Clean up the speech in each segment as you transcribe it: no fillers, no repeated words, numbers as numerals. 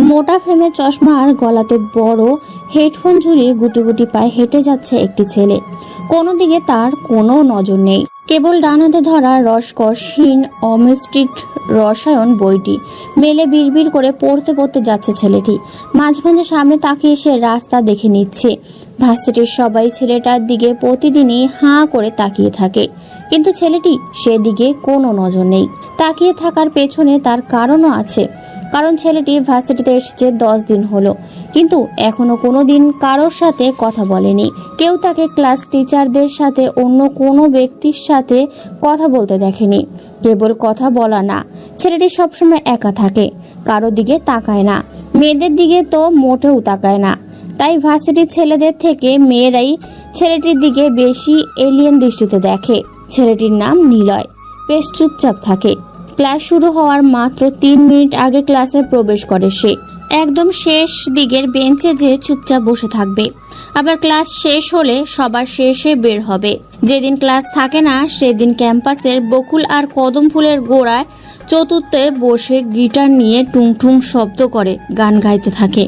মোটা ফ্রেমের চশমা আর গলাতে বড় হেডফোন ঝুলিয়ে গুটি গুটি পায়ে হেঁটে যাচ্ছে একটি ছেলে। কোনো দিকে তার কোনো নজর নেই, কেবল ডান হাতে ধরা রসকসহীন অমিস্ট্রিট রসায়ন বইটি মেলে বিড়বিড় করে পড়তে পড়তে যাচ্ছে ছেলেটি। মাঝে মাঝে সামনে তাকিয়ে সে রাস্তা দেখে নিচ্ছে। ভার্সিটির সবাই ছেলেটার দিকে প্রতিদিনই হাঁ করে তাকিয়ে থাকে, কিন্তু ছেলেটি সেদিকে কোনো নজর নেই। তাকিয়ে থাকার পেছনে তার কারণও আছে, কারণ ছেলেটি ভার্সিটিতে এসেছে 10 দিন হলো, কিন্তু এখনো কোনো দিন কারোর সাথে কথা বলেনি। কেউ তাকে ক্লাস টিচারদের সাথে অন্য কোনো ব্যক্তির সাথে কথা বলতে দেখেনি। কেবল কথা বলা না, ছেলেটি সবসময় একা থাকে, কারোর দিকে তাকায় না, মেয়েদের দিকে তো মোটেও তাকায় না। তাই ভার্সিটির ছেলেদের থেকে মেয়েরাই ছেলেটির দিকে বেশি এলিয়েন দৃষ্টিতে দেখে। ছেলেটির নাম নিলয়। বেশ চুপচাপ থাকে। ক্লাস শুরু হওয়ার মাত্র 3 মিনিট আগে ক্লাসে প্রবেশ করে সে। একদম শেষ দিকের বেঞ্চে যে চুপচাপ বসে থাকবে, আবার ক্লাস শেষ হলে সবার শেষে বের হবে। যেদিন ক্লাস থাকে না সেদিন ক্যাম্পাসের বকুল আর কদম ফুলের গোড়ায় চতুর্থে বসে গিটার নিয়ে টুংটুং শব্দ করে গান গাইতে থাকে।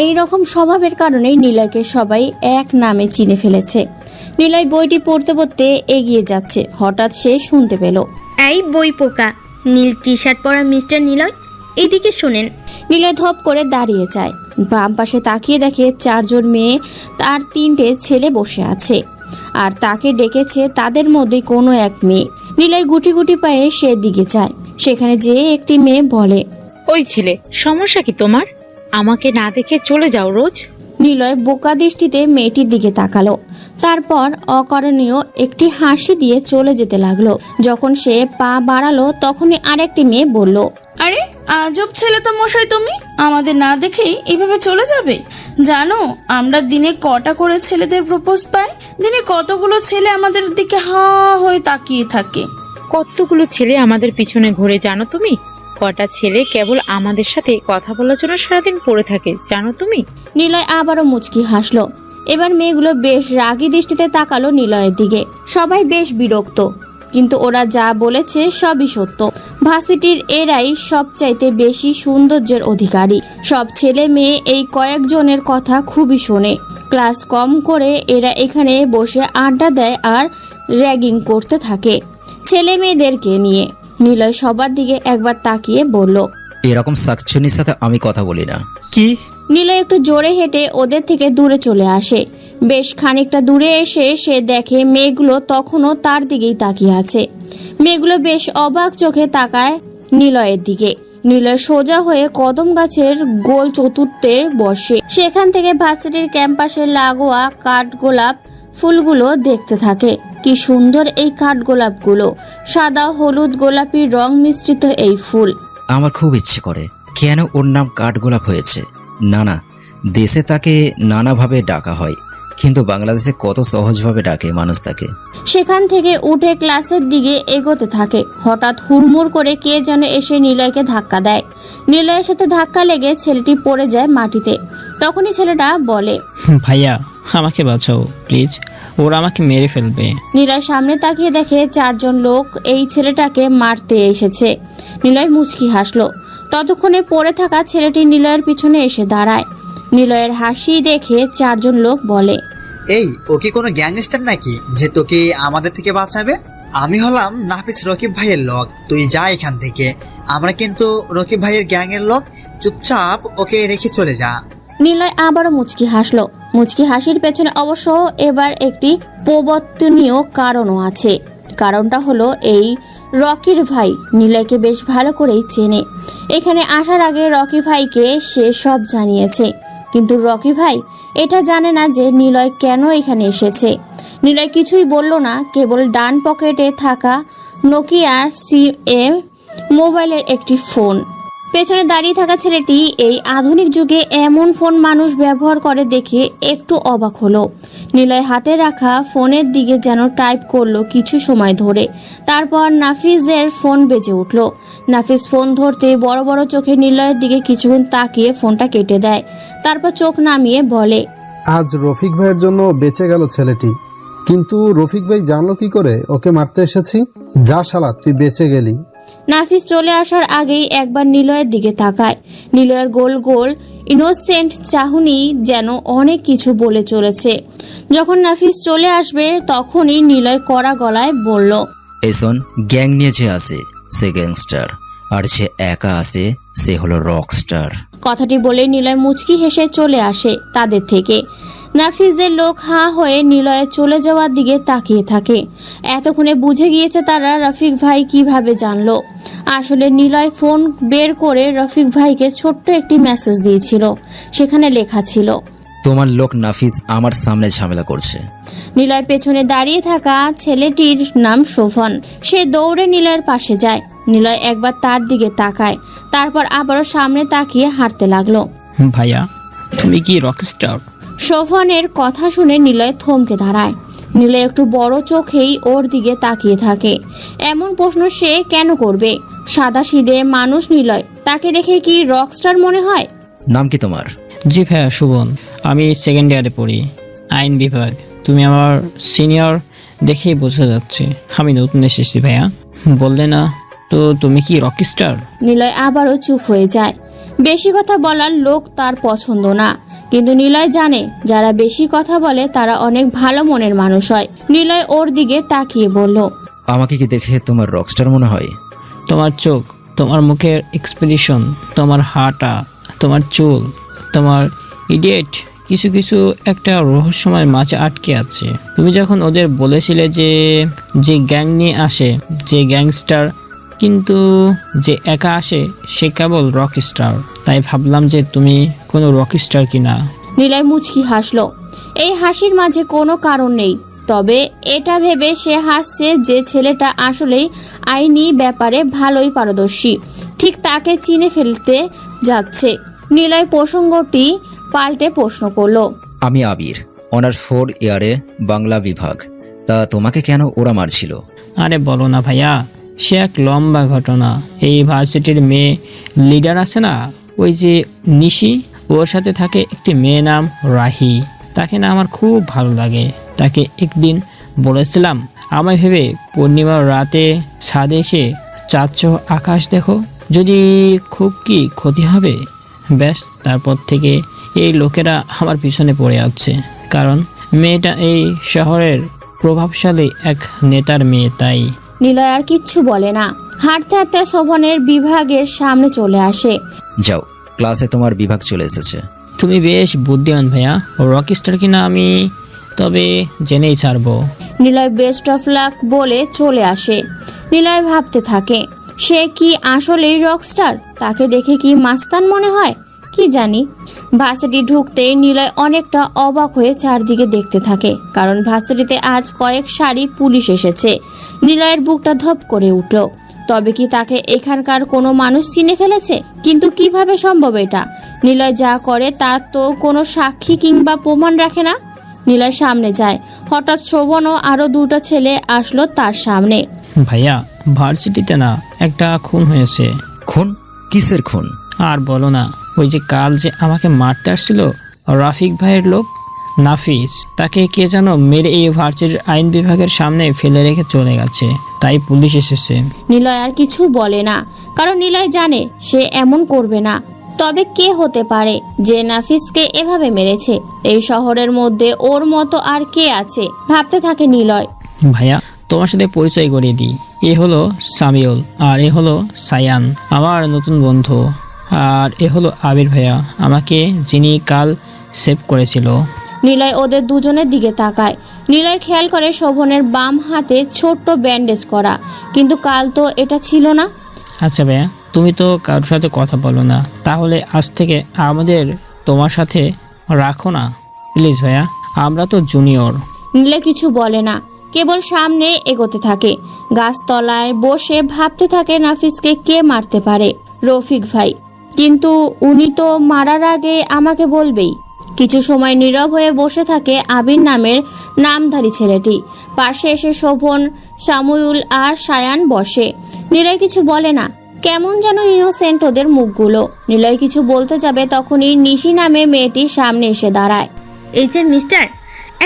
এই রকম স্বভাবের কারণেই নিলয়কে সবাই এক নামে চিনে ফেলেছে। নিলয় বইটি পড়তে পড়তে এগিয়ে যাচ্ছে, হঠাৎ সে শুনতে পেল, এই বই পোকা, নীল টি শার্ট পরা মিস্টার নিলয়, এদিকে শোনেন। নিলয় ধপ করে দাঁড়িয়ে যায়। বাম পাশে তাকিয়ে দেখে 4 জন মেয়ে আর 3টে ছেলে বসে আছে, আর তাকে ডেকেছে তাদের মধ্যে কোনো এক মেয়ে। নিলয় গুটি গুটি পায়ে সেদিকে যায়। সেখানে যেয়ে একটি মেয়ে বলে, ওই ছেলে, সমস্যা কি তোমার? আমাকে না দেখে চলে যাও রোজ। নিলয় বোকা দৃষ্টিতে মেয়েটির দিকে তাকালো, তারপর অকরণীয় একটি হাসি দিয়ে চলে যেতে লাগলো। যখন সে পা বাড়ালো তখনই আরেকটি মেয়ে বলল, আরে আজব ছেলে তো মশাই, তুমি আমাদের না দেখেই এইভাবে চলে যাবে? জানো আমরা দিনে কটা করে ছেলেদের প্রপোজ পাই? দিনে কতগুলো ছেলে আমাদের দিকে হা হয়ে তাকিয়ে থাকে। কতগুলো ছেলে আমাদের পিছনে ঘুরে জানো তুমি? কটা ছেলে কেবল আমাদের সাথে কথা বলার জন্য সারাদিন পড়ে থাকে জানো তুমি? নিলয় আবারও মুচকি হাসলো। এবার মেয়েগুলো বেশ রাগী দৃষ্টিতে তাকালো নিলয়ের দিকে। সবাই বেশ বিরক্ত, কিন্তু ওরা যা বলেছে সবই সত্য। ভার্সিটির এরাই সবচাইতে বেশি সৌন্দর্যের অধিকারী। সব ছেলে মেয়ে এই কয়েকজনের কথা খুবই শোনে। ক্লাস কম করে এরা এখানে বসে আড্ডা দেয় আর র্যাগিং করতে থাকে ছেলে মেয়েদেরকে নিয়ে। নিলয় সবার দিকে একবার তাকিয়ে বলল, এরকম সাকচুনির সাথে আমি কথা বলি না। কি? নিলয় একটু জোরে হেঁটে ওদের থেকে দূরে চলে আসে। বেশ খানিকটা দূরে এসে সে দেখে মেয়েগুলো তখনও তার দিকেই তাকিয়ে আছে। মেয়েগুলো বেশ অবাক চোখে তাকায় নিলয়ের দিকে। নিলয় সোজা হয়ে কদম গাছের গোল চতুর্থে বসে। সেখান থেকে ভার্সিটির ক্যাম্পাসে লাগোয়া কাঠগোলাপ ফুলগুলো দেখতে থাকে। কি সুন্দর এই কাঠগোলাপগুলো, সাদা হলুদ গোলাপি রং মিশ্রিত এই ফুল। আমার খুব ইচ্ছে করে কেন ওর নাম কাঠগোলাপ হয়েছে। নানা দেশে তাকে নানাভাবে ডাকা হয়, কিন্তু বাংলাদেশে কত সহজভাবে ডাকে মানুষ তাকে। সেখান থেকে উঠে ক্লাসের দিকে এগোতে থাকে। হঠাৎ হুড়মুড় করে কে যেন এসে নিলয়কে ধাক্কা দেয়। নিলয়ের সাথে ধাক্কা লেগে ছেলেটি পড়ে যায় মাটিতে। তখনই ছেলেটা বলে, ভাইয়া আমাকে বাঁচাও প্লিজ, ওরা আমাকে মেরে ফেলবে। নিলয় সামনে তাকিয়ে দেখে 4 জন লোক এই ছেলেটাকে মারতে এসেছে। নিলয় মুচকি হাসলো। ততক্ষণে পড়ে থাকা ছেলেটি নিলয়ের পিছনে এসে দাঁড়ায়। নিলয়ের হাসি দেখে 4 জন লোক বলে, এই ও কি কোনো গ্যাংস্টার নাকি যে তোকে আমাদের থেকে বাঁচাবে? আমি হলাম নাফিস রকিব ভাইয়ের লোক, তুই যা এখান থেকে। আমরা কিন্তু রকিব ভাইয়ের গ্যাংয়ের লোক, চুপচাপ ওকে রেখে চলে যা। নিলয় আবারও মুচকি হাসলো। মুচকি হাসির পেছনে অবশ্য এবার একটি প্রবর্তনীয় কারণও আছে। কারণটা হলো এই রকির ভাই নিলয়কে বেশ ভালো করেই চেনে। এখানে আসার আগে রকি ভাইকে সে সব জানিয়েছে, কিন্তু রকি ভাই এটা জানে না যে নিলয় কেন এখানে এসেছে। নিলয় কিছুই বলল না, কেবল ডান পকেটে থাকা নোকিয়ার সিএম মোবাইলের একটি ফোন। পেছনে দাঁড়িয়ে থাকা ছেলেটি এই আধুনিক যুগে এমন ফোন মানুষ ব্যবহার করে দেখে একটু অবাক হলো। নিলয় হাতে রাখা ফোনের দিকে যেন টাইপ করলো কিছু সময় ধরে। তারপর নাফিজের ফোন বেজে উঠল। নাফিজ ফোন ধরতে বড় বড় চোখে নিলয়ের দিকে কিছুক্ষণ তাকিয়ে ফোনটা কেটে দেয়। তারপর চোখ নামিয়ে বলে, আজ রফিক ভাইয়ের জন্য বেঁচে গেল ছেলেটি, কিন্তু রফিক ভাই জানলো কি করে ওকে মারতে এসেছি? যা শালা তুই বেঁচে গেলি। নাফিস চলে আসার আগেই একবার নিলয়ের দিকে তাকায়। নিলয়ের গোল গোল ইনোসেন্ট চাহনি যেন অনেক কিছু বলে চলেছে। যখন নাফিস চলে আসবে তখনই নিলয় কড়া গলায় বলল, এসন, গ্যাং নিয়ে যে আছে সে গ্যাংস্টার, আর যে একা আছে সে হলো রকস্টার। কথাটি বলে নিলয় মুচকি হেসে চলে আসে তাদের থেকে। নাফিসদের লোক হাঁ হয়ে নিলয়ে চলে যাওয়ার দিকে তাকিয়ে থাকে। এতক্ষণে বুঝে গিয়েছে তারা রফিক ভাই কিভাবে জানলো। আসলে নিলয় ফোন বের করে রফিক ভাইকে ছোট্ট একটি মেসেজ দিয়েছিল। সেখানে লেখা ছিল, তোমার লোক নাফিস আমার সামনে ঝামেলা করছে। নিলয় পেছনে দাঁড়িয়ে থাকা ছেলেটির নাম শোভন। সে দৌড়ে নিলয়ের পাশে যায়। নিলয় একবার তার দিকে তাকায়, তারপর আবারও সামনে তাকিয়ে হাঁটতে লাগলো। ভাইয়া, তুমি কি রকস্টার? শোভনের কথা শুনে নিলয় থমকে দাঁড়ায়। নিলয় একটু বড় চোখেই ওর দিকে তাকিয়ে থাকে। এমন প্রশ্ন সে কেন করবে? সাদাসিধে মানুষ নিলয়, তাকে দেখে কি রকস্টার মনে হয়? নাম কি তোমার? জি ভাইয়া, শুভন। আমি সেকেন্ড ইয়ারে পড়ি, আইন বিভাগ। তুমি আমার সিনিয়র দেখেই বোঝা যাচ্ছে। আমি নতুন এসেছি ভাইয়া। বললে না তো তুমি কি রকস্টার? নিলয় আবারও চুপ হয়ে যায়। বেশি কথা বলার লোক তার পছন্দ না, কিন্তু নিলয় জানে যারা বেশি কথা বলে তারা অনেক ভালো মনের মানুষ হয়। নিলয় ওর দিকে তাকিয়ে বলল, আমাকে কি দেখে তোমার রকস্টার মনে হয়? তোমার চোখ, তোমার মুখের এক্সপ্রেশন, তোমার হাঁটা, তোমার চুল, তোমার ইডিয়েট কিছু কিছু একটা রহস্যময় মাঝে আটকে আছে। তুমি যখন ওদের বলেছিলে যে গ্যাং নিয়ে আসে, যে গ্যাংস্টার, কিন্তু যে একা আসে সে কেবল রকস্টার, তাই ভাবলাম যে তুমি কোনো রকস্টার কিনা। নিলয় মুচকি হাসলো। এই হাসির মাঝে কোনো কারণ নেই, তবে এটা ভেবে সে হাসছে যে ছেলেটা আসলেই আইনি ব্যাপারে ভালোই পারদর্শী। ঠিক তাকে চিনে ফেলতে যাচ্ছে। নিলয় প্রসঙ্গটি পাল্টে প্রশ্ন করলো, আমি আবির, অনার 4 ইয়ারে বাংলা বিভাগ। তা তোমাকে কেন ওরা মারছিল? আরে বলো না ভাইয়া, সে এক লম্বা ঘটনা। এই ভার্সিটির মেয়ে লিডার আছে না, ওই যে নিশি, ওর সাথে থাকে একটি মেয়ে নাম রাহি। তাকে না আমার খুব ভালো লাগে। তাকে একদিন বলেছিলাম, আমায় ভেবে পূর্ণিমার রাতে ছাদে এসে চাচ্ছ আকাশ দেখো, যদি খুব কি ক্ষতি হবে। ব্যাস, তারপর থেকে এই লোকেরা আমার পিছনে পড়ে আছে, কারণ মেয়েটা এই শহরের প্রভাবশালী এক নেতার মেয়ে। তাই নিলয় আর কিচ্ছু বলে না। হাঁটতে হাঁটতে শোভনের বিভাগের সামনে চলে আসে। যাও, ক্লাসে তোমার বিভাগ চলে এসেছে। তুমি বেশ বুদ্ধিমান ভাইয়া। রকস্টার কিনা আমি তবে জেনেই ছাড়বো। নিলয় বেস্ট অফ লাক বলে চলে আসে। নিলয় ভাবতে থাকে, সে কি আসলেই রকস্টার? তাকে দেখে কি মাস্তান মনে হয়? কি জানি। ভার্সিটি ঢুকতেই নিলয় অনেকটা অবাক হয়ে চারদিকে দেখতে থাকে, কারণ ভার্সিটিতে আজ কয়েক সারি পুলিশ এসেছে। নিলয়ের বুকটা ধপ করে উঠল। তবে কি তাকে এখানকার কোনো মানুষ চিনে ফেলেছে? কিন্তু কিভাবে সম্ভব এটা? নিলয় যা করে তার তো কোনো সাক্ষী কিংবা প্রমাণ রাখে না। নিলয় সামনে যায়। হঠাৎ শোভন ও আরো দুটো ছেলে আসলো তার সামনে। ভাইয়া, ভার্সিটিতে না একটা খুন হয়েছে। খুন? কিসের খুন? আর বলো না, ওই যে কাল যে আমাকে মারতে আসছিল রফিক ভাইয়ের লোক নাফিস, তাকে কে যেন মেরে এই ভার্সিটির আইন বিভাগের সামনে ফেলে রেখে চলে গেছে। তাই পুলিশ এসেছে। নিলয় আর কিছু বলে না, কারণ নিলয় জানে সে এমন করবে না। তবে কে হতে পারে যে নাফিসকে এভাবে মেরেছে? এই শহরের মধ্যে ওর মতো আর কে আছে? ভাবতে থাকে নিলয়। ভাইয়া, তোমার সাথে পরিচয় করিয়ে দিই। এ হলো সামিউল, আর এ হলো সায়ান, আমার নতুন বন্ধু। আর এ হলো আবির ভাইয়া, আমাকে যিনি কাল সেভ করেছিল। নিলয় ওদের দুজনের দিকে তাকায়। নিলয় খেয়াল করে শোভনের বাম হাতে ছোট্ট ব্যান্ডেজ করা, কিন্তু কাল তো এটা ছিল না। আচ্ছা ভাইয়া, তুমি তো কারোর সাথে কথা বলো না, তাহলে আজ থেকে আমাদের তোমার সাথে রাখো না প্লিজ ভাইয়া, আমরা তো জুনিয়র। নিলয় কিছু বলে না, কেবল সামনে এগোতে থাকে। গাছতলায় বসে ভাবতে থাকে নাফিসকে কে মারতে পারে। রফিক ভাই, কিন্তু উনি তো মারার আগে আমাকে বলবেই। কিছু সময় নীরব হয়ে বসে থাকে আবির নামের নামধারী ছেলেটি। পাশে এসে শোভন, সামুউল আর সায়ান বসে। নিলয় কিছু বলে না, কেমন যেন ইনোসেন্ট ওদের মুখগুলো। নিলয় কিছু বলতে যাবে তখনই নিশি নামে মেয়েটি সামনে এসে দাঁড়ায়। এই যে মিস্টার,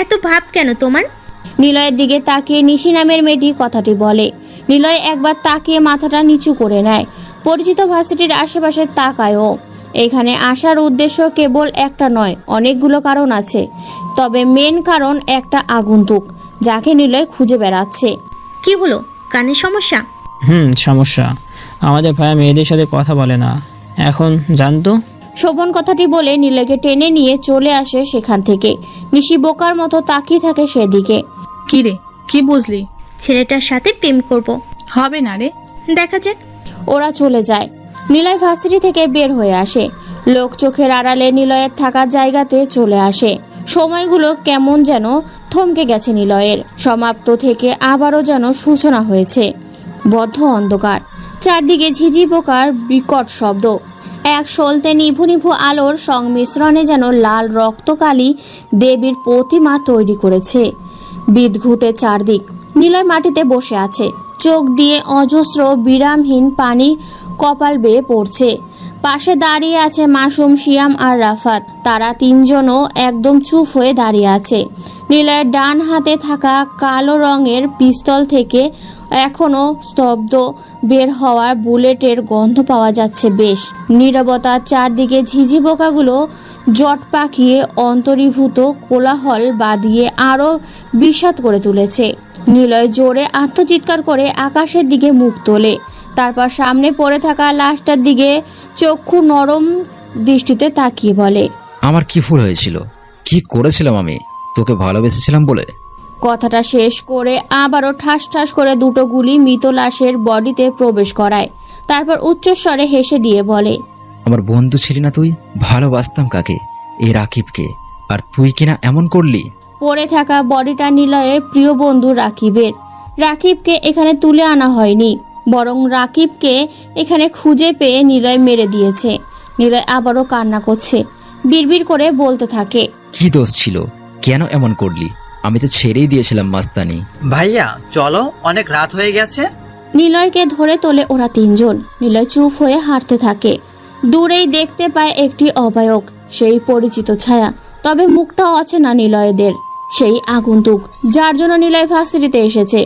এত ভাব কেন তোমার? নিলয়ের দিকে তাকিয়ে নিশি নামের মেয়েটি কথাটি বলে। নিলয় একবার তাকিয়ে মাথাটা নিচু করে নেয়। পরিচিত ভার্সিটির আশেপাশে তাকায়ও। এখানে আসার উদ্দেশ্য কেবল একটা নয়, অনেকগুলো কারণ আছে, তবে মেন কারণ একটা আগন্তুক যাকে নিলয় খুঁজে বেড়াচ্ছে। কি হলো, কানের সমস্যা? সমস্যা। আমাদের ভাইয়া মেয়েদের সাথে কথা বলে না। এখন জানতো। শোভন কথাটি বলে নিলয়কে টেনে নিয়ে চলে আসে সেখান থেকে। নিশি বোকার মতো তাকিয়ে থাকে সেদিকে। কি রে, কি বুঝলি? ছেলেটার সাথে প্রেম করব। হবে না রে। দেখা যাক। ওরা চলে যায়। নিলয় ভার্সিটি থেকে বের হয়ে আসে। লোক চোখের আড়ালে নিলয়ের থাকার জায়গাতে চলে আসে। সময়গুলো কেমন যেন থমকে গেছে নিলয়ের। সমাপ্ত থেকে আবারও যেন সূচনা হয়েছে। বদ্ধ অন্ধকার, চারদিকে ঝিঝি পোকার বিকট শব্দ। এক সলতে নিভু নিভু আলোর সংমিশ্রণে যেন লাল রক্তকালী দেবীর প্রতিমা তৈরি করেছে। বিদঘুটে চারদিক। নিলয় মাটিতে বসে আছে। চোখ দিয়ে অজস্র বিরামহীন পানি কপাল বেয়ে পড়ছে। পাশে দাঁড়িয়ে আছে মাসুম, শিয়াম আর রাফাত। তারা তিনজনও একদম চুপ হয়ে দাঁড়িয়ে আছে। নিলয়ের ডান হাতে থাকা কালো রঙের পিস্তল থেকে এখনো স্তব্ধ বের হওয়ার বুলেটের গন্ধ পাওয়া যাচ্ছে বেশ। নীরবতার চারদিকে ঝিঝি পোকাগুলো জট পাকিয়ে অন্তরীভূত কোলাহল বাঁধিয়ে আরো বিষাদ করে তুলেছে। নিলয় জোরে আত্মচিৎকার করে আকাশের দিকে মুখ তোলে। তারপর সামনে পড়ে থাকা লাশটার দিকে চক্ষু নরম দৃষ্টিতে তাকিয়ে বলে, আমার কি ভুল হয়েছিল? কি করেছিলাম আমি? তোকে ভালোবেসেছিলাম বলে? কথাটা শেষ করে আবারও ঠাস ঠাস করে দুটো গুলি মৃত লাশের বডিতে প্রবেশ করায়। তারপর উচ্চস্বরে হেসে দিয়ে বলে, আমার বন্ধু ছিলি না তুই? ভালোবাসতাম কাকে? এই রাকিবকে। আর তুই কিনা এমন করলি। পড়ে থাকা বডিটা নিলয়ের প্রিয় বন্ধু রাকিবের। রাকিবকে এখানে তুলে আনা হয়নি, বরং রাকিবকে এখানে খুঁজে পেয়ে নিলয় মেরে দিয়েছে। নিলয় আবারও কান্না করছে। বিড়বিড় করে বলতে থাকে, কি দোষ ছিল? কেন এমন করলি? আমি তো ছেড়েই দিয়েছিলাম মাস্তানি। ভাইয়া চলো, অনেক রাত হয়ে গেছে। নিলয়কে ধরে তোলে ওরা তিনজন। নিলয় চুপ হয়ে হাঁটতে থাকে। দূরেই দেখতে পায় একটি অবায়ক, সেই পরিচিত ছায়া। তবে মুখটা অচেনা নিলয়দের। সেই আগন্তুক যার জন্য নিলয় ভার্সিটিতে এসেছে।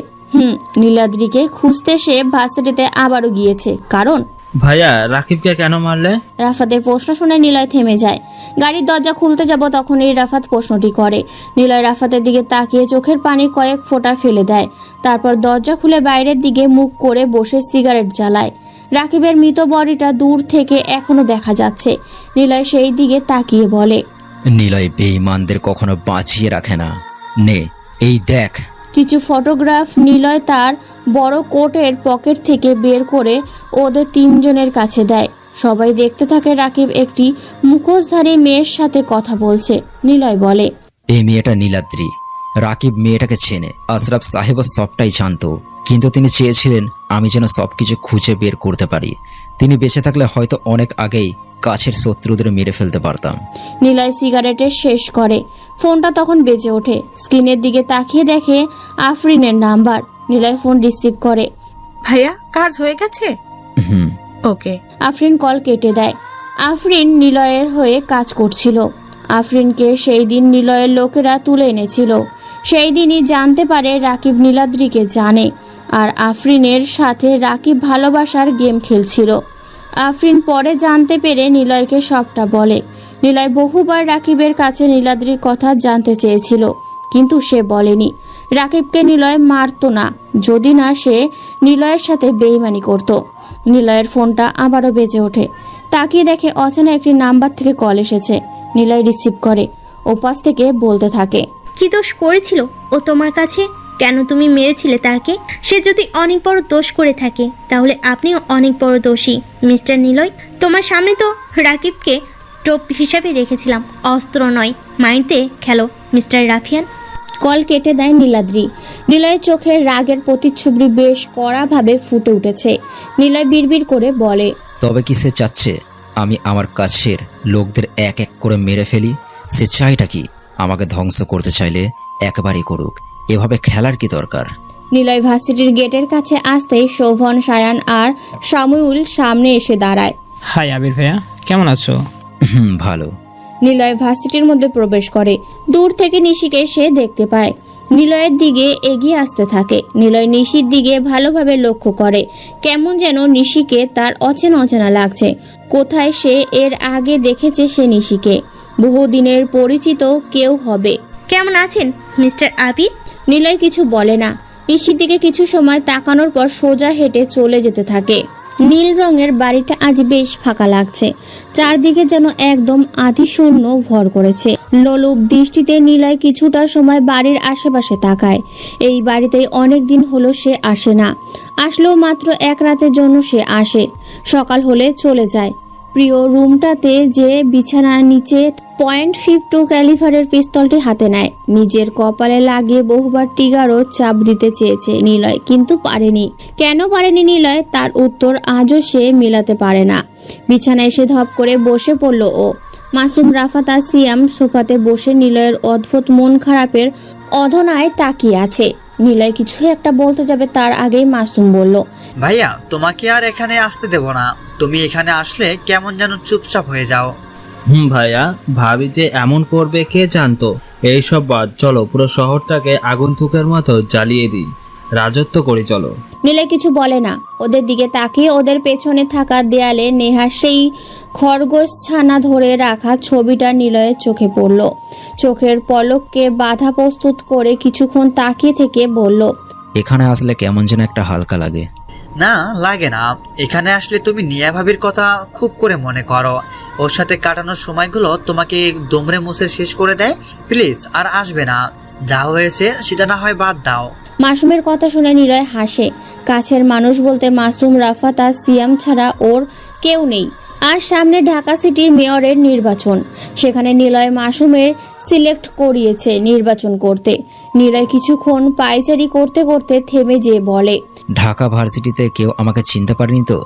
নীলাদ্রিকে খুঁজতে সে ভার্সিটিতে আবারও গিয়েছে। কারণ ভাইয়া রাকিবকে কেন মারলে? রাফাতের প্রশ্ন শুনে নিলয় থেমে যায়। গাড়ির দরজা খুলতে যাব তখনই রাফাত প্রশ্নটি করে। নিলয় রাফাতের দিকে তাকিয়ে চোখের পানি কয়েক ফোঁটা ফেলে দেয়। তারপর দরজা খুলে বাইরের দিকে মুখ করে বসে সিগারেট জ্বালায়। রাকিবের মৃত বডিটা দূর থেকে এখনো দেখা যাচ্ছে। নিলয় সেই দিকে তাকিয়ে বলে, নিলয় বেঈমানদের কখনো বাঁচিয়ে রাখে না। নে এই দেখ। কিছু ফটোগ্রাফ নিলয় তার বড় কোটের পকেট থেকে বের করে ওদের তিনজনের কাছে দেয়। সবাই দেখতে থাকে রাকিব একটি মুখোশধারী মেয়ের সাথে কথা বলছে। নিলয় বলে, এই মেয়েটা নীলাদ্রি। রাকিব মেয়েটাকে চেনে। আশরাফ সাহেবও সবটাই জানতো, কিন্তু তিনি চেয়েছিলেন আমি যেন সবকিছু খুঁজে বের করতে পারি। তিনি বেঁচে থাকলে হয়তো অনেক আগেই কাছের শত্রুদের মেরে ফেলতে পারতাম। নিলয় সিগারেটের শেষ করে। ফোনটা তখন বেজে ওঠে। স্ক্রিনের দিকে তাকিয়ে দেখে আফরিনের নাম্বার। নিলয় ফোন রিসিভ করে। ভাইয়া কাজ হয়ে গেছে? হুম। ওকে। আফরিন কল কেটে দেয়। আফরিন নিলয়ের হয়ে কাজ করছিল। আফরিনকে সেই দিন নিলয়ের লোকেরা তুলে এনেছিল। সেই দিনই জানতে পারে রাকিব নীলাদ্রিকে জানে, আর আফরিনের সাথে রাকিব ভালোবাসার গেম খেলছিল। আফরিন পরে জানতে পেরে নিলয়কে সবটা বলে। নিলয় বহুবার রাকিবের কাছে নীলাদ্রির কথা জানতে চেয়েছিল, কিন্তু সে বলেনি। রাকিবকে নিলয় মারতো না যদি না সে নিলয়ের সাথে বেইমানি করত। নিলয়ের ফোনটা আবারও বেজে ওঠে। তাকিয়ে দেখে অচেনা একটি নাম্বার থেকে কল এসেছে। নিলয় রিসিভ করে। ওপাশ থেকে বলতে থাকে, কি দোষ করেছিল ও তোমার কাছে? কেন তুমি মেরেছিলে তাকে? সে যদি অনেক বড় দোষ করে থাকে তাহলে আপনিও অনেক বড় দোষী মিস্টার নিলয়। তোমার সামনে তো রাকিবকে টোপ হিসাবে রেখেছিলাম, অস্ত্র নয়। মাইন্ডে খেলো মিস্টার রাফিয়ান। কল কেটে দেয় নীলাদ্রি। নিলয়ের চোখে রাগের প্রতিচ্ছবি বেশ কড়াভাবে ফুটে উঠেছে। নিলয় বিড়বিড় করে বলে, তবে কি সে চাচ্ছে আমি আমার কাছের লোকদের এক এক করে মেরে ফেলি? সে চাইটা কি? আমাকে ধ্বংস করতে চাইলে একবারই করুক, এভাবে খেলার কি দরকার? নিলয় ভার্সিটির গেটের কাছে আসতেই শোভন, সায়ান আর সামুল সামনে এসে দাঁড়ায়। হাই আবির ভাইয়া, কেমন আছো? ভালো। নিলয় ভার্সিটির মধ্যে প্রবেশ করে। দূর থেকে নিশিকে সে দেখতে পায়। নিলয়ের দিকে এগিয়ে আসতে থাকে। নিলয় নিশির দিকে ভালোভাবে লক্ষ্য করে। কেমন যেন নিশিকে তার অচেনা অচেনা লাগছে। কোথায় সে এর আগে দেখেছে সে নিশিকে? বহুদিনের পরিচিত কেউ হবে। কেমন আছেন মিস্টার আবির? নিলয় কিছু বলে না। নিশির দিকে কিছু সময় তাকানোর পর সোজা হেঁটে চলে যেতে থাকে। নীল রঙের বাড়িটা আজ বেশ ফাঁকা লাগছে। চারদিকে যেন একদম আধিশূন্য ভর করেছে। লোলুপ দৃষ্টিতে নিলয় কিছুটা সময় বাড়ির আশেপাশে তাকায়। এই বাড়িতে অনেক দিন হলো সে আসে না। আসলেও মাত্র এক রাতের জন্য সে আসে। সকাল হলে চলে যায়। প্রিয় রুমটাতে যে বিছানার নিচে .52 ক্যালিফারের পিস্তলটি হাতে নেয়। নিজের কপালে লাগিয়ে বহুবার ট্রিগারও চাপ দিতে চেয়েছে নিলয়, কিন্তু পারেনি। কেন পারেনি নিলয়, তার উত্তর আজও সে মেলাতে পারে না। বিছানায় এসে ধপ করে বসে পড়ল ও। মাসুম, রাফাত আর সিয়াম সোফাতে বসে নিলয়ের অদ্ভুত মন খারাপের অধনায় তাকিয়ে আছে। নিলয় কিছু একটা বলতে যাবে তার আগেই মাসুম বলল, ভাইয়া তোমাকে আর এখানে আসতে দেব না। তুমি এখানে আসলে কেমন যেন চুপচাপ হয়ে যাও। ভাইয়া, ভাবি যে এমন করবে কে জানতো। এইসব বাদ, চলো পুরো শহরটাকে আগন্তুকের মতো জ্বালিয়ে দিই, রাজত্ব করি চলো। নিলয় কিছু বলে না। ওদের দিকে তাকিয়ে ওদের পেছনে থাকা দেয়ালে নেহার সেই খরগোশ ছানা ধরে রাখা ছবিটা নিলয়ের চোখে পড়ল। চোখের পলককে বাধা প্রস্তুত করে কিছুক্ষণ তাকিয়ে থেকে বলল, এখানে আসলে কেমন যেন একটা হালকা লাগে। না লাগে না, এখানে আসলে তুমি নিয়া ভাবির কথা খুব করে মনে করো। ওর সাথে কাটানোর সময়গুলো তোমাকে দুমড়ে মুছে শেষ করে দেয়। প্লিজ আর আসবে না, যা হয়েছে সেটা না হয় বাদ দাও। মাসুমের কথা শুনে নিলয় হাসে। কাছের মানুষ বলতে মাসুম, রাফাত আর সিয়াম ছাড়া ওর কেউ নেই। আর সামনে ঢাকা সিটির মেয়রের নির্বাচন। সেখানে নিলয় মাসুমের সিলেক্ট করিয়েছে নির্বাচন করতে। নিলয় কিছুক্ষণ পায়চারি করতে করতে থেমে যেয়ে বলে, ঢাকা ভার্সিটিতে কেউ আমাকে চিনতে পারেনি তো?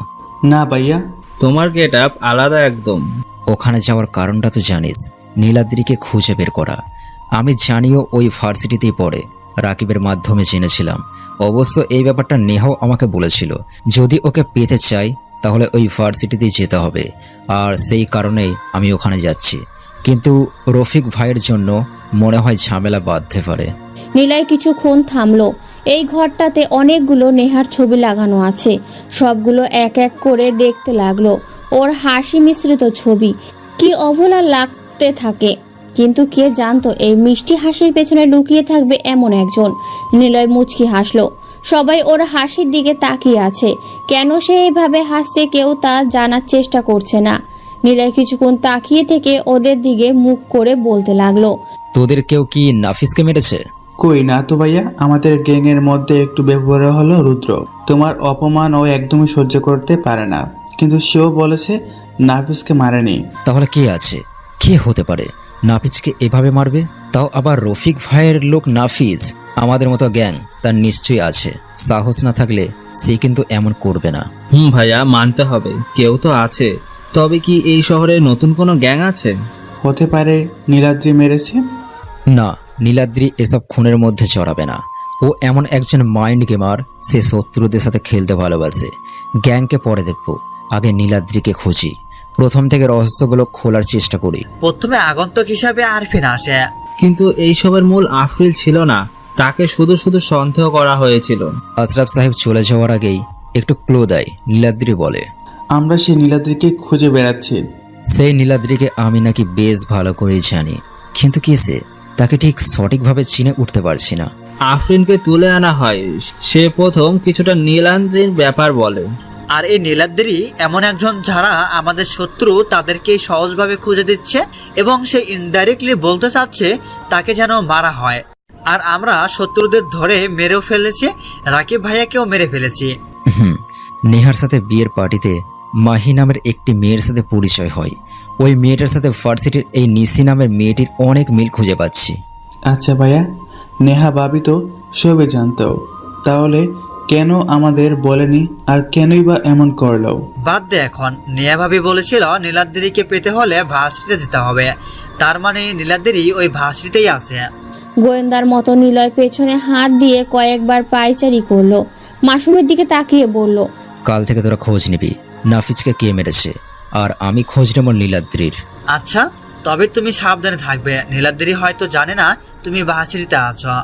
না ভাইয়া। তোমার গেট আপ আলাদা একদম। ওখানে যাওয়ার কারণটা তো জানিস, নীলাদ্রিকে খুঁজে বের করা। আমি জানিও ওই ভার্সিটিতেই পড়ে, রাকিবের মাধ্যমে জেনেছিলাম। অবশ্য এই ব্যাপারটা নেহাও আমাকে বলেছিল, যদি ওকে পেতে চাই তাহলে ওই ভার্সিটিতেই যেতে হবে। আর সেই কারণেই আমি ওখানে যাচ্ছি। কিন্তু রফিক ভাইয়ের জন্য মনে হয় ঝামেলা বাঁধতে পারে। নিলয় কিছুক্ষণ থামলো। এই ঘরটাতে অনেকগুলো নেহার ছবি লাগানো আছে। সবগুলো এক এক করে দেখতে লাগলো। ওর হাসি মিশ্রিত ছবি কি অভোলা লাগতে থাকে। কিন্তু কে জানতো এই মিষ্টি হাসির পেছনে লুকিয়ে থাকবে এমন একজন। নিলয় মুচকি হাসলো। সবাই ওর হাসির দিকে তাকিয়ে আছে। কেন সে এভাবে হাসছে কেউ তা জানার চেষ্টা করছে না। নিলয় কিছুক্ষণ তাকিয়ে থেকে ওদের দিকে মুখ করে বলতে লাগলো, তোদের কেউ কি নাফিসকে মেরেছে? কই না তো ভাইয়া, আমাদের গ্যাংয়ের মধ্যে একটু ব্যবহার হলো রুদ্র। তোমার অপমান ও একদমই সহ্য করতে পারে না, কিন্তু সেও বলেছে নাফিসকে মারেনি। তাহলে কে আছে? কে হতে পারে নাফিজকে এভাবে মারবে? তাও আবার রফিক ভাইয়ের লোক নাফিজ। আমাদের মতো গ্যাং তার নিশ্চয়ই আছে। সাহস না থাকলে সে কিন্তু এমন করবে না। ভাইয়া, মানতে হবে কেউ তো আছে। তবে কি এই শহরে নতুন কোনো গ্যাং আছে? হতে পারে নীলাদ্রি মেরেছে। না, নীলাদ্রি এসব খুনের মধ্যে জড়াবে না। ও এমন একজন মাইন্ড গেমার, সে শত্রুদের সাথে খেলতে ভালোবাসে। গ্যাংকে পরে দেখবো, আগে নীলাদ্রিকে খুঁজি। প্রথম থেকে রহস্যগুলো খোলার চেষ্টা করি। প্রথমে আগন্তুক হিসাবে আরফিন আসে। কিন্তু এইসবের মূল আফরিল ছিল না, তাকে শুধু শুধু সন্দেহ করা হয়েছিল। আশরাফ সাহেব চলে যাওয়ার আগেই একটু ক্লু দেয়। নীলাদ্রি বলে, আমরা সেই নীলাদ্রিকে খুঁজে বেড়াচ্ছি। সেই নীলাদ্রিকে আমি নাকি বেশ ভালো করেই জানি, কিন্তু কে সে তাকে ঠিক সঠিকভাবে চিনে উঠতে পারছি না। আফরিনকে তুলে আনা হয়, সে প্রথম কিছুটা নীলাদ্রির ব্যাপার বলে। আর এই নীলাদ্রি এমন একজন যারা আমাদের শত্রু তাদেরকে সহজভাবে খুঁজে দিচ্ছে, এবং সে ইনডাইরেক্টলি বলতে চাচ্ছে তাকে যেন মারা হয়। আর আমরা শত্রুদের ধরে মেরেও ফেলেছি, রাকিব ভাইয়াকেও মেরে ফেলেছি। নেহার সাথে বিয়ের পার্টিতে মাহি নামের একটি মেয়ের সাথে পরিচয় হয়। ওই মেয়েটার সাথে ভার্সিটির এই নিশি নামের মেয়েটির অনেক মিল খুঁজে পাচ্ছি। আচ্ছা ভাইয়া, নেহা ভাবি তো সবে জানতো, তাহলে কেন আমাদের বলেনি? আর কেনই বা এমন করলো? বাদ দে এখন। নিয়া ভাবি বলেছিল নীলাদ্রিকে পেতে হলে ভার্সিটিতে যেতে হবে, তার মানে নীলাদ্রি ওই ভার্সিটিতেই আছে। গোয়েন্দার মতো নিলয় পেছনে হাত দিয়ে কয়েকবার পায়চারি করলো। মাসুমের দিকে তাকিয়ে বলল, কাল থেকে তোরা খোঁজ নিবি নাফিজকে কে মেরেছে, আর আমি খোঁজ নেব নীলাদ্রির। আচ্ছা, তবে তুমি সাবধানে থাকবে। নীলাদ্রি হয়তো জানে না তুমি ভার্সিটিতে আছো।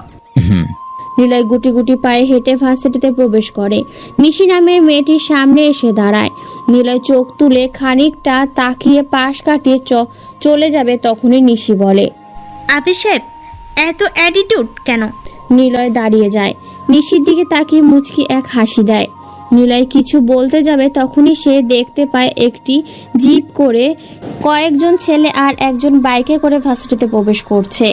নিলয় গুটি গুটি পায়ে হেঁটে ভার্সিটিতে প্রবেশ করে। নিশি নামের মেয়েটির সামনে এসে দাঁড়ায়। নিলয় চোখ তুলে খানিকটা তাকিয়ে পাশ কাটিয়ে চলে যাবে, তখনই নিশি বলে, আবির সাহেব এত অ্যাটিটিউড কেন? নিলয় দাঁড়িয়ে যায়। নিশির দিকে তাকিয়ে মুচকি এক হাসি দেয়। নিলয় কিছু বলতে যাবে, তখনই সে দেখতে পায় একটি জিপ করে কয়েকজন ছেলে আর একজন বাইকে করে ভার্সিটিতে প্রবেশ করছে।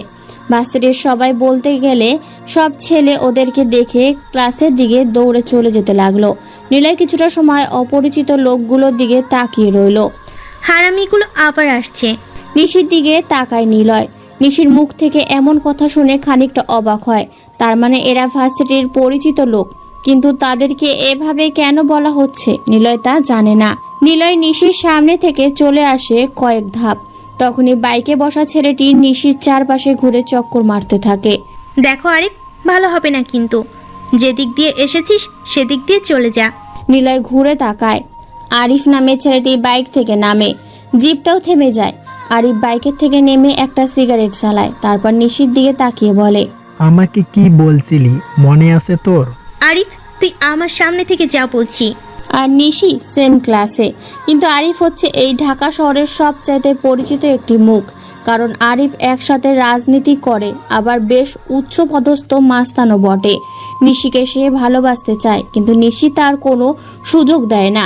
ভার্সিটির সবাই বলতে গেলে সব ছেলে ওদেরকে দেখে ক্লাসের দিকে দৌড়ে চলে যেতে লাগলো। নিলয় কিছুটা সময় অপরিচিত লোকগুলোর দিকে তাকিয়ে রইল। হারামিগুলো আবার আসছে। নিশির দিকে তাকায় নিলয়। নিশির মুখ থেকে এমন কথা শুনে খানিকটা অবাক হয়। তার মানে এরা ভার্সিটির পরিচিত লোক, কিন্তু তাদেরকে এভাবে কেন বলা হচ্ছে নিলয় তা জানে না। নিলয় নিশির সামনে থেকে চলে আসে কয়েক ধাপ। তখনই বাইকে বসা ছেলেটি নিশির চারপাশে ঘুরে চক্কর মারতে থাকে। দেখো আরিফ, ভালো হবে না কিন্তু। যেদিক দিয়ে এসেছিস সেদিক দিয়ে চলে যা। নিলয় ঘুরে তাকায়। আরিফ নামে ছেলেটি বাইক থেকে নামে। জিপটাও থেমে যায়। আরিফ বাইকের থেকে নেমে একটা সিগারেট চালায়, তারপর নিশির দিকে তাকিয়ে বলে, আমাকে কি বলছিলি মনে আছে তোর? আরিফ, তুই আমার সামনে থেকে যা বলছি। আর নিশি সেম ক্লাসে, কিন্তু আরিফ হচ্ছে এই ঢাকা শহরের সবচাইতে পরিচিত একটি মুখ। কারণ আরিফ একসাথে রাজনীতি করে, আবার বেশ উচ্চপদস্থ মাস্তানও বটে। নিশিকে সে ভালোবাসতে চায়, কিন্তু নিশি তার কোনো সুযোগ দেয় না।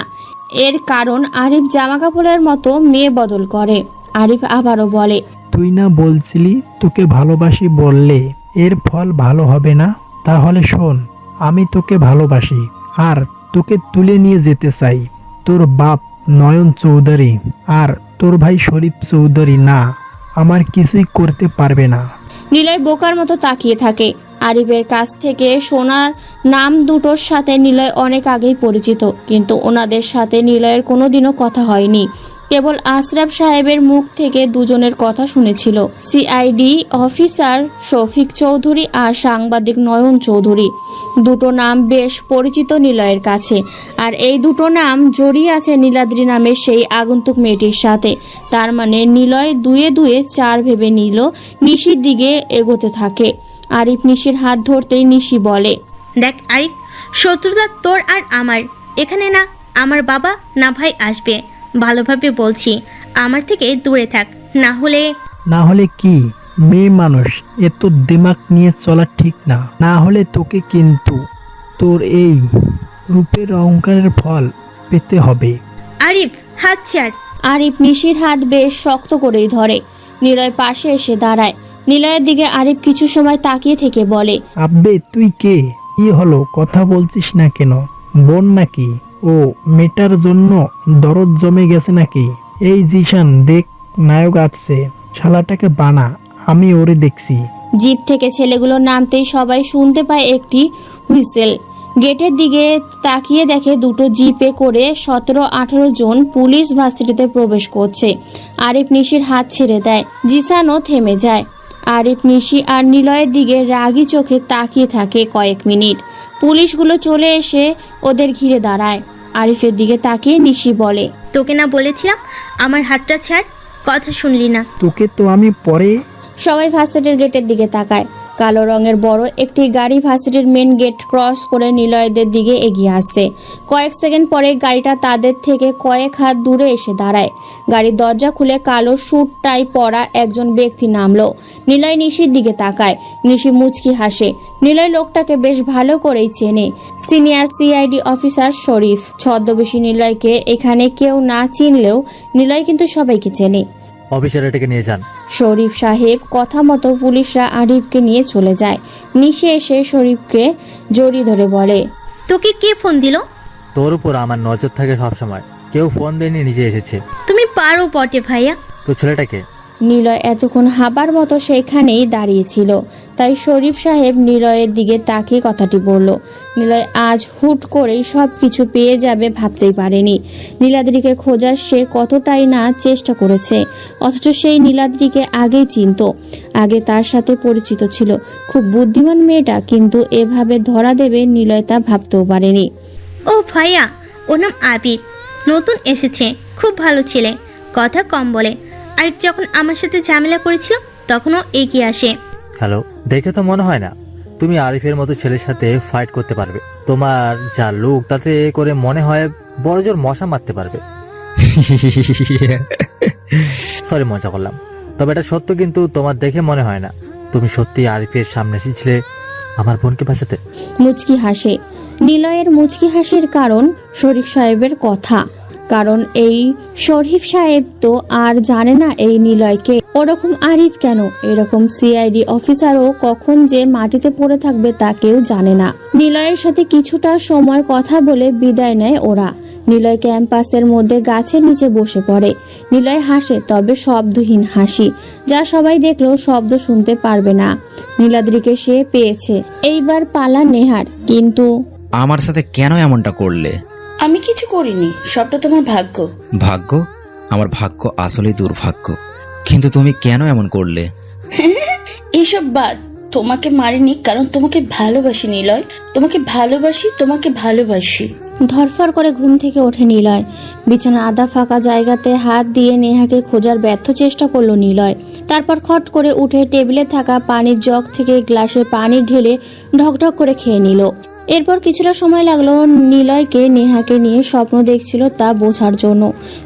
এর কারণ আরিফ জামাকাপড়ের মতো মেয়ে বদল করে। আরিফ আবারও বলে, তুই না বলছিলি তোকে ভালোবাসি বললে এর ফল ভালো হবে না? তাহলে শোন, আমি তোকে ভালোবাসি আর তোকে তুলে নিয়ে যেতে চাই। তোর বাপ নয়ন চৌধুরী আর তোর ভাই শরীফ চৌধুরী না আমার কিছুই করতে পারবে না। নিলয় বোকার মতো তাকিয়ে থাকে। আরিফের কাছ থেকে সোনার নাম দুটোর সাথে নিলয় অনেক আগেই পরিচিত, কিন্তু ওনাদের সাথে নিলয়ের কোনোদিনও কথা হয়নি। কেবল আশরাফ সাহেবের মুখ থেকে দুজনের কথা শুনেছিল, সিআইডি অফিসার শফিক চৌধুরী আর সাংবাদিক নয়ন চৌধুরী। দুটো নাম বেশ পরিচিত নিলয়ের কাছে, আর এই দুটো নাম জড়িয়ে আছে নীলাদ্রি নামের সেই আগন্তুক মেয়েটির সাথে। তার মানে নিলয় দুয়ে দুয়ে চার ভেবে নিল নিশির দিকে এগোতে থাকে। আরিফ নিশির হাত ধরতেই নিশি বলে, দেখ আরিফ, শত্রুতা তোর আর আমার। এখানে না আমার বাবা না ভাই আসবে। ভালোভাবে বলছি, আমার থেকে দূরে থাক, না হলে কি? মেয়ে মানুষ এত দিমাগ নিয়ে চলা ঠিক না। না হলে তোকে কিন্তু তোর এই রূপের অহংকারের ফল পেতে হবে। আরিফ, হাত ছাড়। আরিফ নিশির হাত বেশ শক্ত করেই ধরে। নিলয় পাশে এসে দাঁড়ায়। নিলয়ের দিকে আরিফ কিছু সময় তাকিয়ে থেকে বলে, আব্বে তুই কে? কি হলো, কথা বলছিস না কেন? বোন নাকি? ও মেটার জন্য দরদ জমে গেছে নাকি? এই জিশান দেখ, নায়ক আসছে, শালাটাকে বানা, আমি ওরে দেখছি। জিপ থেকে ছেলেগুলো নামতেই সবাই শুনতে পায় একটি হুইসেল। গেটের দিকে তাকিয়ে দেখে দুটো জিপে করে 17-18 জন পুলিশ ভার্সিটিতে প্রবেশ করছে। আরিফ নিশির হাত ছেড়ে দেয়। জিসানও থেমে যায়। আরিফ নিশি আর নিলয়ের দিকে রাগী চোখে তাকিয়ে থাকে কয়েক মিনিট। পুলিশগুলো চলে এসে ওদের ঘিরে দাঁড়ায়। আরিফের দিকে তাকিয়ে নিশি বলে, তোকে না বলেছিলাম আমার হাতটা ছাড়, কথা শুনলি না। তোকে তো আমি পরে। সবাই ভার্সিটির গেটের দিকে তাকায়। কালো রঙের বড় একটি গাড়ি ভার্সিটির মেন গেট ক্রস করে নিলয়দের দিকে এগিয়ে আসে। কয়েক সেকেন্ড পরে গাড়িটা তাদের থেকে কয়েক হাত দূরে এসে দাঁড়ায়। গাড়ির দরজা খুলে কালো স্যুট টাই পরা একজন ব্যক্তি নামলো। নিলয় নিশির দিকে তাকায়। নিশি মুচকি হাসে। নিলয় লোকটাকে বেশ ভালো করেই চেনে। সিনিয়র সিআইডি অফিসার শরীফ। ছদ্মবেশী নিলয়কে এখানে কেউ না চিনলেও নিলয় কিন্তু সবাইকে চেনে। অফিসার এটাকে নিয়ে যান। শরীফ সাহেব কথা মতো পুলিশরা আরিফকে নিয়ে চলে যায়। নিশে এসে শরীফকে জড়িয়ে ধরে বলে, তোকে কে ফোন দিল? তোর উপর আমার নজর থাকে সবসময়, কেউ ফোন দেয়নি, নিজে এসেছে। তুমি পারো বটে ভাইয়া। তো ছেলেটাকে? নিলয় এতক্ষণ হাবার মতো সেখানেই দাঁড়িয়েছিল, তাই শরীফ সাহেব নিলয়ের দিকে তাকিয়ে কথাটি বলল। নিলয় আজ হুট করেই সব কিছু পেয়ে যাবে ভাবতেই পারেনি। নীলাদ্রিকে খোঁজার সে কতটাই না চেষ্টা করেছে, অথচ সেই নীলাদ্রিকে আগেই চিনত, আগে তার সাথে পরিচিত ছিল। খুব বুদ্ধিমান মেয়েটা, কিন্তু এভাবে ধরা দেবে নিলয় তা ভাবতেও পারেনি। ও ভাইয়া, ওর নাম আবির, নতুন এসেছে, খুব ভালো ছেলে, কথা কম বলে। আর যখন আমার সাথে ঝামেলা করেছিল তখনও এগিয়ে আসে। হ্যালো, দেখে তো মনে হয় না। তুমি আরিফের মতো ছেলের সাথে ফাইট করতে পারবে। তোমার যা লুক তাতে করে মনে হয় বড় জোর মশা মারতে পারবে। সরি, মজা করলাম। তবে এটা সত্য, কিন্তু তোমার দেখে মনে হয় না তুমি সত্যি আরিফের সামনে এসেছিলে আমার বোনকে বাঁচাতে। মুচকি হাসে। নিলয়ের মুচকি হাসির কারণ শরীফ সাহেবের কথা। কারণ এই শরীফ সাহেব তো আর জানে না এই নিলয়কে। ওরকম আরিফ কেন, এরকম সিআইডি অফিসারও কখন যে মাটিতে পড়ে থাকবে তা কেউ জানে না। নিলয়ের সাথে কিছুটা সময় কথা বলে বিদায় নেয় ওরা। নিলয় ক্যাম্পাসের মধ্যে গাছের নিচে বসে পড়ে। নিলয় হাসে, তবে শব্দহীন হাসি, যা সবাই দেখলেও শব্দ শুনতে পারবে না। নীলাদ্রিকে সে পেয়েছে, এইবার পালা নেহার। কিন্তু আমার সাথে কেন এমনটা করলে? আমি কিছু করিনি, সবটা তোমার ভাগ্য। ভাগ্য? আমার ভাগ্য আসলেই দুর্ভাগ্য। কিন্তু তুমি কেন এমন করলে? এসব বাদ, তোমাকে মারিনি কারণ তোমাকে ভালোবাসি নিলয়, তোমাকে ভালোবাসি, তোমাকে ভালোবাসি। ধরফর করে ঘুম থেকে ওঠে নিলয়। বিছানা আধা ফাঁকা জায়গাতে হাত দিয়ে নেহাকে খোঁজার ব্যর্থ চেষ্টা করলো নিলয়। তারপর খট করে উঠে টেবিলে থাকা পানির জগ থেকে গ্লাসে পানি ঢেলে ঢকঢক করে খেয়ে নিল। এরপর কিছুটা সময় লাগলো নিলয়কে নেহাকে নিয়ে স্বপ্ন দেখছিল তা বোঝার জন্য।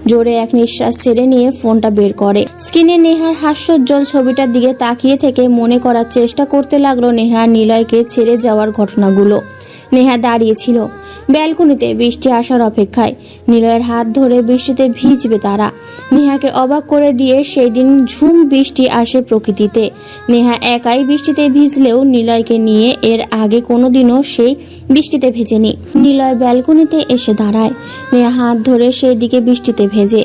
জোরে এক নিঃশ্বাস ছেড়ে নিয়ে ফোনটা বের করে স্ক্রিনে নেহার হাস্যোজ্জ্বল ছবিটার দিকে তাকিয়ে থেকে মনে করার চেষ্টা করতে লাগলো নেহা নিলয়কে ছেড়ে যাওয়ার ঘটনাগুলো। নেহা দাঁড়িয়েছিল ব্যালকনিতে বৃষ্টি আসার অপেক্ষায়। নিলয়ের হাত ধরে বৃষ্টিতে ভিজবে তারা। নেহাকে অবাক করে দিয়ে সেই দিন ঝুম বৃষ্টি আসে প্রকৃতিতে। নেহা একাই বৃষ্টিতে ভিজলেও নিলয়কে নিয়ে এর আগে কোনোদিনও সেই বৃষ্টিতে ভেজেনি। নিলয় ব্যালকনিতে এসে দাঁড়ায়। নেহা হাত ধরে সেই দিকে বৃষ্টিতে ভেজে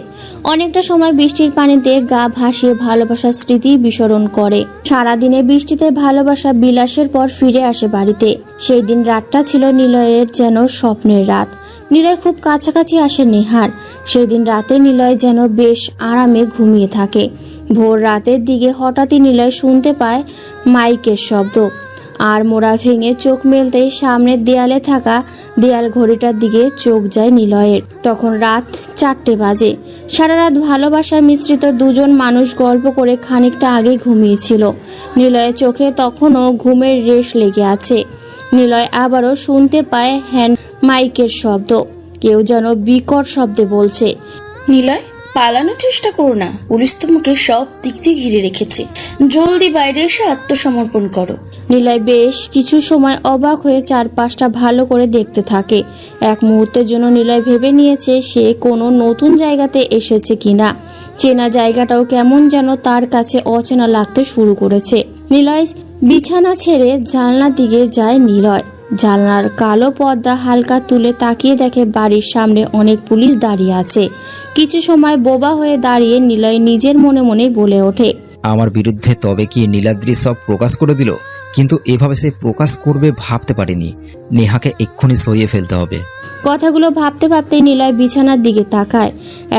অনেকটা সময় বৃষ্টির পানিতে গা ভাসিয়ে ভালোবাসার স্মৃতি বিস্মরণ করে। সারাদিনে বৃষ্টিতে ভালোবাসা বিলাসের পর ফিরে আসে বাড়িতে। সেই দিন রাতটা ছিল নিলয়ের যেন স্বপ্নের রাত। নিলয় খুব কাছাকাছি আসে নেহার। সেই দিন রাতে নিলয় যেন বেশ আরামে ঘুমিয়ে থাকে। ভোর রাতের দিকে হঠাৎই নিলয় শুনতে পায় মাইকের শব্দ। আর মোড়া ভেঙে চোখ মেলতেই সামনের দেয়ালে থাকা দেয়াল ঘড়িটার দিকে চোখ যায় নিলয়ের। তখন রাত 4টে বাজে। সারা রাত ভালোবাসা মিশ্রিত দুজন মানুষ গল্প করে খানিকটা আগে ঘুমিয়েছিল। নিলয়ের চোখে তখনও ঘুমের রেশ লেগে আছে। নিলয় আবারও শুনতে পায় হ্যান্ড মাইকের শব্দ। কেউ যেন বিকট শব্দে বলছে, নিলয়, পালানোর চেষ্টা করো না, পুলিশ তোমাকে সব দিক দিয়ে ঘিরে রেখেছে, জলদি বাইরে এসে আত্মসমর্পণ করো। নিলয় বেশ কিছু সময় অবাক হয়ে চারপাশটা ভালো করে দেখতে থাকে। এক মুহূর্তের জন্য নিলয় ভেবে নিয়েছে সে কোনো নতুন জায়গাতে এসেছে কিনা। চেনা জায়গাটাও কেমন যেন তার কাছে অচেনা লাগতে শুরু করেছে। নিলয় বিছানা ছেড়ে জানলার দিকে যায়। নিলয় জানলার কালো পর্দা হালকা তুলে তাকিয়ে দেখে বাড়ির সামনে অনেক পুলিশ দাঁড়িয়ে আছে। কিছু সময় বোবা হয়ে দাঁড়িয়ে নিলয় নিজের মনে মনে বলে ওঠে, আমার বিরুদ্ধে তবে কি নীলাদ্রি সব প্রকাশ করে দিল? কিন্তু এভাবে সে প্রকাশ করবে ভাবতে পারেনি। নেহাকে এক্ষুনি সরিয়ে ফেলতে হবে। কথাগুলো ভাবতে ভাবতেই নিলয় বিছানার দিকে তাকায়।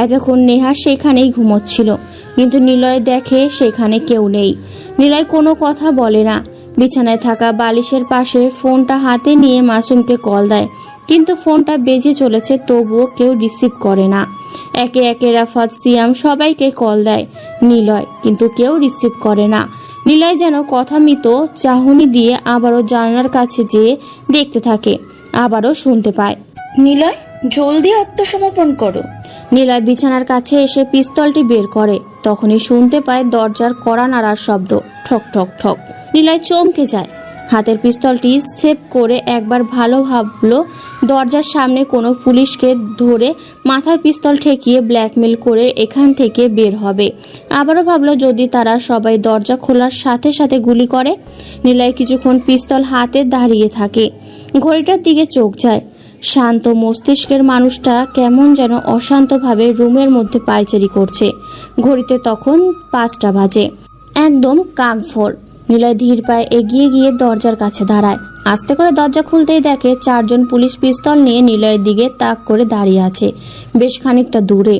এতক্ষণ নেহা সেখানেই ঘুমোচ্ছিল, কিন্তু নিলয় দেখে সেখানে কেউ নেই। নিলয় কোনো কথা বলে না। বিছানায় থাকা বালিশের পাশে ফোনটা হাতে নিয়ে মাসুমকে কল দেয়, কিন্তু ফোনটা বেজে চলেছে, তবুও কেউ রিসিভ করে না। একে একে রাফাত, সিয়াম সবাইকে কল দেয় নিলয়, কিন্তু কেউ রিসিভ করে না। নিলয় যেন কথামিত চাহনি দিয়ে আবারও জানলার কাছে যেয়ে দেখতে থাকে। আবারও শুনতে পায়, নিলয়, জলদি আত্মসমর্পণ করো। নিলয় বিছানার কাছে এসে পিস্তলটি বের করে। তখনই শুনতে পায় দরজার কড়া নাড়ার শব্দ, ঠক ঠক ঠক। নিলয় চমকে যায়। হাতের পিস্তলটি সেভ করে একবার ভালো ভাবলো দরজার সামনে কোনো পুলিশকে ধরে মাথায় পিস্তল ঠেকিয়ে ব্ল্যাকমেল করে এখান থেকে বের হবে। আবারও ভাবলো যদি তারা সবাই দরজা খোলার সাথে সাথে গুলি করে। নিলয় কিছুক্ষণ পিস্তল হাতে দাঁড়িয়ে থাকে। ঘড়িটার দিকে চোখ যায়। শান্ত মস্তিষ্কের মানুষটা কেমন যেন অশান্তভাবে রুমের মধ্যে পায়চারি করছে। ঘড়িতে তখন 5টা বাজে, একদম কাকভোর। নিলয় ধীর পায়ে এগিয়ে গিয়ে দরজার কাছে দাঁড়ায়। আস্তে করে দরজা খুলতেই দেখে 4 জন পুলিশ পিস্তল নিয়ে নিলয়ের দিকে তাক করে দাঁড়িয়ে আছে, বেশ খানিকটা দূরে।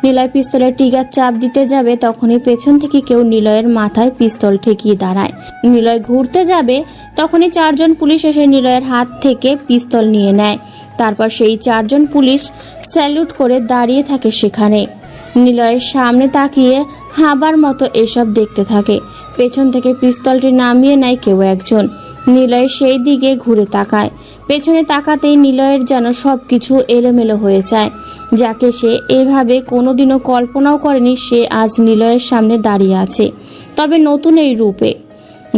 নিলয় পিস্তলের ট্রিগার চাপ দিতে যাবে, তখনই পেছন থেকে কেউ নিলয়ের মাথায় পিস্তল ঠেকিয়ে দাঁড়ায়। নিলয় ঘুরতে যাবে, তখনই 4 জন পুলিশ এসে নিলয়ের হাত থেকে পিস্তল নিয়ে নেয়। তারপর সেই 4 জন পুলিশ স্যালুট করে দাঁড়িয়ে থাকে সেখানে। নিলয়ের সামনে তাকিয়ে হাবার মতো এসব দেখতে থাকে। পেছন থেকে পিস্তলটি নামিয়ে নেয় কেউ একজন। নিলয় সেই দিকে ঘুরে তাকায়। পেছনে তাকাতেই নিলয়ের যেন সব কিছু এলোমেলো হয়ে যায়। যাকে সে এভাবে কোনোদিনও কল্পনাও করেনি সে আজ নিলয়ের সামনে দাঁড়িয়ে আছে, তবে নতুন এই রূপে।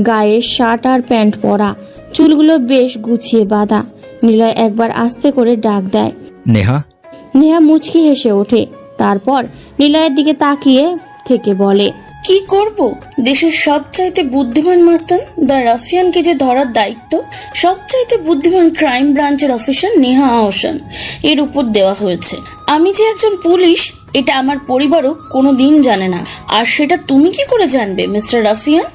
গায়ে শার্ট আর প্যান্ট পরা, চুলগুলো বেশ গুছিয়ে বাঁধা। নিলয় একবার আস্তে করে ডাক দেয়, নেহা। নেহা মুচকি হেসে ওঠে, তারপর নিলয়ের দিকে তাকিয়ে থেকে বলে, কি করব? দেশের সবচাইতে বুদ্ধিমান মাস্তান দ্য রাফিয়ানকে যে ধরার দায়িত্ব সবচাইতে বুদ্ধিমান ক্রাইম ব্রাঞ্চের অফিসার নেহা আহসান এর উপর দেওয়া হয়েছে। আমি যে একজন পুলিশ এটা আমার পরিবারও কোনোদিন জানে না, আর সেটা তুমি কি করে জানবে মিস্টার রাফিয়ান?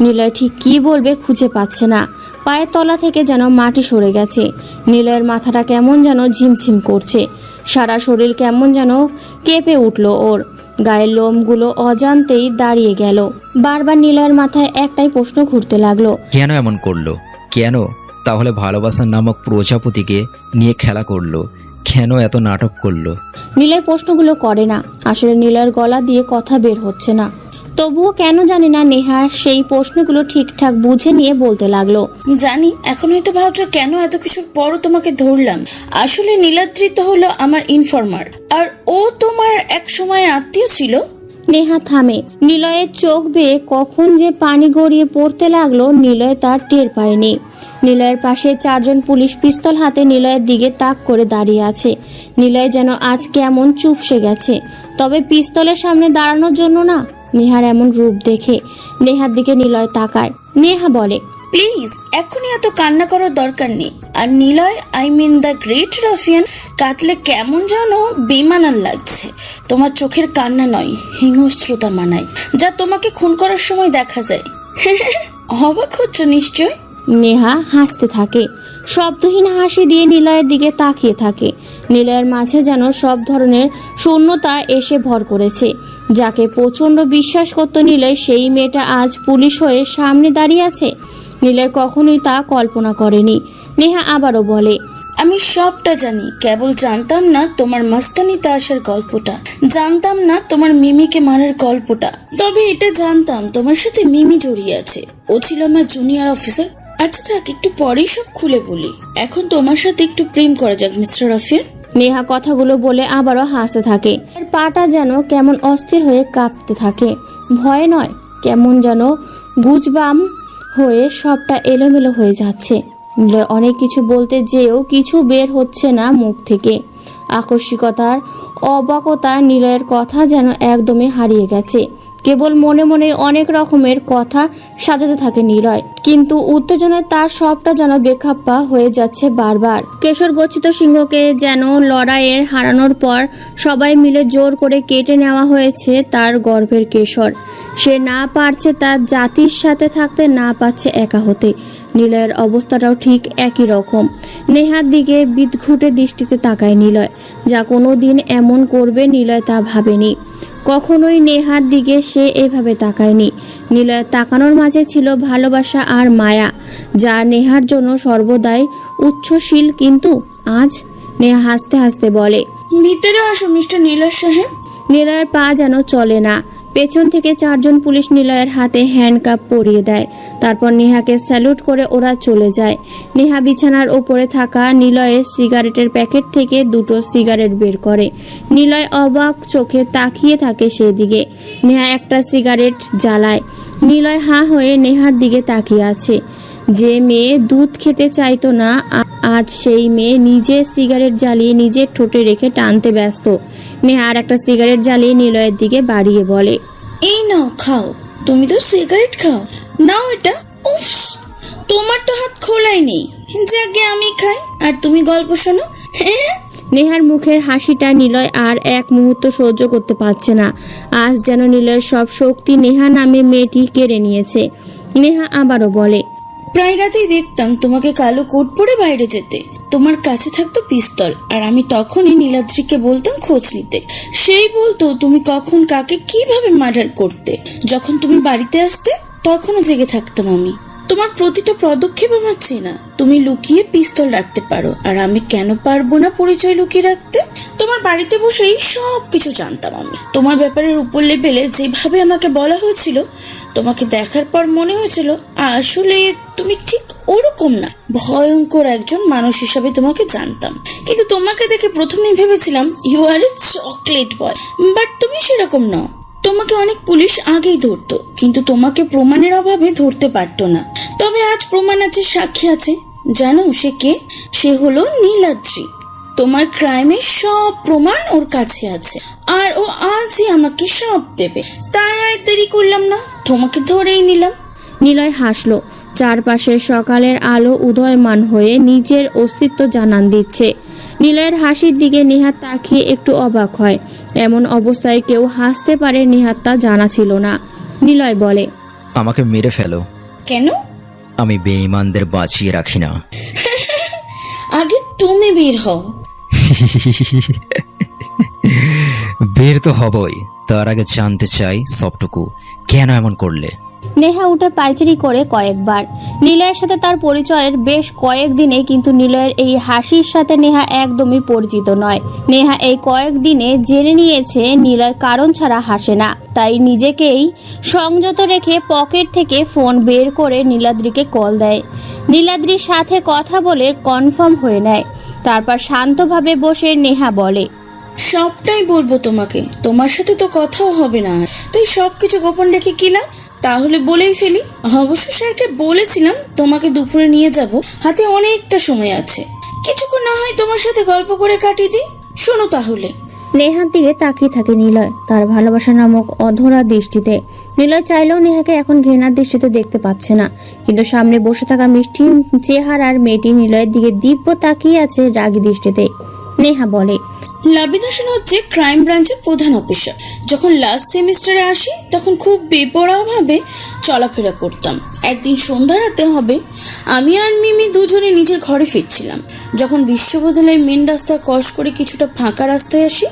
নিলয় ঠিক কি বলবে খুঁজে পাচ্ছে না। পায়ের তলা থেকে যেন মাটি সরে গেছে। নিলয়ের মাথাটা কেমন যেন ঝিমঝিম করছে, সারা শরীর কেমন যেন কেঁপে উঠল ওর। গায়ের লোমগুলো অজান্তেই দাঁড়িয়ে গেল। বারবার নিলয়ের মাথায় একটাই প্রশ্ন ঘুরতে লাগলো, কেন এমন করলো? কেন তাহলে ভালোবাসা নামক প্রজাপতিকে নিয়ে খেলা করলো? কেন এত নাটক করলো? নিলয় প্রশ্নগুলো করে না, আসলে নিলয়ের গলা দিয়ে কথা বের হচ্ছে না। তবুও কেন জানি না নেহা সেই প্রশ্নগুলো ঠিকঠাক বুঝে নিয়ে বলতে লাগলো, জানি এখন হয়তো ভাবছো কেন এত কিছুর পরও তোমাকে ধরলাম। আসলে নীলাদ্রি তো হলো আমার ইনফরমার, আর ও তোমার এক সময়ের আত্মীয় ছিল। নেহা থামে। নিলয়ের চোখ বেয়ে কখন যে পানি গড়িয়ে পড়তে লাগলো নিলয় তার টের পায়নি। নিলয়ের পাশে 4 জন পুলিশ পিস্তল হাতে নিলয়ের দিকে তাক করে দাঁড়িয়ে আছে। নিলয় যেন আজ কেমন চুপসে গেছে, তবে পিস্তলের সামনে দাঁড়ানোর জন্য না। নেহার এমন রূপ দেখে নেহার দিকে নিলয় তাকায়। নেহা বলে, প্লিজ এখনই এত কান্না করার দরকার নেই। আর Niloy I mean the great ruffian কাটলে কেমন যেন বেমানান লাগছে। তোমার চোখের কান্না নয়, হিংস্রতা মানায়, যা তোমাকে খুন করার সময় দেখা যায়। অবাক হচ্ছ নিশ্চয়। নেহা হাসতে থাকে, শব্দহীন হাসি দিয়ে নিলয়ের দিকে তাকিয়ে থাকে। নিলয়ের মাঝে যেন সব ধরনের শূন্যতা এসে ভর করেছে। যাকে প্রচণ্ড বিশ্বাস করত নিলয়, সেই মেয়েটা আজ পুলিশ হয়ে সামনে দাঁড়িয়ে আছে। নিলয় কখনোই তা কল্পনা করেনি। নেহা আবারও বলে, আমি সবটা জানি, কেবল জানতাম না তোমার মাস্তানিতে আসার গল্পটা, জানতাম না তোমার মিমিকে মারার গল্পটা। তবে এটা জানতাম তোমার সাথে মিমি জড়িয়ে আছে, ও ছিল আমার জুনিয়র অফিসার। আচ্ছা থাক, একটু পরেই সব খুলে বলি। এখন তোমার সাথে একটু প্রেম করা যাক মিস্টার রাফিয়ান। নেহা কথাগুলো বলে আবারও হাসতে থাকে। এর পাটা যেন কেমন অস্থির হয়ে কাঁপতে থাকে। ভয়ে নয়, কেমন যেন গুজবাম হয়ে সবটা এলোমেলো হয়ে যাচ্ছে। নিলয় অনেক কিছু বলতে যেও কিছু বের হচ্ছে না মুখ থেকে। আকস্মিকতার অবাকতা নিলয়ের কথা যেন একদমই হারিয়ে গেছে। কেবল মনে মনে অনেক রকমের কথা সাজাতে থাকে নিলয়, কিন্তু উত্তেজনায় তার সবটা যেন বেখাপ্পা হয়ে যাচ্ছে বারবার। কেশর গচ্ছিত সিংহকে যেন লড়াইয়ের হারানোর পর সবাই মিলে জোর করে কেটে নেওয়া হয়েছে তার গর্ভের কেশর। সে না পারছে তার জাতির সাথে থাকতে, না পাচ্ছে একা হতে। নিলয়ের অবস্থাটাও ঠিক একই রকম। নেহার দিকে বিদঘুটে দৃষ্টিতে তাকায় নিলয়। যা কোনো দিন এমন করবে নিলয় তা ভাবেনি। কখনোই নেহার দিকে সে এভাবে তাকায়নি। নিলয়ের তাকানোর মাঝে ছিল ভালোবাসা আর মায়া, যা নেহার জন্য সর্বদাই উচ্ছ্বসীল। কিন্তু আজ নেহা হাসতে হাসতে বলে, ভিতরে আসো মিস্টার নীলয় সাহেব। নিলয়ের পা যেন চলে না। পেছন থেকে 4 জন পুলিশ নিলয়ের হাতে হ্যান্ডকাপ পরিয়ে দেয়। তারপর নেহাকে স্যালুট করে ওরা চলে যায়। নেহা বিছানার ওপরে থাকা নিলয়ের সিগারেটের প্যাকেট থেকে 2টো সিগারেট বের করে। নিলয় অবাক চোখে তাকিয়ে থাকে সেদিকে। নেহা একটা সিগারেট জ্বালায়। নিলয় হাঁ হয়ে নেহার দিকে তাকিয়ে আছে। যে মেয়ে দুধ খেতে চাইতো না, আজ সেই মেয়ে নিজে সিগারেট জ্বালিয়ে নিজের ঠোঁটে রেখে টানতে ব্যস্ত। নেহা আর একটা সিগারেট জ্বালিয়ে নিলয়ের দিকে বাড়িয়ে বলে, এই নাও খাও, তুমি তো সিগারেট খাও, নাও এটা। উফ, তোমার তো হাত খোলাই নেই। যাকে আমি খাই আর তুমি গল্প শোনো। নেহার মুখের হাসিটা নিলয় আর এক মুহূর্ত সহ্য করতে পারছে না। আজ যেন নিলয়ের সব শক্তি নেহা নামে মেয়েটি কেড়ে নিয়েছে। নেহা আবারও বলে, প্রায় রাতেই দেখতাম তোমাকে কালো কোট পরে বাইরে যেতে। তোমার কাছে থাকতো পিস্তল, আর আমি তখনই নীলাদ্রিকে বলতাম খোঁজ নিতে। সেই বলতো তুমি কখন কাকে কিভাবে মার্ডার করতে। যখন তুমি বাড়িতে আসতে তখনও জেগে থাকতাম আমি। তোমার প্রতিটা পদক্ষেপ আমার চেনা। তুমি লুকিয়ে পিস্তল রাখতে পারো, আর আমি কেন পারবো না পরিচয় লুকিয়ে রাখতে? তোমার বাড়িতে বসেই সব কিছু জানতাম আমি। তোমার ব্যাপারের উপর লেভেলে যেভাবে আমাকে বলা হয়েছিল, তোমাকে দেখার পর মনে হয়েছিল আসলে তুমি ঠিক ওরকম না, ভয়ঙ্কর একজন মানুষ হিসাবে তোমাকে জানতাম, কিন্তু তোমাকে দেখে প্রথমেই ভেবেছিলাম you are a chocolate boy, but তুমি সেরকম নও। তোমাকে অনেক পুলিশ আগেই ধরতো, কিন্তু তোমাকে প্রমাণের অভাবে ধরতে পারতো না। তবে আজ প্রমাণ আছে, সাক্ষী আছে। জানো সে কে? সে হলো নীলাদ্রি। তোমার ক্রাইমের সব প্রমাণ ওর কাছে আছে, আর ও আজই আমাকে সব দেবে। তাই আর দেরি করলাম না, তোমাকে ধরেই নিলাম। নিলয় হাসলো। চারপাশের সকালের আলো উদয়মান হয়ে নিজের অস্তিত্ব জানান দিচ্ছে। নিলয়ের হাসির দিকে নেহাত তাকিয়ে একটু অবাক হয়। এমন অবস্থায় কেউ হাসতে পারে নেহাত তা জানা ছিল না। নিলয় বলে, আমাকে মেরে ফেলো, কেন? আমি বেঈমানদের বাঁচিয়ে রাখি না। আগে তুমি বের হও। বের তো হবই, তার আগে জানতে চাই সবটুকু কেন এমন করলে। নেহা উঠে পায়চারি করে কয়েকবার। নিলয়ের সাথে তার পরিচয়ের বেশ কয়েকদিনে, কিন্তু নিলয়ের এই হাসির সাথে নেহা একদমই পরিচিত নয়। নেহা এই কয়েকদিনে জেনে নিয়েছে নিলয় কারণ ছাড়া হাসে না, তাই নিজেকেই সংযত রেখে পকেট থেকে ফোন বের করে নীলাদ্রিকে কল দেয়। নীলাদ্রির সাথে কথা বলে কনফার্ম হয়ে নেয়। তারপর শান্তভাবে বসে নেহা বলে, সবটাই বলবো তোমাকে, তোমার সাথে তো কথাও হবে না, তাই সবকিছু গোপন রেখে কি লাভ? তাহলে বলেই ফেলি। অবশ্য স্যারকে বলেছিলাম তোমাকে দুপুরে নিয়ে যাব, হাতে অনেকটা সময় আছে, কিছুক্ষণ না হয় তোমার সাথে গল্প করে কাটিয়ে দিই। শোনো তাহলে। নেহার দিকে তাকিয়ে থাকে নিলয়, তার ভালোবাসা নামক অধরা দৃষ্টিতে। নিলয় চাইলেও নেহাকে এখন ঘৃণার দৃষ্টিতে দেখতে পাচ্ছে না, কিন্তু সামনে বসে থাকা মিষ্টি চেহারার মেয়েটি নিলয়ের দিকে দিব্য তাকিয়ে আছে রাগী দৃষ্টিতে। নেহা বলে, লাবিদ হাসান হচ্ছে ক্রাইম ব্রাঞ্চের প্রধান অফিসার। যখন লাস্ট সেমিস্টারে আসি তখন খুব বেপরোয়াভাবে চলাফেরা করতাম। একদিন সন্ধ্যা রাতে হবে, আমি আর মিমি দুজনে নিজের ঘরে ফিরছিলাম। যখন বিশ্ববিদ্যালয়ের মেন রাস্তা ক্রস করে কিছুটা ফাঁকা রাস্তায় আসি,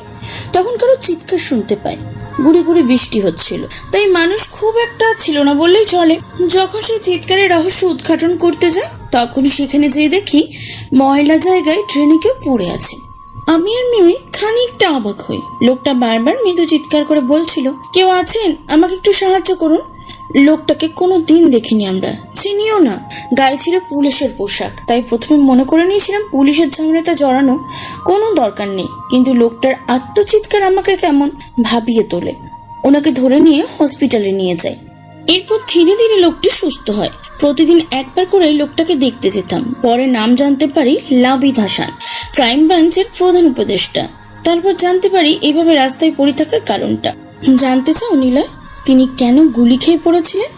তখন কারো চিৎকার শুনতে পাই। গুড়ি গুড়ি বৃষ্টি হচ্ছিল, তাই মানুষ খুব একটা ছিল না বললেই চলে। যখন সেই চিৎকারের রহস্য উদ্ঘাটন করতে যায়, তখন সেখানে যেয়ে দেখি ময়লা জায়গায় ট্রেনে কেউ পড়ে আছে। আমি আর মিমি খানিকটা অবাক হই। লোকটা বারবার মৃদু চিৎকার করে বলছিল, কেউ আছেন, আমাকে একটু সাহায্য করুন। লোকটাকে কোনো দিন দেখিনি, আমরা চিনিও না। গায়ে ছিল পুলিশের পোশাক, তাই প্রথমে মনে করে নিয়েছিলাম পুলিশের ঝামেলাতে জড়ানো কোনো দরকার নেই, কিন্তু লোকটার আত্মচিৎকার আমাকে কেমন ভাবিয়ে তোলে। ওনাকে ধরে নিয়ে হসপিটালে নিয়ে যায়। এরপর ধীরে ধীরে লোকটি সুস্থ হয়। প্রতিদিন একবার করে লোকটাকে দেখতে যেতাম। পরে নাম জানতে পারি লাবিদ হাসান, ক্রাইম ব্রাঞ্চের প্রধান উপদেষ্টা। তারপর জানতে পারি এভাবে রাস্তায় পড়ে থাকার কারণটা। জানতে চাও নীলা, তিনি কেন গুলি খেয়ে পড়েছিলেন?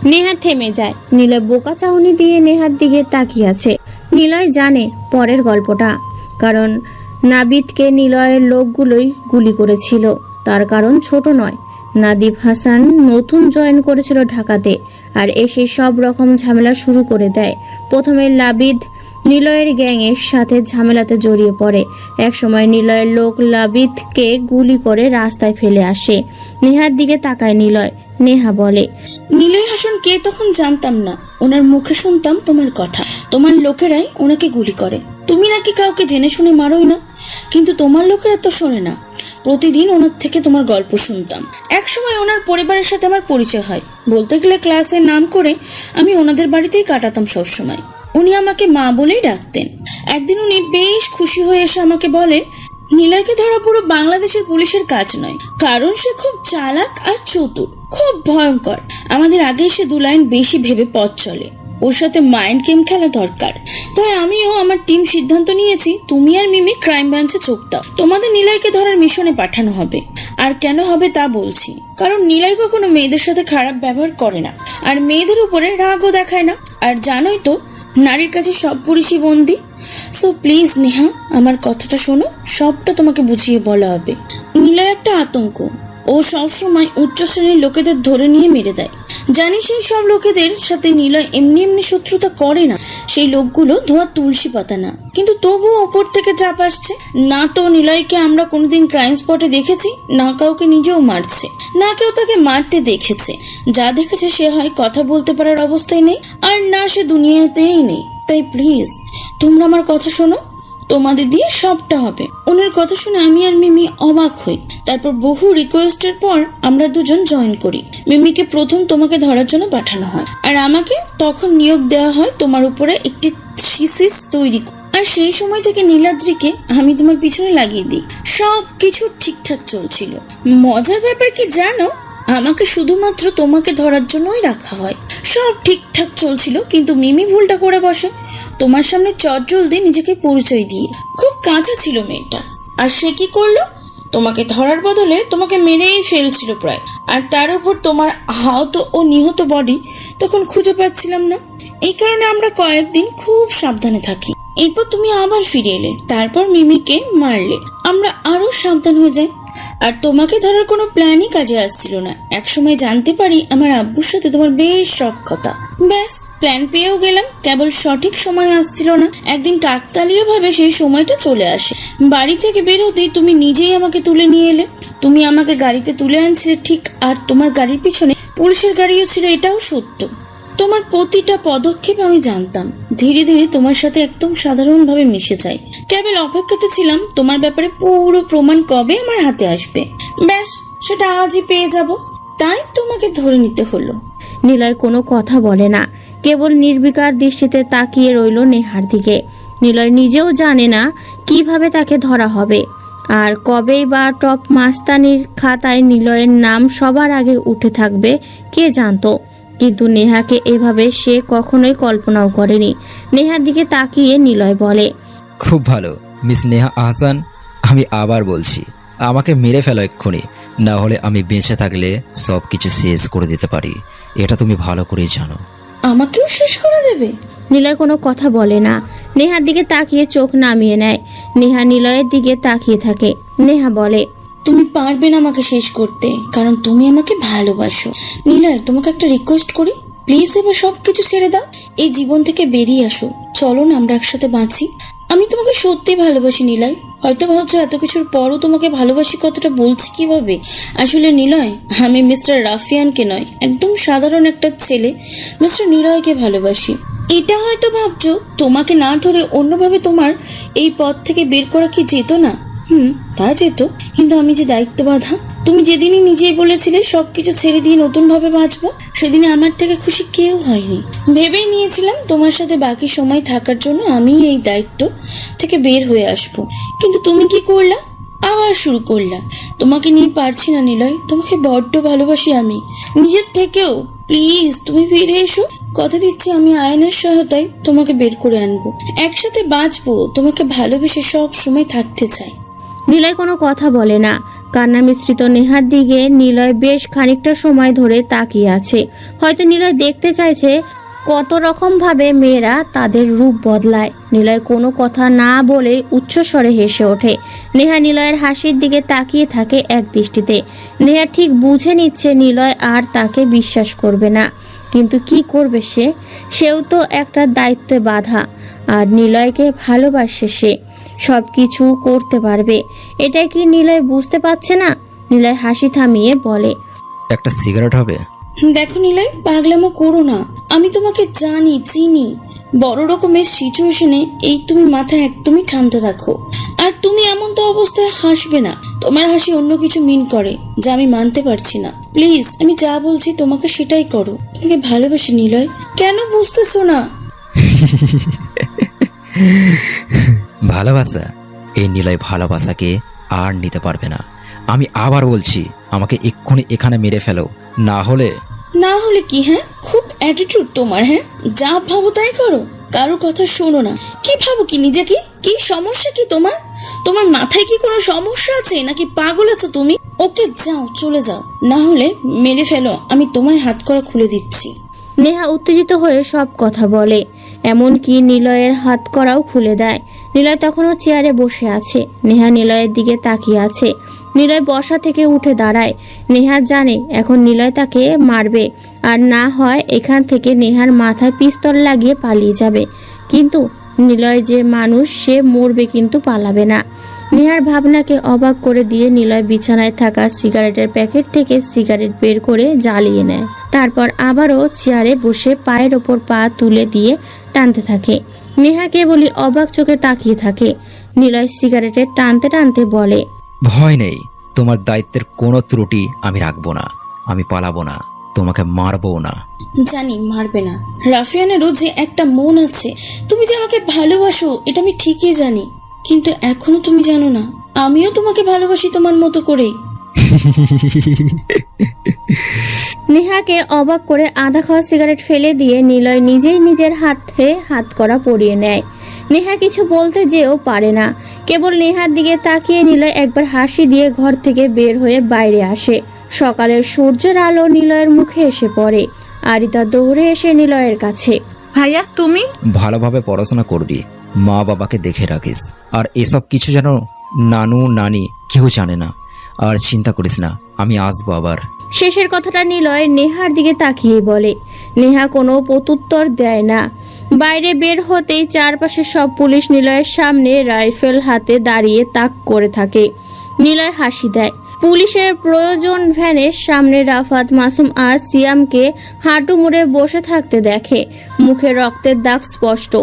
নেহা থেমে যায়। নিলয় বোকা চাহনি দিয়ে নেহার দিকে তাকিয়ে আছে। নিলয় জানে পরের গল্পটা, কারণ নাবিদকে নিলয়ের লোকগুলোই গুলি করেছিল। তার কারণ ছোট নয়, নাদিব হাসান নতুন জয়েন করেছিল ঢাকাতে, আর এসে সব রকম ঝামেলা শুরু করে দেয়। প্রথমে লাবিদ নিলয়ের গ্যাংয়ের সাথে ঝামেলাতে জড়িয়ে পড়ে। একসময় নিলয়ের লোক লাবিদকে গুলি করে রাস্তায় ফেলে আসে। নেহার দিকে তাকায় নিলয়। নেহা বলে, নীলয় হাসান কে তখন জানতাম না, ওনার মুখে শুনতাম তোমার কথা। তোমার লোকেরাই ওনাকে গুলি করে। তুমি নাকি কাউকে জেনে শুনে মারোই না, কিন্তু তোমার লোকেরা তো শোনে না। প্রতিদিন ওনার থেকে তোমার গল্প শুনতাম। একসময় ওনার পরিবারের সাথে আমার পরিচয় হয়। বলতে গেলে ক্লাসের নাম করে আমি ওনাদের বাড়িতেই কাটাতাম সবসময়। উনি আমাকে মা বলেই ডাকতেন। একদিন উনি বেশ খুশি হয়ে এসে আমাকে বলে, নীলয়কে ধরা পুরো বাংলাদেশের পুলিশের কাজ নয়, কারণ সে খুব চালাক আর চতুর, খুব ভয়ঙ্কর। আমাদের আগে সে 2 লাইন বেশি ভেবে পথ চলে। ওর সাথে মাইন্ড গেম খেলা দরকার। তাই আমিও আমার টিম সিদ্ধান্ত নিয়েছি, তুমি আর মিমি ক্রাইম ব্রাঞ্চে চোখ দাও। তোমাদের নীলয়কে ধরার মিশনে পাঠানো হবে। আর কেন হবে তা বলছি, কারণ নীলয় কখনো মেয়েদের সাথে খারাপ ব্যবহার করে না, আর মেয়েদের উপরে রাগও দেখায় না। আর জানোই তো, নারীর কাছে সব পুরুষই বন্দি। সো প্লিজ নেহা, আমার কথাটা শোনো, সবটা তোমাকে বুঝিয়ে বলা হবে। নীলয় একটা আতঙ্ক। ও সবসময় উচ্চ শ্রেণীর লোকেদের ধরে নিয়ে মেরে দেয়। জানি সেই সব লোকেদের সাথে নিলয় এমনি এমনি শত্রুতা করে না। সেই লোকগুলো ধোয়া তুলসী পাতা না, কিন্তু তবুও ওপর থেকে চাপ আসছে। না তো নিলয়কে আমরা কোনোদিন ক্রাইম স্পটে দেখেছি, না কাউকে নিজেও মারছে, না কেউ তাকে মারতে দেখেছে। যা দেখেছে সে হয় কথা বলতে পারার অবস্থায় নেই, আর না সে দুনিয়াতেই নেই। তাই প্লিজ তোমরা আমার কথা শোনো। তোমাদের দিয়ে সবটা হবে। ওনার কথা শুনে আমি আর মিমি অবাক হই। তারপর বহু রিকোয়েস্টের পর আমরা দুজন জয়েন করি। মিমিকে প্রথম তোমাকে ধরার জন্য পাঠানো হয়, আর আমাকে তখন নিয়োগ দেওয়া হয় তোমার উপরে একটি থিসিস তৈরি। আর সেই সময় থেকে নীলাদ্রিকে আমি তোমার পিছনে লাগিয়ে দিই। সব কিছু ঠিকঠাক চলছিল। মজার ব্যাপার কি জানো, আমাকে শুধুমাত্র তোমাকে ধরার জন্যই রাখা হয়। সব ঠিকঠাক চলছিল, কিন্তু মিমি ভুলটা করে বসে তোমার সামনে চটজলদি নিজেকে পরিচয় দিয়ে। খুব কাঁচা ছিল মেয়েটা, আর সে কি করলো, তোমাকে ধরার বদলে তোমাকে মেরেই ফেলছিল প্রায়। আর তার উপর তোমার আহত ও নিহত বডি তখন খুঁজে পাচ্ছিলাম না। এই কারণে আমরা কয়েকদিন খুব সাবধানে থাকি। এরপর তুমি আবার ফিরে এলে, তারপর মিমিকে মারলে। আমরা আরো সাবধান হয়ে যাই, আর তোমাকে ধরার কোনো প্ল্যানই কাজে আসছিল না। একসময় জানতে পারি আমার আব্বুর সাথে তোমার বেশ সখ্যতা। ব্যাস, প্ল্যান পেয়েও গেলাম, কেবল সঠিক সময় আসছিল না। একদিন কাকতালীয় ভাবে সেই সময়টা চলে আসে। বাড়ি থেকে বের হতেই তুমি নিজেই আমাকে তুলে নিয়ে এলে। তুমি আমাকে গাড়িতে তুলে আনছিলে ঠিক, আর তোমার গাড়ির পিছনে পুলিশের গাড়িও ছিল, এটাও সত্য। তোমার প্রতিটা পদক্ষেপ আমি জানতাম। ধীরে ধীরে তোমার সাথে একদম সাধারণভাবে মিশে যাই। কেবল অপেক্ষাতে ছিলাম তোমার ব্যাপারে পুরো প্রমাণ কবে আমার হাতে আসবে। ব্যাস, সেটা আজই পেয়ে যাব, তাই তোমাকে ধরে নিতে হলো। নিলয় কোনো কথা বলে না, কেবল নির্বিকার দৃষ্টিতে তাকিয়ে রইল নেহার দিকে। নিলয় নিজেও জানে না কিভাবে তাকে ধরা হবে, আর কবেই বা টপ মাস্তানির খাতায় নিলয়ের নাম সবার আগে উঠে থাকবে কে জানতো। কিন্তু নেহাকে এভাবে সে কখনোই কল্পনাও করেনি। নেহার দিকে তাকিয়ে নিলয় বলে, খুব ভালো মিস নেহা আহসান, আমি আবার বলছি, আমাকে মেরে ফেলো এক্ষুনি, না হলে আমি বেঁচে থাকলে সব কিছু শেষ করে দিতে পারি। এটা তুমি ভালো করেই জানো। আমাকেও শেষ করে দেবে? নিলয় কোনো কথা বলে না, নেহার দিকে তাকিয়ে চোখ নামিয়ে নেয়। নেহা নিলয়ের দিকে তাকিয়ে থাকে। নেহা বলে, তুমি পারবে না আমাকে শেষ করতে, কারণ তুমি আমাকে ভালোবাসো। নিলয়, তোমাকে একটা রিকোয়েস্ট করি, প্লিজ এবার সবকিছু ছেড়ে দাও, এই জীবন থেকে বেরিয়ে আসো। চলো না আমরা একসাথে বাঁচি। আমি তোমাকে সত্যি ভালোবাসি নিলয়। হয়তো ভাবছো এত কিছুর পরও তোমাকে ভালোবাসি কথাটা বলছি কিভাবে। আসলে নিলয়, আমি মিস্টার রাফিয়ানকে নয়, একদম সাধারণ একটা ছেলে মিস্টার নিলয়কে ভালোবাসি। এটা হয়তো ভাবছো তোমাকে না ধরে অন্যভাবে তোমার এই পথ থেকে বের করা কি যেত না? তা যেত, কিন্তু আমি যে দায়িত্ব বাঁধা। তুমি যেদিনই নিজেই বলেছিলে সবকিছু ছেড়ে দিয়ে নতুন ভাবে বাঁচবো, সেদিনে আমার থেকে খুশি কেউ হয়নি। ভেবেই নিয়েছিলাম তোমার সাথে বাকি সময় থাকার জন্য আমি এই দায়িত্ব থেকে বের হয়ে আসবো, কিন্তু তুমি কি করলা, আবার শুরু করলা। তোমাকে নিয়ে পারছি না নিলয়, তোমাকে বড্ড ভালোবাসি আমি, নিজের থেকেও। প্লিজ তুমি ফিরে এসো। কথা দিচ্ছি আমি আয়নের সহায়তায় তোমাকে বের করে আনবো, একসাথে বাঁচবো, তোমাকে ভালোবেসে সব সময় থাকতে চাই। নিলয় কোনো কথা বলে না। কান্না মিশ্রিত নেহার দিকে নিলয় বেশ খানিকটা সময় ধরে তাকিয়ে আছে। হয়তো নিলয় দেখতে চাইছে কত রকম ভাবে মেয়েরা তাদের রূপ বদলায়। নিলয় কোনো কথা না বলে উচ্চস্বরে হেসে ওঠে। নেহা নিলয়ের হাসির দিকে তাকিয়ে থাকে এক দৃষ্টিতে। নেহা ঠিক বুঝে নিচ্ছে নিলয় আর তাকে বিশ্বাস করবে না, কিন্তু কি করবে সেও তো একটা দায়িত্বে বাঁধা, আর নিলয়কে ভালোবাসে, সে সব কিছু করতে পারবে। এটাই কি নিলয় বুঝতে পারছে না? নিলয় হাসি থামিয়ে বলে, একটা সিগারেট হবে? দেখো নিলয়, পাগলামো করো না, আমি তোমাকে জানি, চিনি। বড় রকমের সিচুয়েশনে এই তুমি মাথা একদমই ঠান্ডা রাখো। আর তুমি এমন তো অবস্থায় হাসবে না, তোমার হাসি অন্য কিছু মিন করে যা আমি মানতে পারছি না। প্লিজ আমি যা বলছি তোমাকে সেটাই করো। তোমাকে ভালোবাসি নিলয়, কেন বুঝতেছো না? ভালোবাসা? এই নিলয় ভালোবাসাকে আর নিতে পারবে না। আমি আবার বলছি, আমাকে এক্ষুনি এখানে মেরে ফেলো, না হলে কি? হ্যাঁ, খুব অ্যাটিটিউড তোমার। হ্যাঁ, যা ভাবো তাই করো, কারোর কথা শোনো না। কি ভাবো কি নিজেকে? কি সমস্যা কি তোমার? তোমার মাথায় কি কোনো সমস্যা আছে, নাকি পাগল আছো তুমি? ওকে যাও, চলে যাও, না হলে মেরে ফেলো, আমি তোমায় হাত করা খুলে দিচ্ছি। নেহা উত্তেজিত হয়ে সব কথা বলে, এমনকি নিলয়ের হাত করাও খুলে দেয়। নিলয় তখনও চেয়ারে বসে আছে। নেহা নিলয়ের দিকে তাকিয়ে আছে। নিলয় বসা থেকে উঠে দাঁড়ায়। নেহা জানে এখন নিলয় তাকে মারবে, আর না হয় এখান থেকে নেহার মাথায় পিস্তল লাগিয়ে পালিয়ে যাবে। কিন্তু নিলয় যে মানুষ, সে মরবে কিন্তু পালাবে না। নেহার ভাবনাকে অবাক করে দিয়ে নিলয় বিছানায় থাকা সিগারেটের প্যাকেট থেকে সিগারেট বের করে জ্বালিয়ে নেয়। তারপর আবারও চেয়ারে বসে পায়ের ওপর পা তুলে দিয়ে টানতে থাকে। নেহা কেবলই অবাক চোখে তাকিয়ে থাকে। নিলয় সিগারেটে টানতে টানতে বলে, ভয় নেই, তোমার দায়িত্বের কোনো ত্রুটি আমি রাখবো না। আমি পালাবো না, তোমাকে মারবো না। জানি মারবে না। রাফিয়ানেরও যে একটা মন আছে, তুমি যে আমাকে ভালোবাসো এটা আমি ঠিকই জানি, কিন্তু এখনো তুমি জানো না আমিও তোমাকে ভালোবাসি তোমার মতো করেই। নেহাকে অবাক করে আধা খাওয়া সিগারেট ফেলে দিয়ে নিলয় নিজেই নিজের হাতে হাতকড়া পরিয়ে নেয়। নেহা কিছু বলতে যেও পারে না, কেবল নেহার দিকে তাকিয়ে নিলয় একবার হাসি দিয়ে ঘর থেকে বের হয়ে বাইরে আসে। সকালের সূর্যের আলো নিলয়ের মুখে এসে পড়ে। আরিতা দৌড়ে এসে নিলয়ের কাছে। ভাইয়া তুমি? ভালোভাবে পড়াশোনা করবি, মা বাবাকে দেখে রাখিস, আর এসব কিছু যেন নানু নানি কেউ জানে না। আর চিন্তা করিস না, আমি আসবো আবার। শেষের কথাটা নিলয় নেহার দিকে তাকিয়ে বলে। নেহা কোনো প্রত্যুত্তর দেয় না। বাইরে বের হতেই চারপাশে সব পুলিশ নিলয়ের সামনে রাইফেল হাতে দাঁড়িয়ে তাক করে থাকে। নিলয় হাসি দেয়। পুলিশের প্রয়োজন ভ্যানের সামনে রাফাত, মাসুম আর সিয়ামকে হাঁটু মুড়ে বসে থাকতে দেখে। মুখে রক্তের দাগ স্পষ্ট,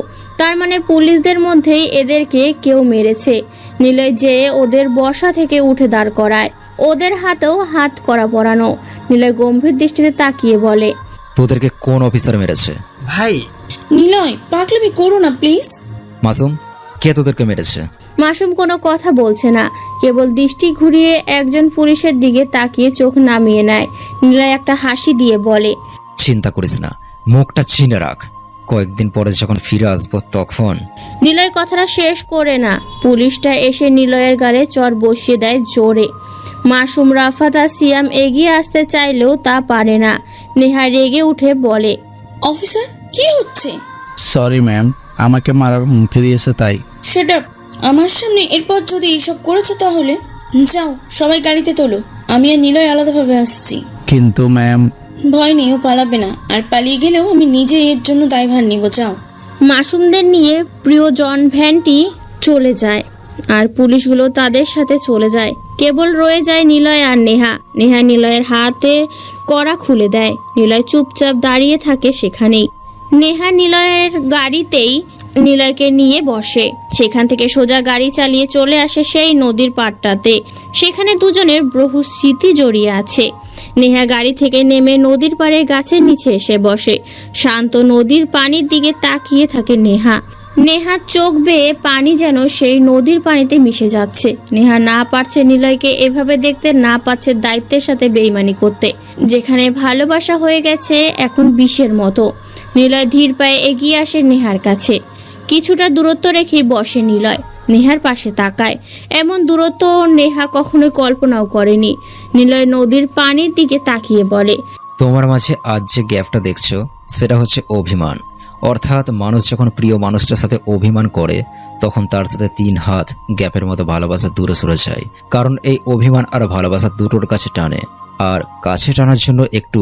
তার মানে পুলিশদের মধ্যেই এদেরকে কেউ মেরেছে। নিলয় যেয়ে ওদের বসা থেকে উঠে দাঁড় করায়। ওদের হাতেও হাত করা পরানো। নিলয় গম্ভীর দৃষ্টিতে তাকিয়ে বলে, তোদেরকে কোন অফিসার মেরেছে? ভাই, নিলয় পাগলামি করো না প্লিজ। মাসুম, কে তোদেরকে মেরেছে? মাসুম কোনো কথা বলছে না, কেবল দৃষ্টি ঘুরিয়ে একজন পুলিশের দিকে তাকিয়ে চোখ নামিয়ে নেয়। নিলয় একটা হাসি দিয়ে বলে, চিন্তা করিস না, মুখটা চিনে রাখ, কয়েকদিন পরে যখন ফিরে আসবো তখন। নিলয় কথাটা শেষ করে না, পুলিশটা এসে নিলয়ের গালে চড় বসিয়ে দেয় জোরে। মাসুম, রাফাত আর সিয়াম এগিয়ে আসতে চাইলেও তা পারে না। নেহা রেগে উঠে বলে, অফিসার কি হচ্ছে? সরি ম্যাম, আমাকে মারার হুমকি দিয়েছে তাই। Shut up. আমার সামনে এরপর যদি এইসব করেছো তাহলে যাও, সবাই গাড়িতে তোলো, আমি আর নিলয় আলাদাভাবে আসছি। কিন্তু ম্যাম। ভয় নেই, ও পালাবে না, আর পালিয়ে গেলেও আমি নিজে এর জন্য দায়ভার নিব। যাও। মাসুমদের নিয়ে প্রিয়জন ভ্যানটি চলে যায় আর পুলিশগুলো তাদের সাথে চলে যায়। কেবল রয়ে যায় নিলয় আর নেহা। নেহা নিলয়ের হাতে কড়া খুলে দেয়। নিলয় চুপচাপ দাঁড়িয়ে থাকে সেখানেই। নেহা নিলয়ের গাড়িতেই নিলয়কে নিয়ে বসে। সেখান থেকে সোজা গাড়ি চালিয়ে চলে আসে সেই নদীর পাড়টাতে। সেখানে দুজনের বহু স্মৃতি জড়িয়ে আছে। নেহা গাড়ি থেকে নেমে নদীর পাড়ে গাছের নিচে এসে বসে। শান্ত নদীর পানির দিকে তাকিয়ে থাকে নেহা। নেহার চোখ বেয়ে পানি যেন সেই নদীর পানিতে মিশে যাচ্ছে। নেহা না পারছে নিলয়কে এভাবে দেখতে, না পারছে দায়িত্বের সাথে বেইমানি করতে। যেখানে ভালোবাসা হয়ে গেছে এখন বিষের মতো। নিলয় ধীর পায়ে এগিয়ে আসে নেহার কাছে। কিছুটা দূরত্ব রেখে বসে নিলয়। নেহার পাশে তাকায়। এমন দূরত্ব নেহা কখনোই কল্পনাও করেনি। নিলয় নদীর পানির দিকে তাকিয়ে বলে, তোমার মাঝে আজ যে গ্যাপটা দেখছো সেটা হচ্ছে অভিমান। অর্থাৎ মানুষ যখন প্রিয় মানুষটার সাথে অভিমান করে তখন তার সাথে 3 হাত গ্যাপের মতো ভালোবাসা দূরে সরে যায়। কারণ এই অভিমান আর ভালোবাসা দুটোর কাছে টানে, আর কাছে টানার জন্য একটু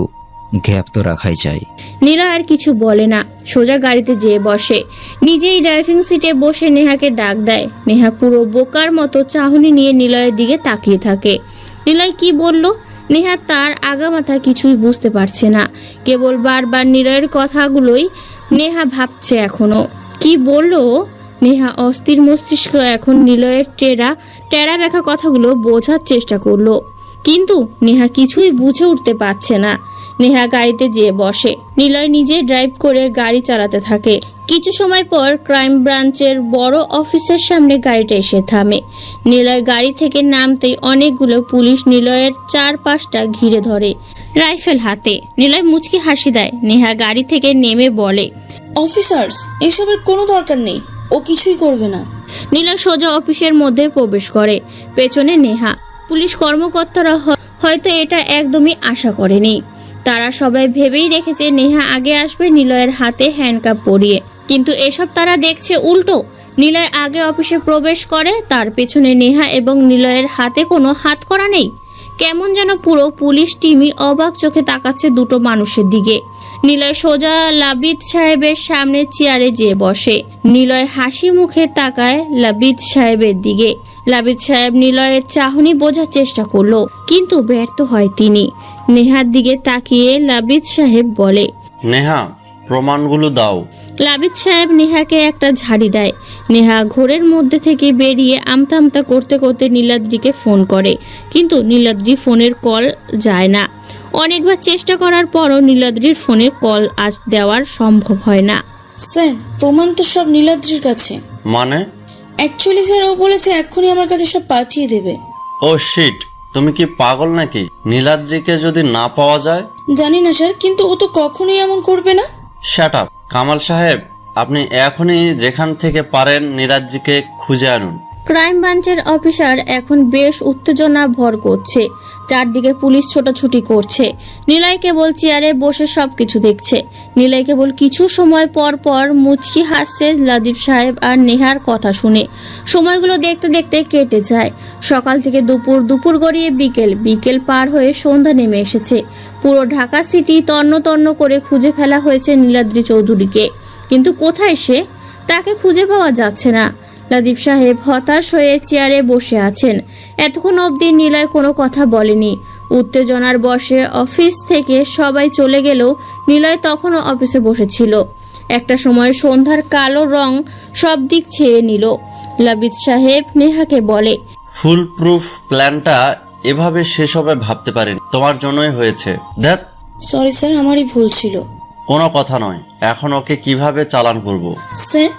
গ্যাপ তো রাখাই যায়। নীলা আর কিছু বলে না, সোজা গাড়িতে যেয়ে বসে। নিজেই ড্রাইভিং সিটে বসে নেহাকে ডাক দেয়। নেহা পুরো বোকার মতো চাহনি নিয়ে নিলয়ের দিকে তাকিয়ে থাকে। নিলয় কি বলল? নেহা তার আগামাথা কিছুই বুঝতে পারছে না। কেবল বারবার নিলয়ের কথাগুলোই নেহা ভাবছে। এখনো কি বলল? নেহা অস্থির মস্তিষ্ক এখন নিলয়ের টেরা ব্যাখা কথাগুলো বোঝার চেষ্টা করলো, কিন্তু নেহা কিছুই বুঝে উঠতে পারছে না। নেহা গাড়িতে যেয়ে বসে। নিলয় নিজে ড্রাইভ করে গাড়ি চালাতে থাকে। কিছু সময় পর ক্রাইম ব্রাঞ্চের বড় অফিসের সামনে গাড়িটা এসে থামে। নিলয় গাড়ি থেকে নামতেই অনেকগুলো পুলিশ নিলয়ের চারপাশটা ঘিরে ধরে, রাইফেল হাতে। নিলয় মুচকি হাসি দেয়। নেহা গাড়ি থেকে নেমে বলে, অফিসার্স, এসবের কোনো দরকার নেই, ও কিছুই করবে না। নিলয় সোজা অফিসের মধ্যে প্রবেশ করে। পেছনে নেহা। পুলিশ কর্মকর্তারা হয়তো এটা একদমই আশা করেনি। তারা সবাই ভেবেই রেখেছে নেহা আগে আসবে নিলয়ের হাতে হ্যান্ডকাপ পরিয়ে, কিন্তু এসব তারা দেখছে উল্টো। নিলয় আগে অফিসে প্রবেশ করে, তার পেছনে নেহা এবং নিলয়ের হাতে কোনো হাত করা নেই। কেমন যেন পুরো পুলিশ টিমই অবাক চোখে তাকাচ্ছে দুটো মানুষের দিকে। নিলয় সোজা লাবিদ সাহেবের সামনে চেয়ারে যেয়ে বসে। নিলয় হাসি মুখে তাকায় লাবিদ সাহেবের দিকে। লাবিদ সাহেব নিলয়ের চাহনি বোঝার চেষ্টা করলো, কিন্তু ব্যর্থ হয় তিনি। নেহার দিকে তাকিয়ে লাবিদ সাহেব বলে, নেহা, প্রমাণগুলো দাও। লাবিদ সাহেব নেহাকে একটা ঝাড়ি দেয়। নেহা ঘোরের মধ্যে থেকে বেরিয়ে আমতা আমতা করতে করতে নীলাদ্রিকে ফোন করে, কিন্তু নীলাদ্রি ফোনের কল যায় না। অনেকবার চেষ্টা করার পরও নীলাদ্রির ফোনে কল দেওয়ার সম্ভব হয় না। স্যার, প্রমাণ তো সব নীলাদ্রির কাছে। মানে? অ্যাকচুয়ালি স্যার, ও বলেছে এক্ষুনি আমার কাছে সব পাঠিয়ে দেবে। ও শিট, তুমি কি পাগল নাকি? নীলাদ্রিকে যদি না পাওয়া যায়? জানি না স্যার, কিন্তু ও তো কখনোই এমন করবে না। Shut up. কামাল সাহেব, আপনি এখনই যেখান থেকে পারেন নীলাদ্রিকে খুঁজে আনুন। ক্রাইম ব্রাঞ্চের অফিসার এখন বেশ উত্তেজনা ভর করছে। চারদিকে পুলিশ ছোটাছুটি করছে। নিলয় কেবল চেয়ারে বসে সবকিছু দেখছে। নিলয় কেবল কিছু সময় পর পর মুচকি হাসছে লাবিব সাহেব আর নেহার কথা শুনে। সময়গুলো দেখতে দেখতে কেটে যায়। সকাল থেকে দুপুর, দুপুর গড়িয়ে বিকেল, বিকেল পার হয়ে সন্ধ্যা নেমে এসেছে। পুরো ঢাকা সিটি তন্ন তন্ন করে খুঁজে ফেলা হয়েছে নীলাদ্রি চৌধুরীকে, কিন্তু কোথায় সে? তাকে খুঁজে পাওয়া যাচ্ছে না। লাবিব সাহেব হতাশ হয়ে চেয়ারে বসে আছেন। এতক্ষণ অবধি নিলয় কোনো কথা বলেনি। উত্তেজনার বশে অফিস থেকে সবাই চলে গেলেও নিলয় তখনও অফিসে বসেছিল। একটা সময় সন্ধ্যার কালো রং সব দিক ছেয়ে নিল। লাবিদ সাহেব নেহাকে বলে, ফুল প্রুফ প্ল্যানটা এভাবে শেষ হবে ভাবতে পারিনি। তোমার জন্যই হয়েছে। ধ্যাত। সরি স্যার, আমারই ভুল ছিল। কোনো কথা নয়, এখন ওকে কিভাবে চালান করব? স্যার,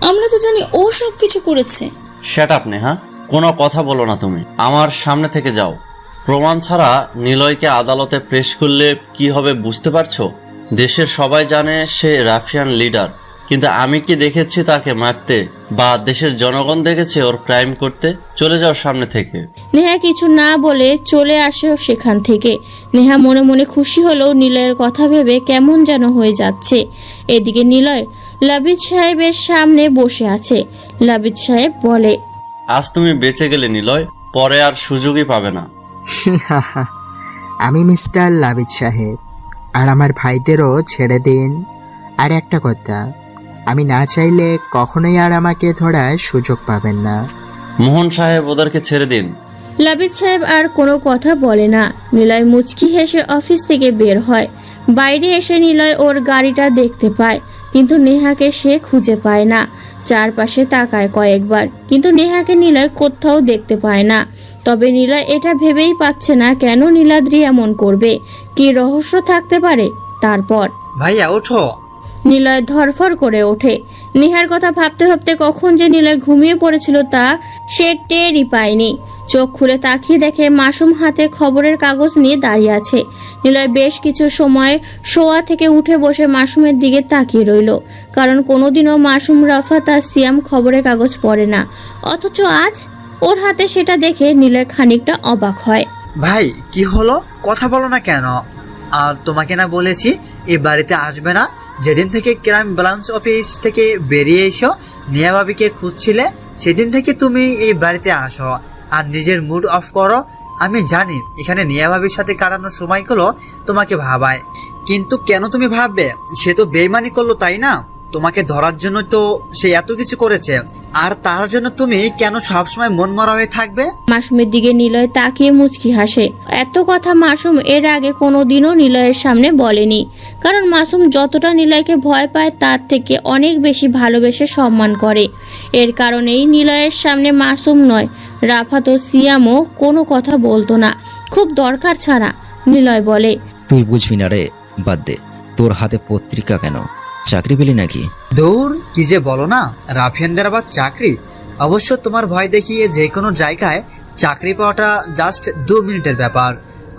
আমরা তো জানি ও সব কিছু করেছে। শ্যাট আপ নেহা, কোনো কথা বলো না তুমি। আমার সামনে থেকে যাও। প্রমাণ ছাড়া নিলয়কে আদালতে পেশ করলে কি হবে বুঝতে পারছো? দেশের সবাই জানে সে রাফিয়ান লিডার, কিন্তু আমি কি দেখেছি তাকে মারতে, বা দেশের জনগণ দেখেছে ওর ক্রাইম করতে? চলে যাও সামনে থেকে। নেহা কিছু না বলে চলে আসে সেখান থেকে। নেহা মনে মনে খুশি হলেও নিলয়ের কথা ভেবে কেমন যেন হয়ে যাচ্ছে। এদিকে নিলয় লাবিদ সাহেবের সামনে বসে আছে। লাবিদ সাহেব বলে, আজ তুমি বেঁচে গেলে নিলয়, পরে আর সুযোগই পাবে না। আমি মিস্টার লাবিদ সাহেব, আর আমার ভাইদেরও ছেড়ে দিন। আর একটা কথা, আমি না চাইলে কখনোই আর আমাকে ধরার সুযোগ পাবেন না। মোহন সাহেব, ওদেরকে ছেড়ে দিন। লাবিদ সাহেব আর কোনো কথা বলে না। নিলয় মুচকি হেসে অফিস থেকে বের হয়। বাইরে এসে নিলয় ওর গাড়িটা দেখতে পায়, কিন্তু নেহাকে সে খুঁজে পায় না। চারপাশে তাকায় কয়েকবার, কিন্তু নেহাকে নিলয় কোথাও দেখতে পায় না। তবে নিলয় এটা ভেবেই পাচ্ছে না কেন নীলাদ্রি এমন করবে, কি রহস্য থাকতে পারে। তারপর ভাইয়া ওঠো। নিলয় ধরফর করে ওঠে। নেহার কথা ভাবতে ভাবতে কখন যে নিলয় ঘুমিয়ে পড়েছিল তা সে টেরই পায়নি। চোখ খুলে তাকিয়ে দেখে মাসুম হাতে খবরের কাগজ নিয়ে দাঁড়িয়ে আছে। নিলয় বেশ কিছু সময় শোয়া থেকে উঠে বসে মাসুমের দিকে তাকিয়ে রইল, কারণ কোনোদিনও মাসুম, রাফাত আর সিয়াম খবরের কাগজ পড়ে না। অথচ আজ ওর হাতে সেটা দেখে নিলয় খানিকটা অবাক হয়। ভাই কি হলো, কথা বলো না কেন? আর তোমাকে না বলেছি এই বাড়িতে আসবে না? যেদিন থেকে ক্রাইম ব্রাঞ্চ অফিস থেকে বেরিয়ে এসো, নিয়া ভাবিকে খুঁজছিলে, সেদিন থেকে তুমি এই বাড়িতে আসো আর নিজের মুড অফ করো। আমি জানি এখানে নিয়া ভাবির সাথে কাটানোর সময়গুলো তোমাকে ভাবায়, কিন্তু কেন তুমি ভাববে? সে তো বেইমানি করলো, তাই না? তোমাকে ধরার জন্য তো সে এত কিছু করেছে, আর তার জন্য তুমি কেন সবসময় মন মরা হয়ে থাকবে? মাসুমের দিকে নিলয় তাকিয়ে মুচকি হাসে। এত কথা মাসুম এর আগে কোনোদিনও নিলয়ের সামনে বলেনি, কারণ মাসুম যতটা নিলয়কে ভয় পায় তার থেকে অনেক বেশি ভালোবেসে সম্মান করে। এর কারণেই নিলয়ের সামনে মাসুম নয়, রাফাত ও সিয়ামও কোনো কথা বলতো না, খুব দরকার ছাড়া। নিলয় বলে, তুই বুঝবি না রে, বাদ দে। তোর হাতে পত্রিকা কেন? চাকরি পেলি নাকি? দূর, কি যে বলো না, রাফিয়ানদের আবার চাকরি? অবশ্য তোমার ভয় দেখিয়ে যে কোনো জায়গায় চাকরি পাওয়াটা জাস্ট 2 মিনিটের ব্যাপার।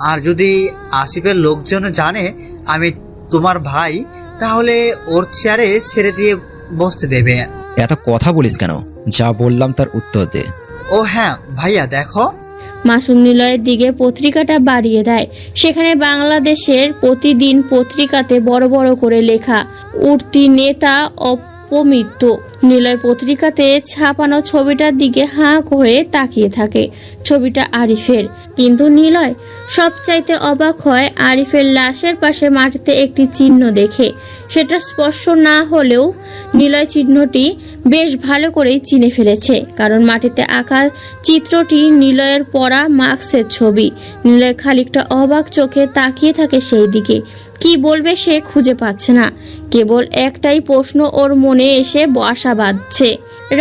আর যদি আশিফের লোকজন জানে আমি তোমার ভাই, তাহলে ওর চেয়ারে ছেড়ে দিয়ে বসতে দেবে। এত কথা বলিস কেন? যা বললাম তার উত্তর দে। ও হ্যাঁ ভাইয়া, দেখো। মাসুম নিলয়ের দিকে পত্রিকাটা বাড়িয়ে দেয়। সেখানে বাংলাদেশের প্রতিদিন পত্রিকাতে বড় বড় করে লেখা, উঠতি নেতা অপমৃত্যু। নিলয় পত্রিকাতে ছাপানো ছবিটার দিকে হাঁ হয়ে তাকিয়ে থাকে। ছবিটা আরিফের, কিন্তু নিলয় সবচাইতে অবাক হয় আরিফের লাশের পাশে মাটিতে একটি চিহ্ন দেখে। সেটা স্পর্শ না হলেও নিলয় চিহ্নটি বেশ ভালো করেই চিনে ফেলেছে, কারণ মাটিতে আঁকা চিত্রটি নিলয়ের পরা মাস্কের ছবি। নিলয় খানিকটা অবাক চোখে তাকিয়ে থাকে সেই দিকে। কি বলবে সে খুঁজে পাচ্ছে না, কেবল একটাই প্রশ্ন ওর মনে এসে বাসা বাঁধছে।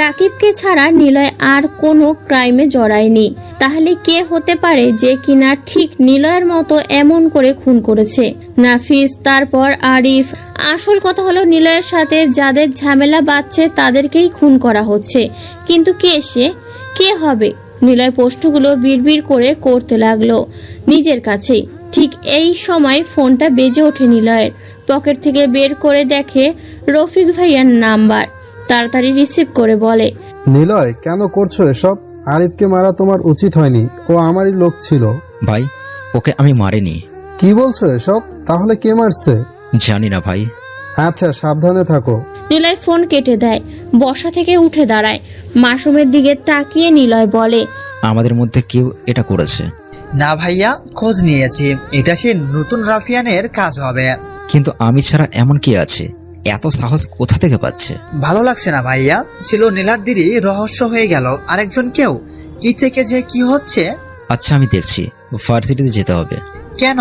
রাকিবকে ছাড়া নিলয় আর কোনো ক্রাইমে জড়ায়নি, তাহলে কে হতে পারে যে কিনা ঠিক নিলয়ের মতো এমন করে খুন করেছে? নাফিস, তারপর আরিফ। আসল কথা হলো নিলয়ের সাথে যাদের ঝামেলা বাঁধছে তাদেরকেই খুন করা হচ্ছে। কিন্তু কে সে? কে হবে? নিলয় প্রশ্নগুলো বিড়বিড় করে করতে লাগলো নিজের কাছেই। ঠিক এই সময় ফোনটা বেজে ওঠে নিলয়ের। পকেট থেকে বের করে দেখে রফিক ভাইয়ার নাম্বার। তাড়াতাড়ি রিসিভ করে বলে, নিলয়, কেন করছো এসব? আরিফকে মারা তোমার উচিত হয়নি, ও আমারই লোক ছিল। ভাই, ওকে আমি মারিনি। কি বলছো এসব? তাহলে কে মারছে? জানি না ভাই। আচ্ছা, সাবধানে থাকো। নিলয় ফোন কেটে দেয়, বসা থেকে উঠে দাঁড়ায়। মাসুমের দিকে তাকিয়ে নিলয় বলে, আমাদের মধ্যে কেউ এটা করেছে। না ভাইয়া, খোঁজ নিয়েছি, এটা সে নতুন রাফিয়ানের কাজ হবে। কিন্তু আমি ছাড়া এমন কি আছে? এত সাহস কোথা থেকে পাচ্ছে? ভালো লাগছে না ভাইয়া, ছিল নীলাদ্রিরই রহস্য হয়ে গেল আরেকজন কেউ। কি থেকে যে কি হচ্ছে। আচ্ছা, আমি দেখছি। ভার্সিটিতে যেতে হবে। কেন?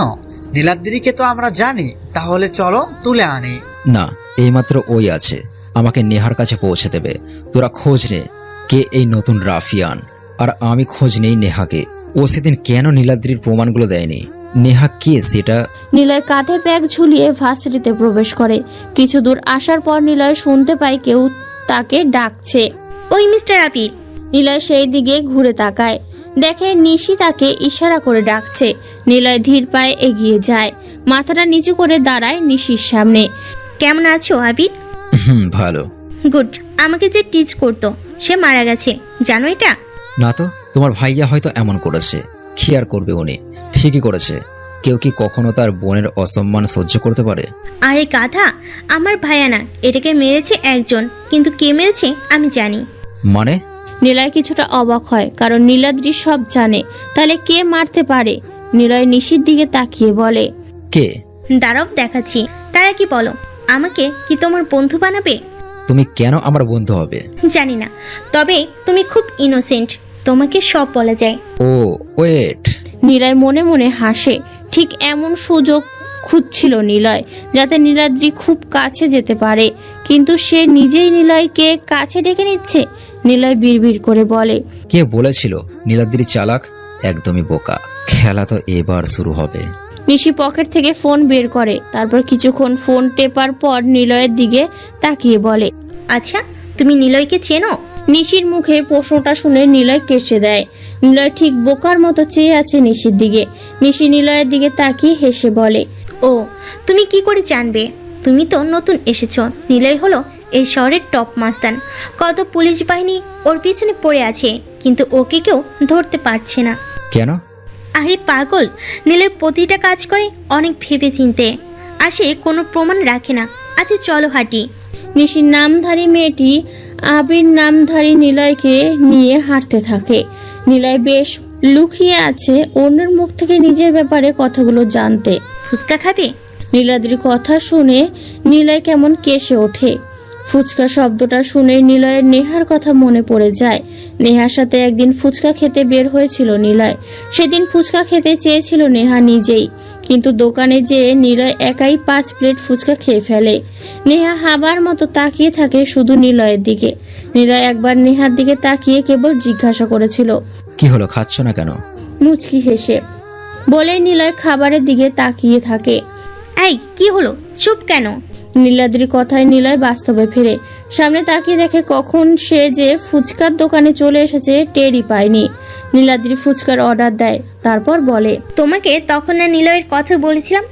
নীলাদ্রিকে তো আমরা জানি, তাহলে চলো তুলে আনি। না, এইমাত্র ওই আছে, আমাকে নেহার কাছে পৌঁছে দেবে। তোরা খোঁজ নে কে এই নতুন রাফিয়ান, আর আমি খোঁজ নেই নেহাকে। ও সেদিন কেন নীলাদ্রির প্রমাণগুলো দেয়নি? নেহা কে সেটা? নিলয় কাঁধে ব্যাগ ঝুলিয়ে ভার্সিটিতে প্রবেশ করে। কিছু দূর আসার পর নিলয় শুনতে পায় কেউ তাকে ডাকছে। ওই মিস্টার আবির। নিলয় সেই দিকে ঘুরে তাকায়, দেখে নিশি তাকে ইশারা করে ডাকছে। নিলয় ধীর পায়ে এগিয়ে যায়, মাথাটা নিচু করে দাঁড়ায় নিশির সামনে। কেমন আছো আবির? ভালো। গুড। আমাকে যে টিচ করতো সে মারা গেছে, জানো এটা? না তো, তোমার ভাইয়া হয়তো এমন করেছে। কি আর করবে উনি? ঠিকই করেছে। কেউ কি কখনো তার বোনের অসম্মান সহ্য করতে পারে? আরে গাধা, আমার ভাইয়া না, এটাকে মেরেছে একজন, কিন্তু কে মেরেছে আমি জানি। মানে? নিলয় কিছুটা অবাক হয়, কারণ নীলাদ্রি সব জানে। তাহলে কে মারতে পারে? নিলয় নিশির দিকে তাকিয়ে বলে, কে? দাঁড়াও দেখাচ্ছি। তারা কি বলো, আমাকে কি তোমার বন্ধু বানাবে? তুমি কেন আমার বন্ধু হবে? জানি না, তবে তুমি খুব ইনোসেন্ট, তোমাকে সব বলা যায়। ও ওয়েট। নিলয় মনে মনে হাসে। ঠিক এমন সুযোগ খুঁজছিল নিলয়, যাতে নীলাদ্রি খুব কাছে যেতে পারে, কিন্তু সে নিজেই নিলয়কে কাছে ডেকে নিচ্ছে। নিলয় বিড়বিড় করে বলে, কে বলেছিল নীলাদ্রি চালাক? একদমই বোকা। খেলা তো এবার শুরু হবে। নিশি পকেট থেকে ফোন বের করে, তারপর কিছুক্ষণ ফোন টেপার পর নিলয়ের দিকে তাকিয়ে বলে, আচ্ছা, তুমি নিলয়কে চেনো? নিশির মুখে প্রশ্নটা শুনে নিলয় কেসে দেয়। নিলয় ঠিক বোকার মতো চেয়ে আছে নিশির দিকে। নিশি নিলয়ের দিকে তাকিয়ে হেসে বলে, ও, তুমি কি করে জানবে? তুমি তো নতুন এসেছো। নিলয় হলো এই শহরের টপ মাস্তান। কত পুলিশ বাহিনী ওর পিছনে পড়ে আছে, কিন্তু ওকে কেউ ধরতে পারছে না। কেন? আরে পাগল, নিলয় প্রতিটা কাজ করে অনেক ভেবে চিনতে, আসে কোনো প্রমাণ রাখে না। আচ্ছা চলো হাঁটি। নিশির নামধারী মেয়েটি আবির নামধারী নিলয়কে নিয়ে হাঁটতে থাকে। নিলয় বেশ লুকিয়ে আছে অন্যের মুখ থেকে নিজের ব্যাপারে কথাগুলো জানতে। ফুচকা খাবে? নীলাদ্রির কথা শুনে নিলয় কেমন কেসে ওঠে। ফুচকা শব্দটা শুনে নিলয়ের নেহার কথা মনে পড়ে যায়। নেহার সাথে একদিন ফুচকা খেতে বের হয়েছিল নিলয়। সেদিন ফুচকা খেতে চেয়েছিল নেহা নিজেই, কিন্তু দোকানে যেয়ে নিলয় একাই 5 প্লেট ফুচকা খেয়ে ফেলে। নেহা হাবার মতো তাকিয়ে থাকে শুধু নিলয়ের দিকে। নিলয় একবার নেহার দিকে তাকিয়ে কেবল জিজ্ঞাসা করেছিল, কি হলো, খাচ্ছ না কেন? মুচকি হেসে বলে নিলয় খাবারের দিকে তাকিয়ে থাকে। এই কি হলো, চুপ কেন? নীলাদ্রির কথায় নিলয় বাস্তবে ফিরে। সামনে তাকিয়ে দেখে কখন সে যে ফুচকার দোকানে চলে এসেছে টেরই পায়নি। নীলাদ্রি ফুচকার অর্ডার দেয়, তারপর বলে, তোমাকে তখন না নিলয়ের কথা বলেছিলাম?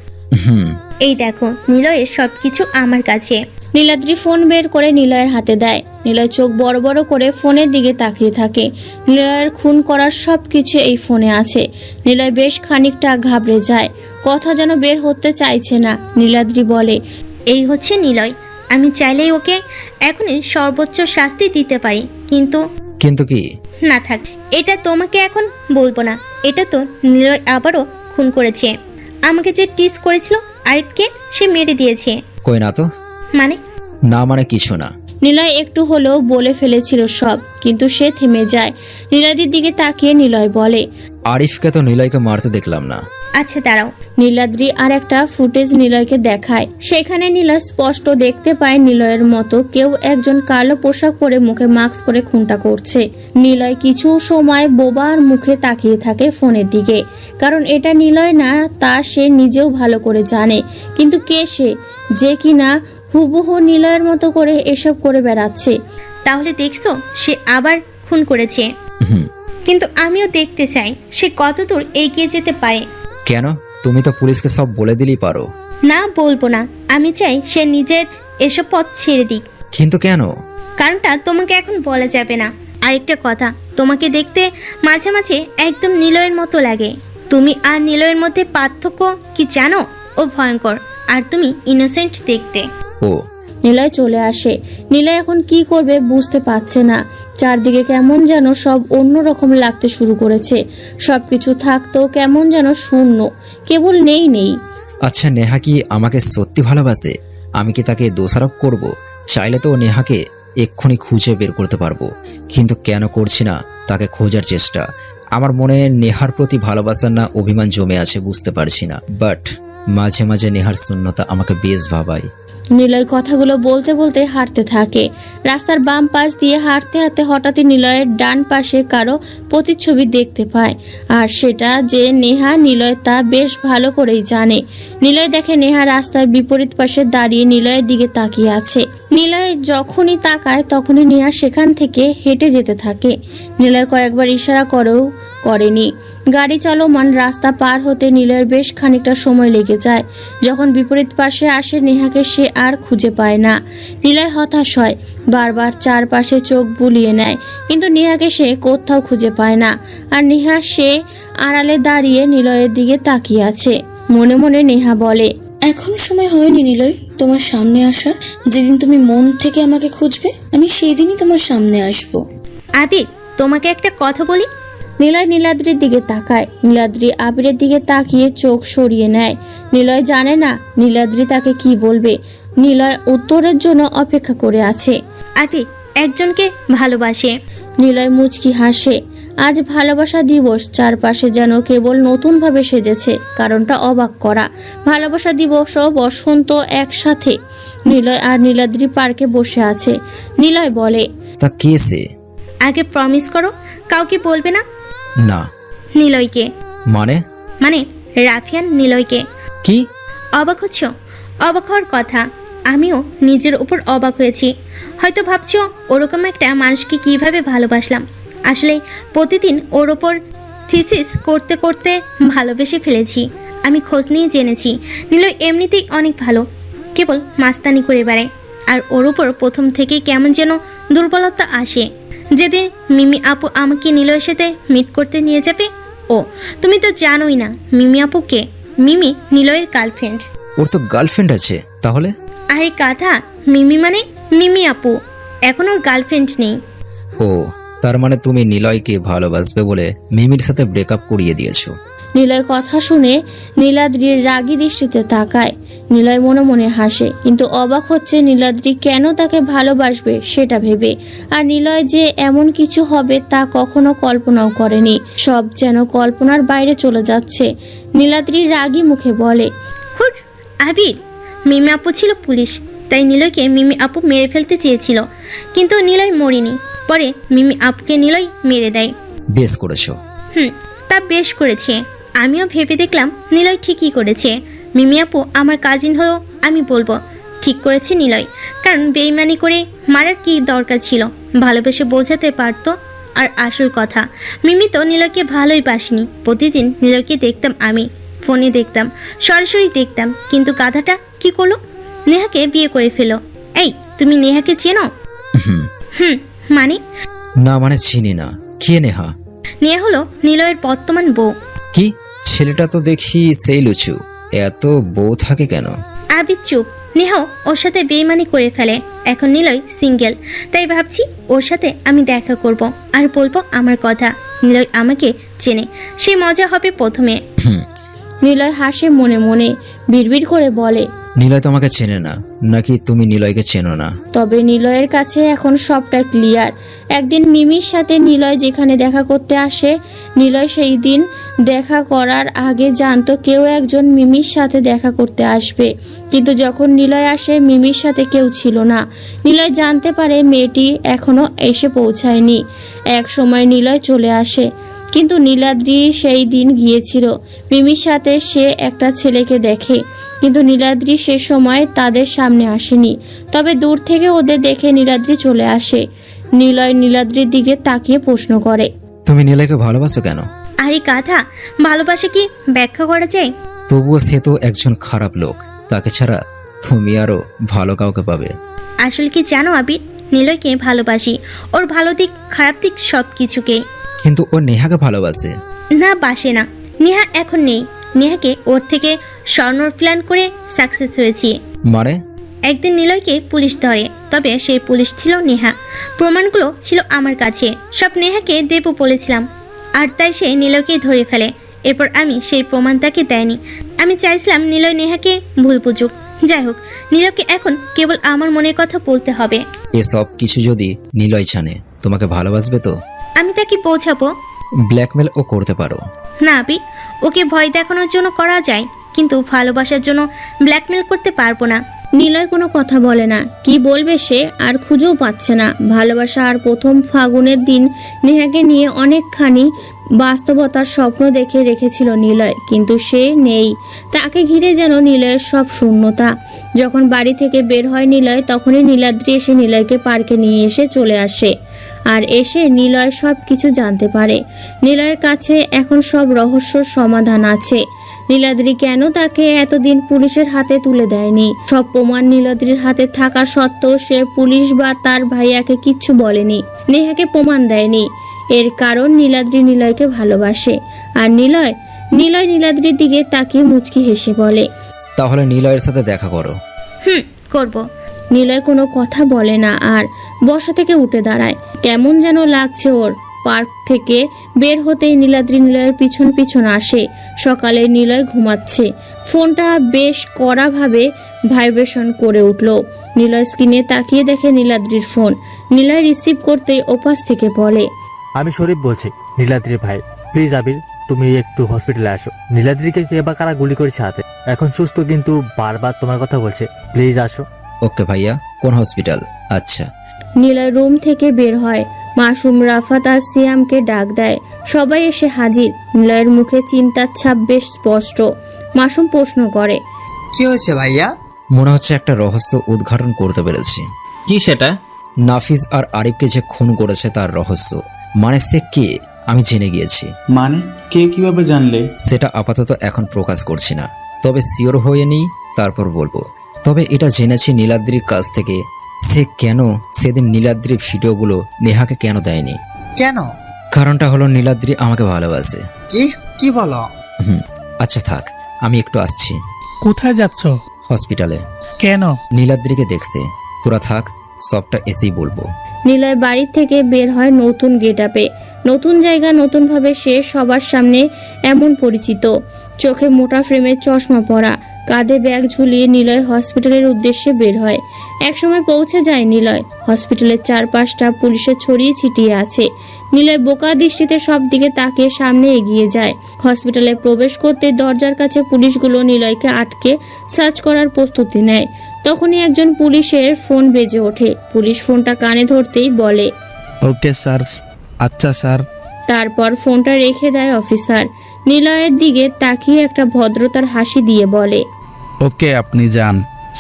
এই দেখো, নিলয়ের সবকিছু আমার কাছে। নীলাদ্রি ফোন বের করে নিলয়ের হাতে দেয়। নিলয় চোখ বড় বড় করে ফোনের দিকে তাকিয়ে থাকে। নিলয়ের খুন করার সবকিছু এই ফোনে আছে। নিলয় বেশ খানিকটা ঘাবড়ে যায়, কথা যেন বের হতে চাইছে না। নীলাদ্রি বলে, এই হচ্ছে নিলয়। আমি চাইলেই ওকে এখনই সর্বোচ্চ শাস্তি দিতে পারি, কিন্তু কি? না থাক, এটা তোমাকে এখন বলবো না। এটা তো নিলয় আবারও খুন করেছে। আমাকে যে টিস করেছিল আরিফকে, সে মেরে দিয়েছে। কই না তো। মানে? না মানে কিছু না। নিলয় একটু হলেও বলে ফেলেছিল সব, কিন্তু সে থেমে যায়। নীলাদ্রির দিকে তাকিয়ে নিলয় বলে, আরিফকে তো নিলয়কে মারতে দেখলাম না। আচ্ছা দাঁড়াও। নীলাদ্রি আর একটা ফুটেজ নিলয়কে দেখায়। সেখানে নিলয় স্পষ্ট দেখতে পায় নিলয়ের মতো কেউ একজন কালো পোশাক পরে মুখে মাস্ক পরে খুনটা করছে। নিলয় কিছু সময় বোবার মুখে তাকিয়ে থাকে ফোনের দিকে, কারণ এটা নিলয় না তা সে নিজেও ভালো করে জানে। কিন্তু কে সে যে কিনা হুবহু নিলয়ের মতো করে এসব করে বেড়াচ্ছে? তাহলে দেখছো সে আবার খুন করেছে, হুম, কিন্তু আমিও দেখতে চাই সে কতদূর এগিয়ে যেতে পারে। কেন? তুমি তো পুলিশকে সব বলে দিলেই পারো। না, বলবো না। আমি চাই সে নিজের এসব পথ ছেড়ে দিক। কিন্তু কেন? কারণটা তোমাকে এখন বলা যাবে না। আরেকটা কথা, তোমাকে দেখতে মাঝে মাঝে একদম নিলয়ের মতো লাগে। তুমি আর নিলয়ের মধ্যে পার্থক্য কি জানো? ও ভয়ঙ্কর আর তুমি ইনোসেন্ট দেখতে। ও। নিলয় চলে আসে। নিলয় এখন কি করবে বুঝতে পারছে না। চারদিকে কেমন যেন সব অন্যরকম লাগতে শুরু করেছে। সবকিছু থাকতেও কেমন যেন শূন্য, কেবল নেই। আচ্ছা, নেহা কি আমাকে সত্যি ভালোবাসে? আমি কি তাকে দোষারোপ করব? চাইলে তো নেহাকে এক্ষুনি খুঁজে বের করতে পারবো, কিন্তু কেন করছি না তাকে খোঁজার চেষ্টা? আমার মনে নেহার প্রতি ভালোবাসা না অভিমান জমে আছে বুঝতে পারছি না, বাট মাঝে মাঝে নেহার শূন্যতা আমাকে বেশ ভাবায়। নিলয় কথাগুলো বলতে বলতে হাঁটতে থাকে। রাস্তার বাম পাশ দিয়ে হাঁটতে হাঁটতে হঠাৎই নিলয়ের ডান পাশে কারো প্রতিচ্ছবি দেখতে পায়, আর সেটা যে নেহা নিলয় তা বেশ ভালো করেই জানে। নিলয় দেখে নেহা রাস্তার বিপরীত পাশে দাঁড়িয়ে নিলয়ের দিকে তাকিয়ে আছে। নিলয় যখনই তাকায় তখনই নেহা সেখান থেকে হেঁটে যেতে থাকে। নিলয় কয়েকবার ইশারা করেনি। গাড়ি চলমান রাস্তা পার হতে নিলয়ের বেশ খানিকটা সময় লেগে যায়। যখন বিপরীত পাশে আসে নেহাকে সে আর খুঁজে পায় না। নিলয় হতাশ হয়, বারবার চারপাশে চোখ বুলিয়ে নেয়, কিন্তু নেহাকে সে কোথাও খুঁজে পায় না। আর নেহা সে আড়ালে দাঁড়িয়ে নিলয়ের দিকে তাকিয়ে আছে। মনে মনে নেহা বলে, এখনো সময় হয়নি নিলয় তোমার সামনে আসার। যেদিন তুমি মন থেকে আমাকে খুঁজবে আমি সেই দিনই তোমার সামনে আসবো। আবির, তোমাকে একটা কথা বলি। নিলয় নীলাদ্রির দিকে তাকায়। নীলাদ্রি আবিরের দিকে তাকিয়ে চোখ সরিয়ে নেয়। নিলয় জানে না নীলাদ্রি তাকে কি বলবে। নিলয় উত্তরের জন্য অপেক্ষা করে আছে। আবির একজনকে ভালোবাসে। নিলয় মুচকি হাসে। আজ ভালোবাসা দিবস, চারপাশে যেন কেবল নতুনভাবে সেজেছে। কারণটা অবাক করা। ভালোবাসা দিবস ও বসন্ত একসাথে। নিলয় আর নীলাদ্রি পার্কে বসে আছে। নিলয় বলে, তা কে সে? আগে প্রমিস করো কাউকে বলবে না। না। নিলয়কে। মানে রাফিয়ান নিলয়কে। কি? অবাক হচ্ছ? অবাক হওয়ার কথা। আমিও নিজের উপর অবাক হয়েছি। হয়তো ভাবছো ওরকম একটা মানুষকে কিভাবে ভালোবাসলাম। আসলে প্রতিদিন ওর ওপর থিসিস করতে করতে ভালোবেসে ফেলেছি। আমি খোঁজ নিয়ে জেনেছি নিলয় এমনিতেই অনেক ভালো, কেবল মাস্তানি করে বেড়ায়। আর ওর উপর প্রথম থেকেই কেমন যেন দুর্বলতা আসে। যেদিন মিমি আপু আমাকে নিলয়ের সাথে মিট করতে নিয়ে যাবে। ও, তুমি তো জানোই না মিমি আপুকে। মিমি নিলয়ের গার্লফ্রেন্ড। ওর তো গার্লফ্রেন্ড আছে তাহলে? আরে কথা, মিমি মানে মিমি আপু, এখন ওর গার্লফ্রেন্ড নেই। ও, তার মানে তুমি নিলয়কে ভালোবাসবে বলে মিমির সাথে ব্রেকআপ করিয়ে দিয়েছো। নিলয় কথা শুনে নীলাদ্রির রাগী দৃষ্টিতে তাকায়। নিলয় মনে মনে হাসে, কিন্তু অবাক হচ্ছে নীলাদ্রি কেন তাকে ভালোবাসবে সেটা ভেবে। আর নিলয় যে এমন কিছু হবে তা কখনো কল্পনাও করেনি। সব যেন কল্পনার বাইরে চলে যাচ্ছে। নীলাদ্রি রাগী মুখে বলে, হুট আবির, মিমি আপু ছিল পুলিশ, তাই নিলয়কে মিমি আপু মেরে ফেলতে চেয়েছিল, কিন্তু নিলয় মরেনি। পরে মিমি আপুকে নিলয় মেরে দেয়। বেশ করেছো। তা বেশ করেছে। আমিও ভেবে দেখলাম নিলয় ঠিকই করেছে। মিমি আপু আমার কাজিন হয়েও আমি বলবো ঠিক করেছে নিলয়, কারণ বেইমানি করে মারার কি দরকার ছিল, ভালোবেসে বোঝাতে পারতো। আর আসল কথা, মিমি তো নিলয়কে ভালোই বাসেনি। প্রতিদিন নিলয়কে দেখতাম, আমি ফোনে দেখতাম, সরাসরি দেখতাম, কিন্তু গাধাটা কি করলো, নেহাকে বিয়ে করে ফেলো। এই, তুমি নেহাকে চেনো? মানে? না মানে চিনি না। কে নেহা? নেহা হলো নিলয়ের বর্তমান বউ। কি? ছেলেটা তো দেখি সেই লুচু, এত বউ থাকে কেন? আবির চুপ। নেহা ওর সাথে বেইমানি করে ফেলে। এখন নিলয় সিঙ্গেল, তাই ভাবছি ওর সাথে আমি দেখা করব আর বলবো আমার কথা। নিলয় আমাকে চেনে, সেই মজা হবে প্রথমে। নিলয় হাসে মনে মনে, বিড়বিড় করে বলে, নিলয় তোমাকে চেনে না, নাকি তুমি নিলয়কে চেনো না? তবে নিলয়ের কাছে এখন সবটা ক্লিয়ার। একদিন মিমির সাথে নিলয় যেখানে দেখা করতে আসে, নিলয় সেই দিন দেখা করার আগে জানতো কেউ একজন মিমির সাথে দেখা করতে আসবে, কিন্তু যখন নিলয় আসে মিমির সাথে কেউ ছিল না। নিলয় জানতে পারে মেয়েটি এখনো এসে পৌঁছায়নি। এক সময় নিলয় চলে আসে, কিন্তু নীলাদ্রি সেই দিন গিয়েছিল মিমির সাথে। সে একটা ছেলেকে দেখে, কিন্তু নীলাদ্রি সে সময় তাদের সামনে আসেনি। তবে দূর থেকে ওদের দেখে নীলাদ্রি চলে আসে। নিলয় নীলাদ্রির দিকে তাকিয়ে প্রশ্ন করে, তুমি নিলয়কে ভালোবাসো কেন? আরে গাধা, ভালোবাসা কি ব্যাখ্যা করা যায়? তবুও সে তো একজন খারাপ লোক, তাকে ছাড়া তুমি আরো ভালো কাউকে পাবে। আসলে কি জানো আবির, নিলয়কে ভালোবাসি, ওর ভালো দিক খারাপ দিক সব কিছুকে। কিন্তু ও নেহাকে ভালোবাসে। না, বাসে না। নেহা এখন নেই। নেহাকে ওর থেকে সরানোর প্ল্যান করে সাকসেস হয়েছি। মানে? একদিন নিলয়কে পুলিশ ধরে, তবে সেই পুলিশ ছিল নেহা। প্রমাণগুলো ছিল আমার কাছে, সব নেহাকে দেবো বলেছিলাম, আর তাই সে নিলয়কে ধরে ফেলে। এরপর আমি সেই প্রমাণ তাকে দেয়নি। আমি চাইছিলাম নিলয় নেহাকে ভুল বুঝুক। যাই হোক, নিলয়কে এখন কেবল আমার মনের কথা বলতে হবে। এসব কিছু যদি নিলয় জানে, তোমাকে ভালোবাসবে তো? আমি তাকে বোঝাবো। ব্ল্যাকমেল ও করতে পারো। না আবি, ওকে ভয় দেখানোর জন্য করা যায়, কিন্তু ভালোবাসার জন্য ব্ল্যাকমেল করতে পারবো না। নিলয় কোনো কথা বলে না। কি বলবে সে আর খুঁজেও পাচ্ছে না। ভালোবাসা আর প্রথম ফাগুনের দিন নেহাকে নিয়ে অনেকখানি বাস্তবতার স্বপ্ন দেখে রেখেছিল নিলয়, কিন্তু সে নেই। তাকে ঘিরে যেন নিলয়ের সব শূন্যতা। যখন বাড়ি থেকে বের হয় নিলয়, তখনই নীলাদ্রি এসে নিলয়কে পার্কে নিয়ে এসে চলে আসে। আর এসে নিলয় সব কিছু জানতে পারে। নিলয়ের কাছে এখন সব রহস্যর সমাধান আছে। নীলাদ্রি কেন তাকে এতদিন পুলিশের হাতে তুলে দেয়নি? সব প্রমাণ নীলাদ্রির হাতে থাকা সত্ত্বেও সে পুলিশ বা তার ভাইয়াকে কিচ্ছু বলেনি, নেহাকে প্রমাণ দেয়নি। এর কারণ নীলাদ্রি নিলয়কে ভালোবাসে। আর নিলয় নীলাদ্রির দিকে তাকিয়ে মুচকি হেসে বলে, তাহলে নিলয়ের সাথে দেখা করো। করব। নিলয় কোনো কথা বলে না আর বসা থেকে উঠে দাঁড়ায়। কেমন যেন লাগছে ওর। পার্ক থেকে বের হতেই নীলাদ্রি নিলয়ের পিছন পিছন আসে। সকালে নিলয় ঘুমাচ্ছে। ফোনটা বেশ কড়াভাবে ভাইব্রেশন করে উঠল। নিলয় স্ক্রিনে তাকিয়ে দেখে নীলাদ্রির ফোন। নিলয় রিসিভ করতেই ওপাশ থেকে বলে, আমি শরীফ বলছি, নীলাদ্রির ভাই। প্লিজ আবির, তুমি একটু হসপিটালে আসো। নীলাদ্রিকে কে বা কারা গুলি করেছে হাতে, এখন সুস্থ কিন্তু বারবার তোমার কথা বলছে। প্লিজ আসো। ওকে ভাইয়া, কোন হসপিটাল? আচ্ছা। নিলয় রুম থেকে বের হয়। মাসুম, রাফাত আর সিয়ামকে ডাক দেয়। সবাই এসে হাজির। নিলয়ের মুখে চিন্তার ছাপ বেশ স্পষ্ট। মাসুম প্রশ্ন করে, কি হয়েছে ভাইয়া? মনে হচ্ছে একটা রহস্য উদ্ঘাটন করতে পেরেছি। কি সেটা? নাফিজ আর আরিফকে যে খুন করেছে তার রহস্য। মানে সে কে আমি জেনে গিয়েছি। মানে কে কিভাবে জানলে? সেটা আপাতত এখন প্রকাশ করছি না, তবে সিওর হয়ে নিই তারপর বলবো। তবে এটা জেনেছি নীলাদ্রির কাছ থেকে, সে কেন সেদিন নীলাদ্রির ভিডিওগুলো নেহাকে কেন দেয়নি। কেন? কারণটা হলো নীলাদ্রি আমাকে ভালোবাসে। কি কি বলো? আচ্ছা থাক, আমি একটু আসছি। কোথায় যাচ্ছ? হসপিটালে। কেন? নীলাদ্রিকে দেখতে। তোরা থাক, সবটা এসেই বলবো। নিলয় বাড়ি থেকে বের হয় নতুন গেটআপে। নতুন জায়গা, নতুনভাবে সে সবার সামনে এমন পরিচিত। চোখে মোটা ফ্রেমের চশমা পরা, কাঁধে ব্যাগ ঝুলিয়ে নিলয় হসপিটালের উদ্দেশ্যে বের হয়। একসময় পৌঁছে যায় নিলয়। হসপিটালের চারপাশটা পুলিশে ছড়িয়ে ছিটিয়ে আছে। নিলয় বোকা দৃষ্টিতে সব দিকে তাকিয়ে সামনে এগিয়ে যায়। হসপিটালে প্রবেশ করতে দরজার কাছে পুলিশগুলো নিলয়কে আটকে সার্চ করার প্রস্তুতি নেয়। তখনই একজন পুলিশের ফোন বেজে ওঠে। পুলিশ ফোনটা কানে ধরতেই বলে, ওকে স্যার। আচ্ছা স্যার। তারপর ফোনটা রেখে দেয় অফিসার। নিলয়ের দিকে তাকিয়ে একটা ভদ্রতার হাসি দিয়ে বলে, ওকে আপনি যান।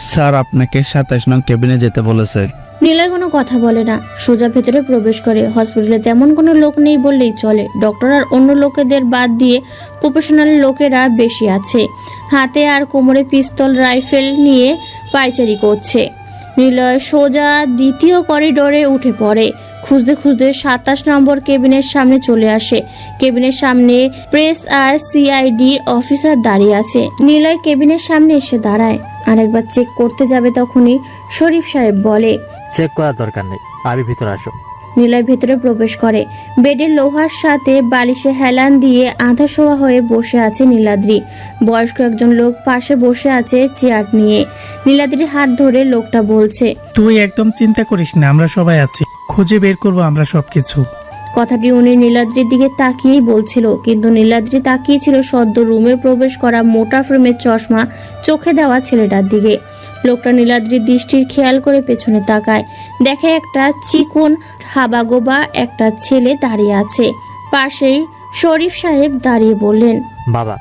স্যার আপনাকে 27 নং কেবিনে যেতে বলেছে। নিলয় কোনো কথা বলে না, সোজা ভেতরে প্রবেশ করে। হসপিটালে তেমন কোনো লোক নেই বললেই চলে। ডক্টর আর অন্য লোকেদের বাদ দিয়ে প্রফেশনাল লোকেরা বেশি আছে। হাতে আর কোমরে পিস্তল, রাইফেল নিয়ে পায়চারি করছে। নিলয় সোজা দ্বিতীয় করিডোরে উঠে পড়ে। খুঁজতে খুঁজতে 27 নম্বর কেবিনের সামনে চলে আসে। কেবিনের সামনে প্রেস আর সিআইডি অফিসার দাঁড়িয়ে আছে। নিলয় কেবিনের সামনে এসে দাঁড়ায়। আরেকবার চেক করতে যাবে, তখনই শরীফ সাহেব বলে, চেক করার দরকার নেই, আমি ভিতরে আসো। নিলয় ভেতরে প্রবেশ করে। বেডের লোহার সাথে বালিশে হেলান দিয়ে আধা শোয়া হয়ে বসে আছে নীলাদ্রি। বয়স্ক একজন লোক পাশে বসে আছে চেয়ার নিয়ে। নীলাদ্রির হাত ধরে লোকটা বলছে, তুই একদম চিন্তা করিস না, আমরা সবাই আছি, খুঁজে বের করবো আমরা সবকিছু। কথাটি উনি নীলাদ্রির দিকে তাকিয়েই বলছিল, কিন্তু নীলাদ্রি তাকিয়েছিল সদ্য রুমে প্রবেশ করা মোটা ফ্রেমের চশমা চোখে দেওয়া ছেলেটার দিকে। লোকটা নীলাদ্রির দৃষ্টির খেয়াল করে পেছনে তাকায়, দেখে একটা চিকন হাবাগোবা একটা ছেলে দাঁড়িয়ে আছে। পাশেই শরীফ সাহেব দাঁড়িয়ে বললেন, বাবা,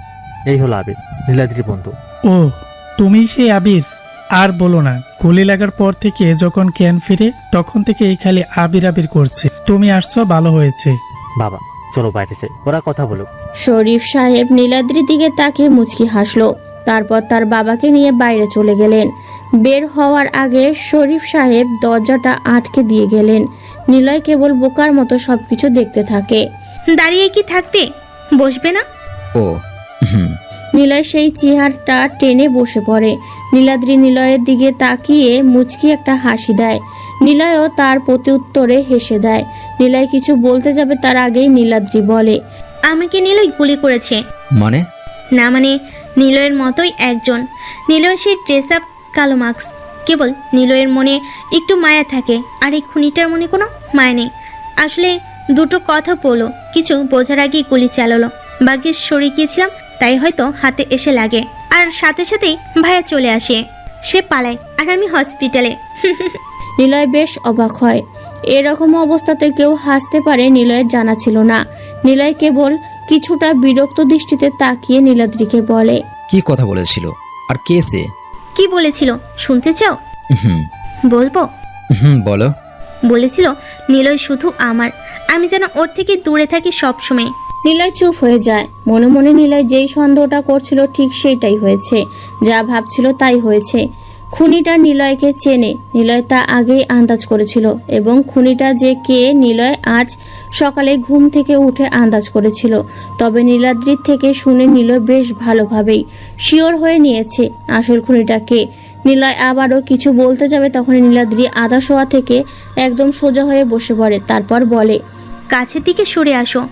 এই হলো আবির, নীলাদ্রির বন্ধু। ও, তুমি সেই আবির? আর বলো না, গুলি লাগার পর থেকে যখন জ্ঞান ফিরে তখন থেকে এই খালি আবির আবির করছে। তুমি আসছো, ভালো হয়েছে। বাবা চলো বাইরে যাই, ওরা কথা বলুক। শরীফ সাহেব নীলাদ্রির দিকে তাকিয়ে মুচকি হাসলো। তারপর তার বাবাকে নিয়ে বাইরে চলে গেলেন। বের হওয়ার আগে শরীফ সাহেব দরজাটা আটকে দিয়ে গেলেন। নিলয় কেবল বোকার মতো সবকিছু দেখতে থাকে। দাঁড়িয়ে কি থাকতে, বসবে না? ও হুম। নিলয় সেই চেয়ারটা টেনে বসে পড়ে। নীলাদ্রি নিলয়ের দিকে তাকিয়ে মুচকি একটা হাসি দেয়। নিলয়ও তার প্রতি উত্তরে হেসে দেয়। নিলয় কিছু বলতে যাবে তার আগেই নীলাদ্রি বলে, আমাকে নিলয় গুলি করেছে। মানে? না মানে নিলয়ের মতোই একজন। নিলয় সেই ড্রেস আপ, কালো মাস্ক। কেবল নিলয়ের মনে একটু মায়া থাকে, আর এই খুনিটার মনে কোনো মায়া নেই। আসলে দুটো কথা বলো, কিছু বোঝার আগেই গুলি চালালো। ভাগ্যিস সরে গিয়েছিলাম, তাই হয়তো হাতে এসে লাগে, আর সাথে সাথেই ভাইয়া চলে আসে। সে পালায় আর আমি হসপিটালে। নিলয় বেশ অবাক হয়। এরকম অবস্থাতে কেউ হাসতে পারে নিলয়ের জানা ছিল না। নিলয় কেবল কিছুটা বিরক্ত দৃষ্টিতে তাকিয়ে নীলাদ্রিকে বলে, কি কথা বলেছিল? আর কে সে? কি বলেছিল শুনতে চাও? হুম বলবো? হুম, বলো। বলেছিল নিলয় শুধু আমার, আমি যেন ওর থেকে দূরে থাকি সব সময়। নিলয় চুপ হয়ে যায়। মনে মনে নিলয় যেই সন্দেহটা করছিল ঠিক সেটাই হয়েছে, যা ভাবছিল তাই হয়েছে। খুনিটা নিলয়কে চেনে, নিলয় তা আগেই আন্দাজ করেছিল, এবং খুনিটা যে কে নিলয় আজ সকালে ঘুম থেকে উঠে আন্দাজ করেছিল। তবে নীলাদ্রির থেকে শুনে নিলয় বেশ ভালোভাবেই শিওর হয়ে নিয়েছে আসল খুনিটা কে। নিলয় আবারও কিছু বলতে যাবে, তখন নীলাদ্রি আধা শোয়া থেকে একদম সোজা হয়ে বসে পড়ে। তারপর বলে, কাছের দিকে সরে আসো।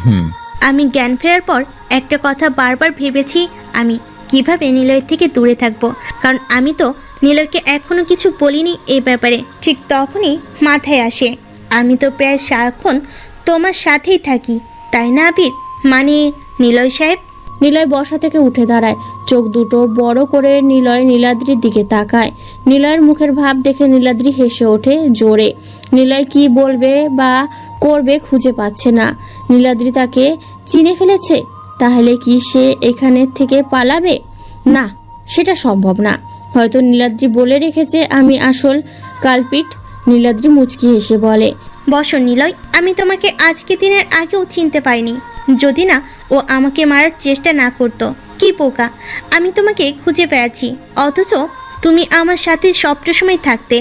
হুম। আমি জ্ঞান ফেরার পর একটা কথা বারবার ভেবেছি, আমি কিভাবে নিলয়ের থেকে দূরে থাকবো। কারণ আমি তো নিলয়কে এখনো কিছু বলিনি এই ব্যাপারে। ঠিক তখনই মাথায় আসে, আমি তো প্রায় সারাক্ষণ তোমার সাথেই থাকি, তাই না আবির? মানে নিলয় সাহেব। নিলয় বসা থেকে উঠে দাঁড়ায়, চোখ দুটো বড় করে নিলয় নীলাদ্রির দিকে তাকায়। নিলয়ের মুখের ভাব দেখে নীলাদ্রি হেসে ওঠে জোরে। নিলয় কি বলবে বা করবে খুঁজে পাচ্ছে না। নীলাদ্রি তাকে চিনে ফেলেছে, তাহলে কি সে এখানে থেকে পালাবে? না, সেটা সম্ভব না। হয়তো নীলাদ্রি বলে রেখেছে আমি আসল কালপিট। নীলাদ্রি মুচকি হেসে বলে, বসো নিলয়, আমি তোমাকে আজকে দিনের আগেও চিনতে পারিনি, যদি না ও আমাকে মারার চেষ্টা না করতো। কি পোকা, আমি তোমাকে খুঁজে পেয়েছি, অথচ তুমি আমার সাথে সবটা সময় থাকতে।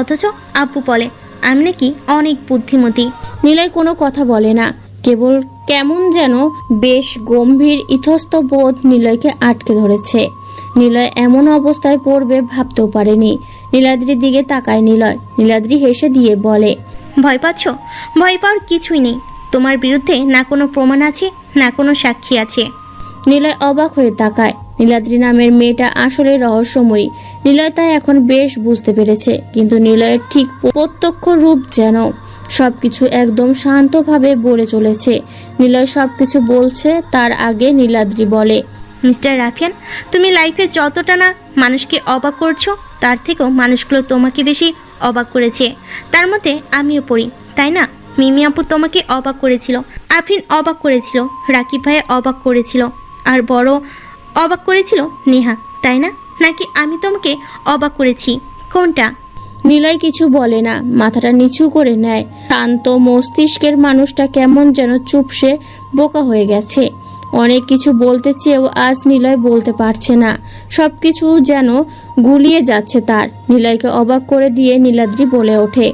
অথচ আব্বু বলে আমি নাকি অনেক বুদ্ধিমতী। নিলয় কোনো কথা বলে না, কেবল কেমন যেন বেশ গম্ভীর ইতস্ত বোধ নিলয়কে আটকে ধরেছে। নিলয় এমন অবস্থায় পড়বে ভাবতেও পারেনি। নীলাদ্রির দিকে তাকায় নিলয়। নীলাদ্রি হেসে দিয়ে বলে, ভয় পাচ্ছ? ভয় পাওয়ার কিছুই নেই। তোমার বিরুদ্ধে না কোনো প্রমাণ আছে, না কোনো সাক্ষী আছে। নিলয় অবাক হয়ে তাকায়। নীলাদ্রি নামের মেয়েটা আসলে রহস্যময়ী। নিলয় তা এখন বেশ বুঝতে পেরেছে, কিন্তু নিলয়ের ঠিক প্রত্যক্ষ রূপ যেন সবকিছু একদম শান্তভাবে বলে চলেছে। নিলয় সবকিছু বলছে তার আগে নীলাদ্রি বলে, মিস্টার রাফিয়ান, তুমি লাইফে যতটা না মানুষকে অবাক করছো, তার থেকেও মানুষগুলো তোমাকে বেশি অবাক করেছে। তার মধ্যে আমিও পড়ি, তাই না? মিমি আপু তোমাকে অবাক করেছিল, আফরিন অবাক করেছিল, রাকিব ভাইয়া অবাক করেছিল, আর বড় অবাক করেছিল নেহা, তাই না? নাকি আমি তোমাকে অবাক করেছি? কোনটা? নিলয় কিছু বলে না, মাথাটা নিচু করে নেয়। শান্ত মস্তিষ্কের মানুষটা কেমন যেন চুপসে বোকা হয়ে গেছে। অনেক কিছু বলতে চেয়েও আজ নিলয় বলতে পারছে না। সবকিছু যেন গুলিয়ে যাচ্ছে তার। নিলয়কে অবাক করে দিয়ে নীলাদ্রি বলে ওঠে,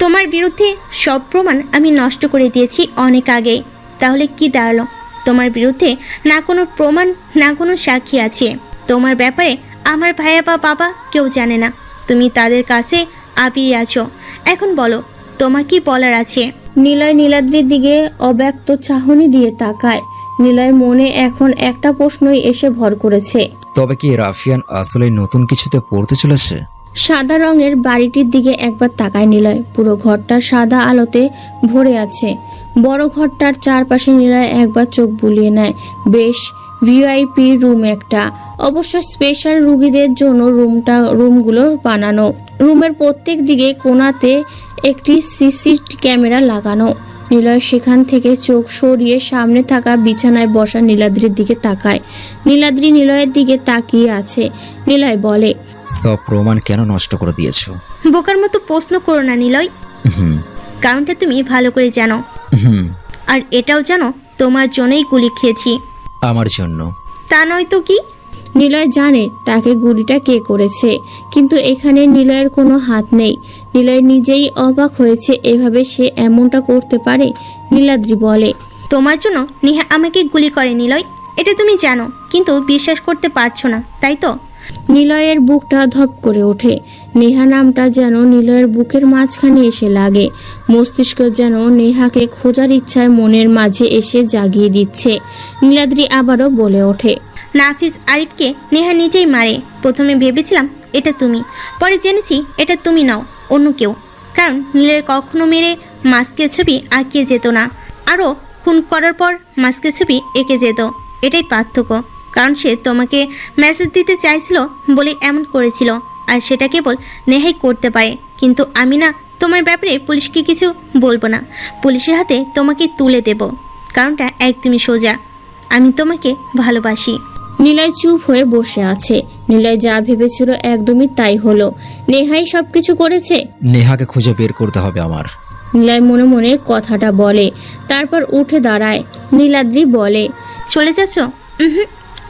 তোমার বিরুদ্ধে সব প্রমাণ আমি নষ্ট করে দিয়েছি অনেক আগেই। তাহলে কি দাঁড়ালো? তোমার বিরুদ্ধে না কোনো প্রমাণ, না কোনো সাক্ষী আছে। তোমার ব্যাপারে আমার ভাইয়া বা বাবা কেউ জানে না। তুমি তাদের কাছে আবিয়ে আছো। এখন বলো, তোমার কি বলার আছে? নিলয় নীলাদ্রির দিকে অব্যক্ত চাহনি দিয়ে তাকায়। নিলয়ের মনে এখন একটা প্রশ্নই এসে ভর করেছে। তবে কি রাফিয়ান আসলে নতুন কিছুতে পড়তে চলেছে? সাদা রঙের বাড়িটির দিকে একবার তাকায় নিলয়। পুরো ঘরটা সাদা আলোতে ভরে আছে। বড় ঘরটার চারপাশে নিলয় একবার চোখ বুলিয়ে নেয়। বেশ ভিআইপি রুম একটা, অবশ্য স্পেশাল রুগীদের জন্য রুমগুলো বানানো। রুমের প্রত্যেক দিকে কোণাতে একটি সিসি ক্যামেরা লাগানো। নিলয় সেখান থেকে চোখ সরিয়ে সামনে থাকা বিছানায় বসা নীলাদ্রির দিকে তাকায়। নীলাদ্রি নিলয়ের দিকে তাকিয়ে আছে। নিলয় বলে, সব প্রমাণ কেন নষ্ট করে দিয়েছো? বোকার মতো প্রশ্ন করো না নিলয়। হুম কারণটা তুমি ভালো করে জানো। হুম আর এটাও জানো তোমার জন্যই গুলি খেয়েছি। আমার জন্য? তা নয় তো কি? নিলয় জানে তাকে গুলিটা কে করেছে, কিন্তু এখানে নিলয়ের কোনো হাত নেই। নিলয় নিজেই অবাক হয়েছে এভাবে সে এমনটা করতে পারে। নীলাদ্রি বলে, তোমার জন্য নেহা আমাকে গুলি করে নিলয়, এটা তুমি জানো, কিন্তু বিশ্বাস করতে পারছো না, তাই তো? নিলয়ের বুকটা ধপ করে ওঠে। নেহা নামটা যেন নিলয়ের বুকের মাঝখানে এসে লাগে। মস্তিষ্ক যেন নেহাকে খোঁজার ইচ্ছায় মনের মাঝে এসে জাগিয়ে দিচ্ছে। নীলাদ্রি আবারও বলে ওঠে, নাফিস আরিফকে নেহা নিজেই মারে। প্রথমে ভেবেছিলাম এটা তুমি, পরে জেনেছি এটা তুমি নাও, অন্য কেউ। কারণ নীলের কখনো মেরে মাস্কের ছবি আঁকিয়ে যেত না, আরও খুন করার পর মাস্কের ছবি এঁকে যেত। এটাই পার্থক্য। কারণ সে তোমাকে মেসেজ দিতে চাইছিল বলে এমন করেছিল, আর সেটা কেবল নেহাই করতে পারে। কিন্তু আমি না, তোমার ব্যাপারে পুলিশকে কিছু বলবো না। পুলিশের হাতে তোমাকে তুলে দেব। কারণটা একদমই সোজা, আমি তোমাকে ভালোবাসি। নিলয় চুপ হয়ে বসে আছে। নিলয় যা ভেবেছিল একদমই তাই হলো। নেহাই সবকিছু করেছে। নেহাকে খুঁজে বের করতে হবে আমার। নিলয় মনে মনে কথাটা বলে, তারপর উঠে দাঁড়ায়। নীলাদ্রি বলে, চলে যাচ্ছ?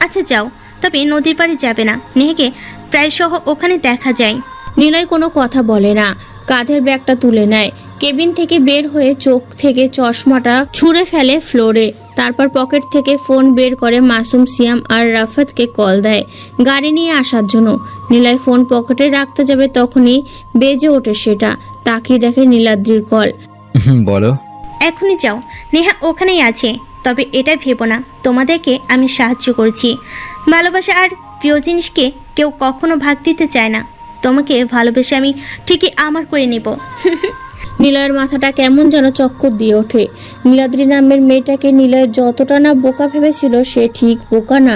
আচ্ছা যাও, তবে নদীর পাড়ে যাবে না। নেহাকে প্রায় সহ ওখানে দেখা যায়। নিলয় কোনো কথা বলে না, কাঁধের ব্যাগটা তুলে নেয়। কেবিন থেকে বের হয়ে চোখ থেকে চশমাটা ছুঁড়ে ফেলে ফ্লোরে। তারপর পকেট থেকে ফোন বের করে মাসুম, সিয়াম আর রাফাতকে কল দেয় গাড়ি নিয়ে আসার জন্য। নিলয় ফোন পকেটে রাখতে যাবে, তখনই বেজে ওঠে সেটা। তাকিয়ে দেখে নীলাদ্রির কল। বলো। এখনই যাও, নেহা ওখানেই আছে। তবে এটা ভেবো না তোমাদেরকে আমি সাহায্য করছি। ভালোবাসা আর প্রিয় জিনিসকে কেউ কখনো ভাগ দিতে চায় না। তোমাকে ভালোবেসে আমি ঠিকই আমার করে নেব। নিলয়ের মাথাটা কেমন যেন চক্কর দিয়ে ওঠে। নীলাদ্রি নামের মেয়েটাকে নিলয় যতটা না বোকা ভেবেছিল, সে ঠিক বোকা না।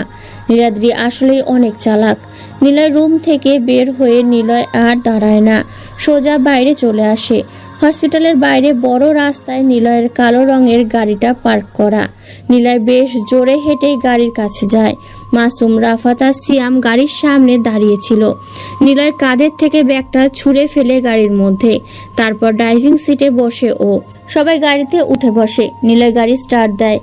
নীলাদ্রি আসলেই অনেক চালাক। নিলয় রুম থেকে বের হয়ে নিলয় আর দাঁড়ায় না, সোজা বাইরে চলে আসে। হসপিটালের বাইরে বড় রাস্তায় নিলয়ের কালো রঙের গাড়িটা পার্ক করা। নিলয় বেশ জোরে হেঁটেই গাড়ির কাছে যায়। মাসুম, রাফাত আর সিয়াম গাড়ির সামনে দাঁড়িয়েছিল। নিলয় কাঁধের থেকে ব্যাগটা ছুঁড়ে ফেলে গাড়ির মধ্যে। তারপর ড্রাইভিং সিটে বসে ও সবাই গাড়িতে উঠে বসে। নিলয় গাড়ি স্টার্ট দেয়।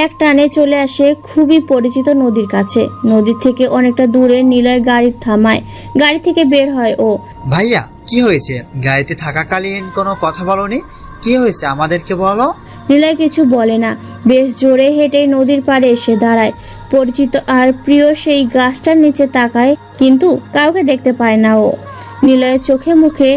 এক টানে চলে আসে খুবই পরিচিত নদীর কাছে। নদীর থেকে অনেকটা দূরে নিলয় গাড়ি থামায়। গাড়ি থেকে বের হয় ও। ভাইয়া কি হয়েছে? গাড়িতে থাকাকালীন কোনো কথা বলনি? কি হয়েছে আমাদেরকে বলো। নিলয় কিছু বলে না, বেশ জোরে হেঁটে নদীর পাড়ে এসে দাঁড়ায়। পরিচিত আর প্রিয় সেই গাছটার নিচে তাকায়, কিন্তু কাউকে দেখতে পায় না ও। নিলয়ের চোখে মুখে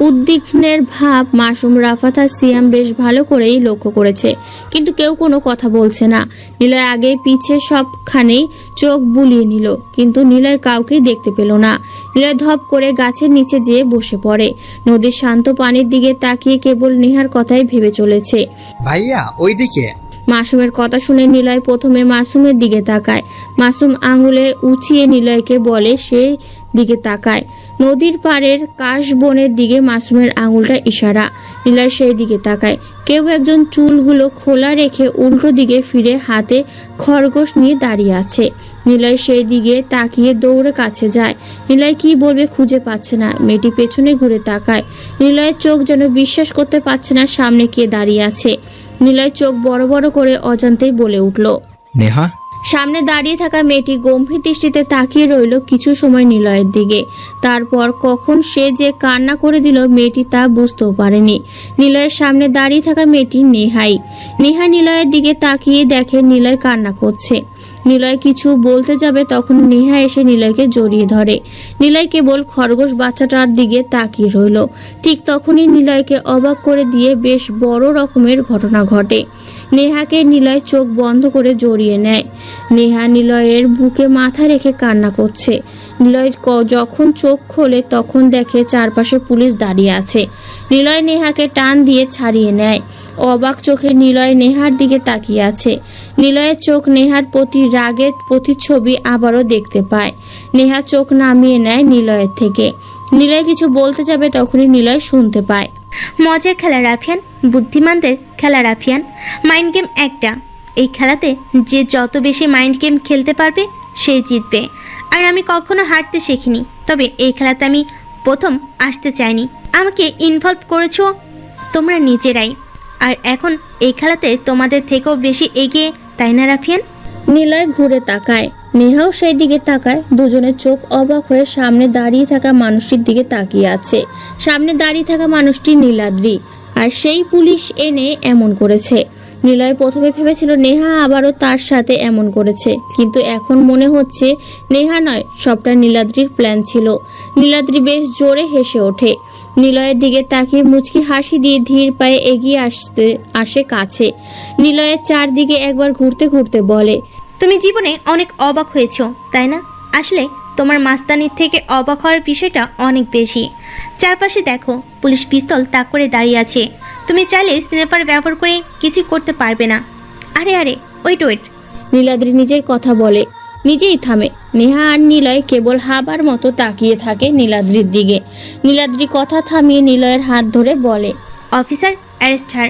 উদ্বিগ্নের ভাব মাসুম, রাফাত আর সিয়াম বেশ ভালো করেই লক্ষ্য করেছে, কিন্তু কেউ কোনো কথা বলছে না। নিলয় আগে পিছে সবখানেই চোখ বুলিয়ে নিল, কিন্তু নিলয় কাউকেই দেখতে পেল না। নিলয় ধপ করে গাছের নিচে যেয়ে বসে পড়ে। নদীর শান্ত পানির দিকে তাকিয়ে কেবল নেহার কথাই ভেবে চলেছে। ভাইয়া ওইদিকে। মাসুমের কথা শুনে নিলয় প্রথমে মাসুমের দিকে তাকায়। মাসুম আঙুলে উঁচিয়ে নিলয়কে বলে সে দিকে তাকায়। নদীর পাড়ের কাশবনের দিকে মাসুমের আঙুলটা ইশারা। নিলয় সেই দিকে তাকায়। কেউ একজন চুলগুলো খোলা রেখে উল্টো দিকে ফিরে হাতে খরগোশ নিয়ে দাঁড়িয়ে আছে। নিলয় সেই দিকে তাকিয়ে দৌড়ে কাছে যায়। নিলয় কি বলবে খুঁজে পাচ্ছে না। মেয়েটি পেছনে ঘুরে তাকায়। নিলয়ের চোখ যেন বিশ্বাস করতে পারছে না সামনে কে দাঁড়িয়ে আছে। নিলয় চোখ বড় বড় করে অজান্তেই বলে উঠল, নেহা। সামনে দাঁড়িয়ে থাকা মেয়েটি গম্ভীর দৃষ্টিতে তাকিয়ে রইল কিছু সময় নিলয়ের দিকে। তারপর কখন সে যে কান্না করে দিল মেয়েটি তা বুঝতেও পারেনি। নিলয়ের সামনে দাঁড়িয়ে থাকা মেয়েটি নেহাই। নেহা নিলয়ের দিকে তাকিয়ে দেখে নিলয় কান্না করছে। নিলয় কিছু বলতে যাবে তখন নেহা এসে নিলয়কে জড়িয়ে ধরে। নিলয় কেবল খরগোশ বাচ্চাটার দিকে তাকিয়ে রইল। ঠিক তখনই নিলয়কে অবাক করে দিয়ে বেশ বড় রকমের ঘটনা ঘটে। নেহাকে নিলয় চোখ বন্ধ করে জড়িয়ে নেয়। নেহা নিলয়ের বুকে মাথা রেখে কান্না করছে। নিলয় যখন চোখ খোলে তখন দেখে চারপাশে পুলিশ দাঁড়িয়ে আছে। নিলয় নেহাকে টান দিয়ে ছাড়িয়ে নেয়। অবাক চোখে নিলয় নেহার দিকে তাকিয়ে আছে। নিলয়ের চোখ নেহার প্রতি রাগের প্রতিচ্ছবি আবারও দেখতে পায়। নেহা চোখ নামিয়ে নেয় নিলয়ের থেকে। নিলয় কিছু বলতে যাবে তখনই নিলয় শুনতে পায়, মজার খেলা রাফিয়ান, বুদ্ধিমানদের খেলা রাফিয়ান। মাইন্ড গেম একটা। এই খেলাতে যে যত বেশি মাইন্ড গেম খেলতে পারবে সেই জিতবে। আর আমি কখনো হারতে শিখিনি, তবে এই খেলাতে আমি প্রথম আসতে চাইনি। আমাকে ইনভলভ করেছো তোমরা নিজেরাই। আর এখন এই খেলাতে তোমাদের থেকেও বেশি এগিয়ে, তাই না রাফিয়ান? নিলয় ঘুরে তাকায়। নেহাও সেই দিকে তাকায়। দুজনের চোখ অবাক হয়ে সামনে দাঁড়িয়ে থাকা মানুষটির দিকে তাকিয়ে আছে। সামনে দাঁড়িয়ে থাকা মানুষটি নীলাদ্রি, আর সেই পুলিশ এনে এমন করেছে। নিলয় প্রথমে ভেবেছিল নেহা আবারও তার সাথে এমন করেছে, কিন্তু এখন মনে হচ্ছে নেহা নয়, সবটা নীলাদ্রির প্ল্যান ছিল। নীলাদ্রি বেশ জোরে হেসে ওঠে। নিলয়ের দিকে তাকিয়ে মুচকি হাসি দিয়ে ধীর পায়ে এগিয়ে আসে কাছে। নিলয়ের চারদিকে একবার ঘুরতে ঘুরতে বলে, তুমি জীবনে অনেক অবাক হয়েছো, তাই না? আসলে তোমার মাস্তানির থেকে অবাক হওয়ার বিষয়টা অনেক বেশি। চারপাশে দেখো, পুলিশ পিস্তল তাক করে দাঁড়িয়ে আছে। তুমি চাইলে স্নাইপার ব্যবহার করে কিছু করতে পারবে না। আরে আরে, ওয়েট। নীলাদ্রি নিজের কথা বলে নিজেই থামে। নেহা আর নিলয় কেবল হাবার মতো তাকিয়ে থাকে নীলাদ্রির দিকে। নীলাদ্রি কথা থামিয়ে নিলয়ের হাত ধরে বলে, অফিসার, অ্যারেস্ট হার।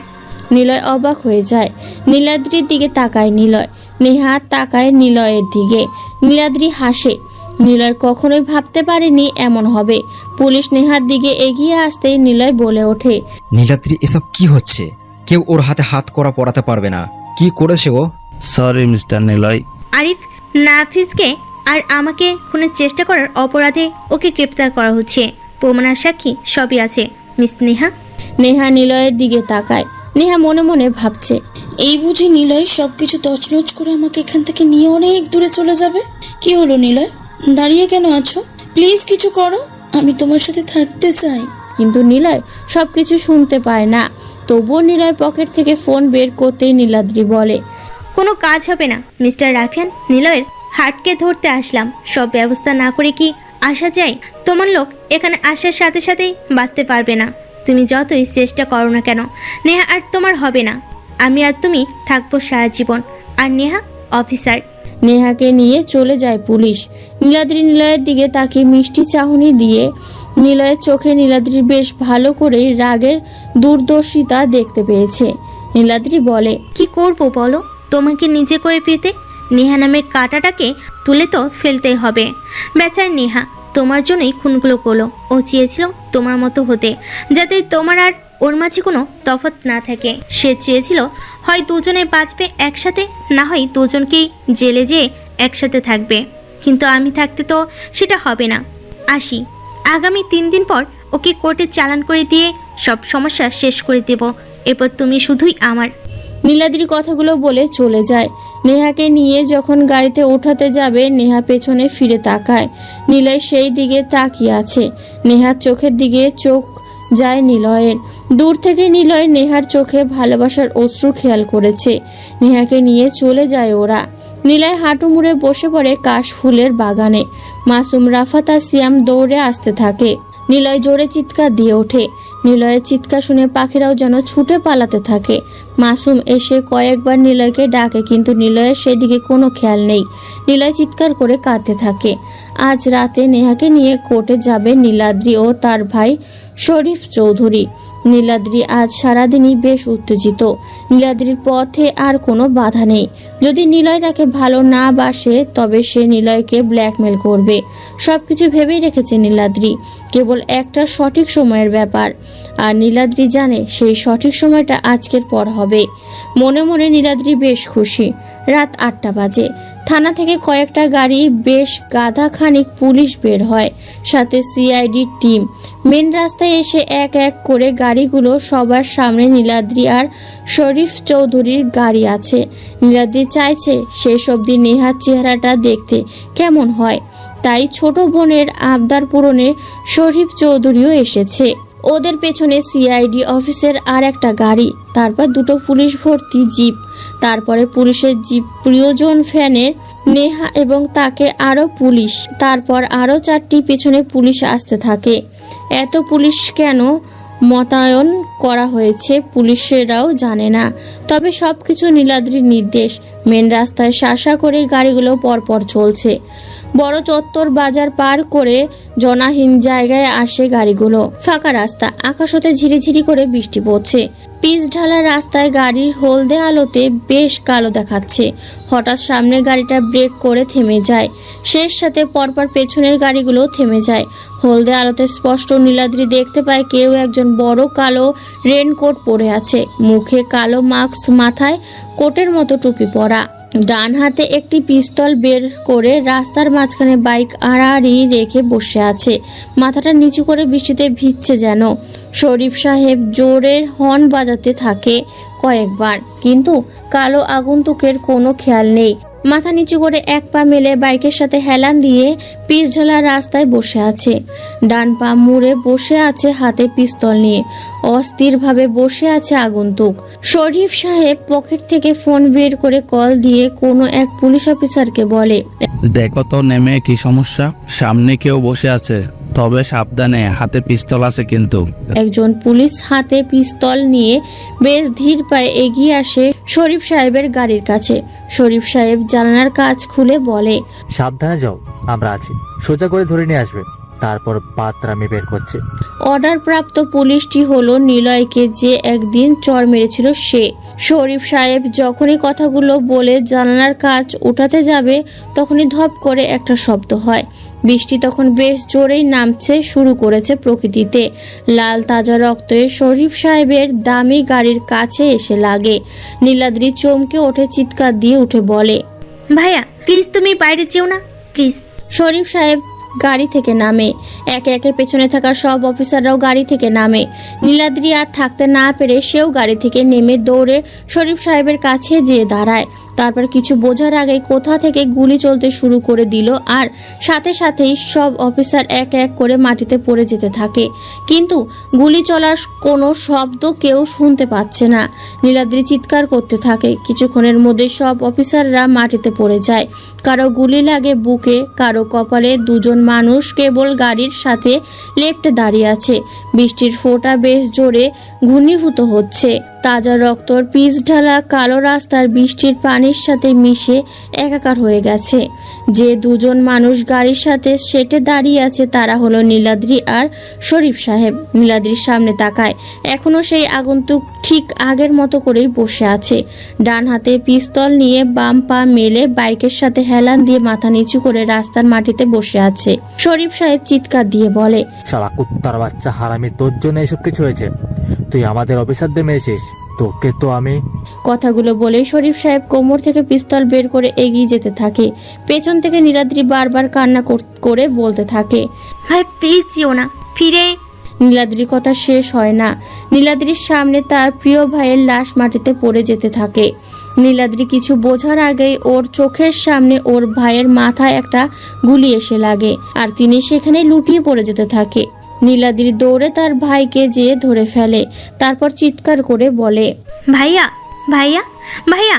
নিলয় অবাক হয়ে যায়। নীলাদ্রির দিকে তাকায় নিলয়। নেহা তাকায় নিলয়ের দিকে। নীলাদ্রি হাসে। নিলয় কখনোই ভাবতে পারেনি এমন হবে। পুলিশ নেহার দিকে এগিয়ে আসতেই নিলয় বলে ওঠে, নীলাদ্রি, এসব কি হচ্ছে? কেউ ওর হাতে হাত করা পরাতে পারবে না। কি করেছে ও? Sorry mister Niloy. আরিফ, নাফিজকে আর আমাকে খুনের চেষ্টা করার অপরাধে ওকে গ্রেপ্তার করা হচ্ছে। প্রমাণার সাক্ষী সবই আছে, মিস নেহা। নেহা নিলয়ের দিকে তাকায়। নেহা মনে মনে ভাবছে, এই বুঝি নিলয় সবকিছু তছনছ করে আমাকে এখান থেকে নিয়ে অনেক দূরে চলে যাবে। কি হলো নিলয়, দাঁড়িয়ে কেন আছো? প্লিজ কিছু করো, আমি তোমার সাথে থাকতে চাই। কিন্তু নিলয় সবকিছু শুনতে পায় না। তবুও নিলয় পকেট থেকে ফোন বের করতেই নীলাদ্রি বলে, কোনো কাজ হবে না মিস্টার রাফিয়ান। নিলয়ের হার্টকে ধরতে আসলাম। সব ব্যবস্থা না করে কি আসা যায়? তোমার লোক এখানে আসার সাথে সাথেই বাঁচতে পারবে না। তুমি যতই চেষ্টা করো না কেন, নেহা আর তোমার হবে না। আমি আর তুমি থাকবো সারা জীবন। আর নেহা অফিসার। নেহাকে নিয়ে চলে যায় পুলিশ। নীলাদ্রি নিলয়ের দিকে তাকিয়ে মিষ্টি চাহনি দিয়ে নিলয়ের চোখে নীলাদ্রির বেশ ভালো করেই রাগের দূরদর্শিতা দেখতে পেয়েছে। নীলাদ্রি বলে, কি করব বলো? তোমাকে নিজে করে পেতে নেহা নামের কাঁটাটাকে তুলে তো ফেলতেই হবে। বেচার নেহা তোমার জন্যই খুনগুলো করলো। ও চেয়েছিল তোমার মতো হতে, যাতে তোমার আর ওর মাঝে কোনো তফাৎ না থাকে। সে চেয়েছিল হয় দুজনে বাঁচবে একসাথে, না হয় দুজনকেই জেলে যেয়ে একসাথে থাকবে। কিন্তু আমি থাকতে তো সেটা হবে না। আসি, আগামী 3 দিন পর ওকে কোর্টে চালান করে দিয়ে সব সমস্যা শেষ করে দেব। এরপর তুমি শুধুই আমার। নীলাদ্রি কথাগুলো বলে চলে যায়। নেহাকে নিয়ে যখন গাড়িতে ওঠাতে যাবে, নেহা পেছনে ফিরে তাকায়। নিলয় সেই দিকে তাকিয়ে আছে। নেহার চোখের দিকে চোখ যায় নিলয়ের। দূর থেকে নিলয় নেহার চোখে ভালোবাসার অশ্রু খেয়াল করেছে। নেহাকে নিয়ে চলে যায় ওরা। নিলয় হাঁটু মুড়ে বসে পড়ে কাশ ফুলের বাগানে। মাসুম, রাফাত আর সিয়াম দৌড়ে আসতে থাকে। নিলয় জোরে চিৎকার দিয়ে ওঠে। নিলয়ের চিৎকার শুনে পাখিরাও যেন ছুটে পালাতে থাকে। মাসুম এসে কয়েকবার নিলয়কে ডাকে, কিন্তু নিলয়ের সেদিকে কোনো খেয়াল নেই। নিলয় চিৎকার করে কাঁদতে থাকে। আজ রাতে নেহাকে নিয়ে কোর্টে যাবে নীলাদ্রি ও তার ভাই শরীফ চৌধুরী। নীলাদ্রি আজ সারাদিনই বেশ উত্তেজিত। নীলাদ্রির পথে আর কোনো বাধা নেই। যদি নিলয় তাকে ভালো না বাসে তবে সে নিলয়কে ব্ল্যাকমেল করবে। সবকিছু ভেবেই রেখেছে নীলাদ্রি, কেবল একটা সঠিক সময়ের ব্যাপার। আর নীলাদ্রি জানে সেই সঠিক সময়টা আজকের পর হবে। মনে মনে নীলাদ্রি বেশ খুশি। রাত 8টা বাজে। থানা থেকে কয়েকটা গাড়ি, বেশ গাধাখানিক পুলিশ বের হয়, সাথে সিআইডি টিম। মেন রাস্তায় এসে এক এক করে গাড়িগুলো, সবার সামনে নীলাদ্রি আর শরীফ চৌধুরীর গাড়ি আছে। নীলাদ্রি চাইছে শেষ অবধি নেহার চেহারাটা দেখতে কেমন হয়, তাই ছোট বোনের আবদার পূরণে শরীফ চৌধুরীও এসেছে। ওদের পেছনে সিআইডি অফিসের আর একটা গাড়ি, তারপর দুটো পুলিশ ভর্তি জিপ, তারপরে পুলিশের জিপ প্রিয়জন ফ্যানের নেহা এবং তাকে আরো পুলিশ, তারপর আরো 4টি পেছনে পুলিশ আসতে থাকে। এত পুলিশ কেন মোতায়েন করা হয়েছে পুলিশেরাও জানে না, তবে সবকিছু নীলাদ্রির নির্দেশ। মেন রাস্তায় শাসা করে গাড়িগুলো পরপর চলছে। বড় চত্বর বাজার পার করে জনাহীন জায়গায় আসে গাড়িগুলো। ফাঁকা রাস্তা, আকাশ হতে ঝিরিঝিরি করে বৃষ্টি পড়ছে। পিচ ঢালা রাস্তায় গাড়ির হলদে আলোতে বেশ কালো দেখাচ্ছে। হঠাৎ সামনের গাড়িটা ব্রেক করে থেমে যায়, শেষ সাথে পরপর পেছনের গাড়িগুলো থেমে যায়। হলদে আলোতে স্পষ্ট নীলাদ্রি দেখতে পায় কেউ একজন বড় কালো রেনকোট পরে আছে, মুখে কালো মাস্ক, মাথায় কোটের মতো টুপি পরা। ডান হাতে একটি পিস্তল বের করে রাস্তার মাঝখানে বাইক আড়াআড়ি রেখে বসে আছে, মাথাটা নিচু করে বৃষ্টিতে ভিজছে যেন। শরীফ সাহেব জোরের হর্ন বাজাতে থাকে কয়েকবার, কিন্তু কালো আগন্তুকের কোনো খেয়াল নেই। মাথা নিচু করে এক পা মেলে বাইকের সাথে হেলান দিয়ে পিচ ঢালা রাস্তায় বসে আছে। ডান পা মুড়ে বসে আছে, হাতে পিস্তল নিয়ে অস্থিরভাবে বসে আছে আগন্তুক। শরীফ সাহেব পকেট থেকে ফোন বের করে কল দিয়ে কোনো এক পুলিশ অফিসারকে বলে, দেখো তো নেমে কি সমস্যা, সামনে কেউ বসে আছে, তবে সাবধানে, হাতে পিস্তল আছে কিন্তু। একজন পুলিশ হাতে পিস্তল নিয়ে বেশ ধীর পায়ে এগিয়ে আসে শরীফ সাহেবের গাড়ির কাছে। শরীফ সাহেব জানালার কাঁচ খুলে বলে, সাবধানে যাও, আমরা আছি, সোজা করে ধরে নিয়ে আসবে, তারপর পাত্র আমি বের করছি। অর্ডার প্রাপ্ত পুলিশটি হলো নিলয়কে, যে একদিন চর মেরেছিল সে। শরীফ সাহেব যখনই কথাগুলো বলে জানালার কাঁচ উঠাতে যাবে, তখনই ধপ করে একটা শব্দ হয়। বৃষ্টি তখন বেশ জোরেই নামছে শুরু করেছে প্রকৃতিতে। লাল তাজা রক্তে শরীফ সাহেবের দামি গাড়ির কাছে এসে লাগে। নীলাদ্রি চমকে ওঠে, চিৎকার দিয়ে উঠে বলে, ভাইয়া প্লিজ তুমি বাইরে যেও না প্লিজ। শরীফ সাহেব গাড়ি থেকে নামে। একে একে পেছনে থাকা সব অফিসাররাও গাড়ি থেকে নামে। নীলাদ্রি আর থাকতে না পেরে সেও গাড়ি থেকে নেমে দৌড়ে শরীফ সাহেবের কাছে যেয়ে দাঁড়ায়। তারপর কিছু বোঝার আগেই কোথা থেকে গুলি চলতে শুরু করে দিল, আর সাথে সাথেই সব অফিসার এক এক করে মাটিতে পড়ে যেতে থাকে। কিন্তু গুলি চলার কোনো শব্দ কেউ শুনতে পাচ্ছে না। নীলাদ্রি চিৎকার করতে থাকে। কিছুক্ষণের মধ্যে সব অফিসাররা মাটিতে পড়ে যায়। কারো গুলি লাগে বুকে, কারো কপালে। দুজন মানুষ কেবল গাড়ির সাথে লেফটে দাঁড়িয়ে আছে। বৃষ্টির ফোঁটা বেশ জোরে ঘূর্ণীভূত হচ্ছে। তাজা রক্তর পিচ ঢালা কালো রাস্তার বৃষ্টির পানির সাথে মিশে একাকার হয়ে গেছে। যে দুজন মানুষ গাড়ির সাথে সেটে দাঁড়িয়ে আছে তারা হলো নীলাদ্রি আর শরীফ সাহেব। নীলাদ্রির সামনে তাকায়, এখনো সেই আগন্তুক ঠিক আগের মতো করেই বসে আছে। ডান হাতে পিস্তল নিয়ে বাম পা মেলে বাইকের সাথে হেলান দিয়ে মাথা নিচু করে রাস্তার মাটিতে বসে আছে। শরীফ সাহেব চিৎকার দিয়ে বলে, শালা কুত্তার বাচ্চা হারামি, তোর জন্য এসব কিছু হয়েছে। তুই আমাদের অফিসারদের মেরেছিস, তোকে তো আমি। কথাগুলো বলে শরীফ সাহেব কোমর থেকে পিস্তল বের করে এগিয়ে যেতে থাকে। পেছন থেকে নীলাদ্রি বারবার কান্না করে বলতে থাকে, ভাই প্লিজ যেও না, ফিরে। নীলাদ্রির কথা শেষ হয় না। নীলাদ্রির সামনে তার প্রিয় ভাইয়ের লাশ মাটিতে পড়ে যেতে থাকে। নীলাদ্রি কিছু বোঝার আগেই ওর চোখের সামনে ওর ভাইয়ের মাথায় একটা গুলি এসে লাগে, আর তিনি সেখানে লুটিয়ে পড়ে যেতে থাকে। নীলাদ্রি দৌড়ে তার ভাইকে যেয়ে ধরে ফেলে, তারপর চিৎকার করে বলে, ভাইয়া ভাইয়া ভাইয়া।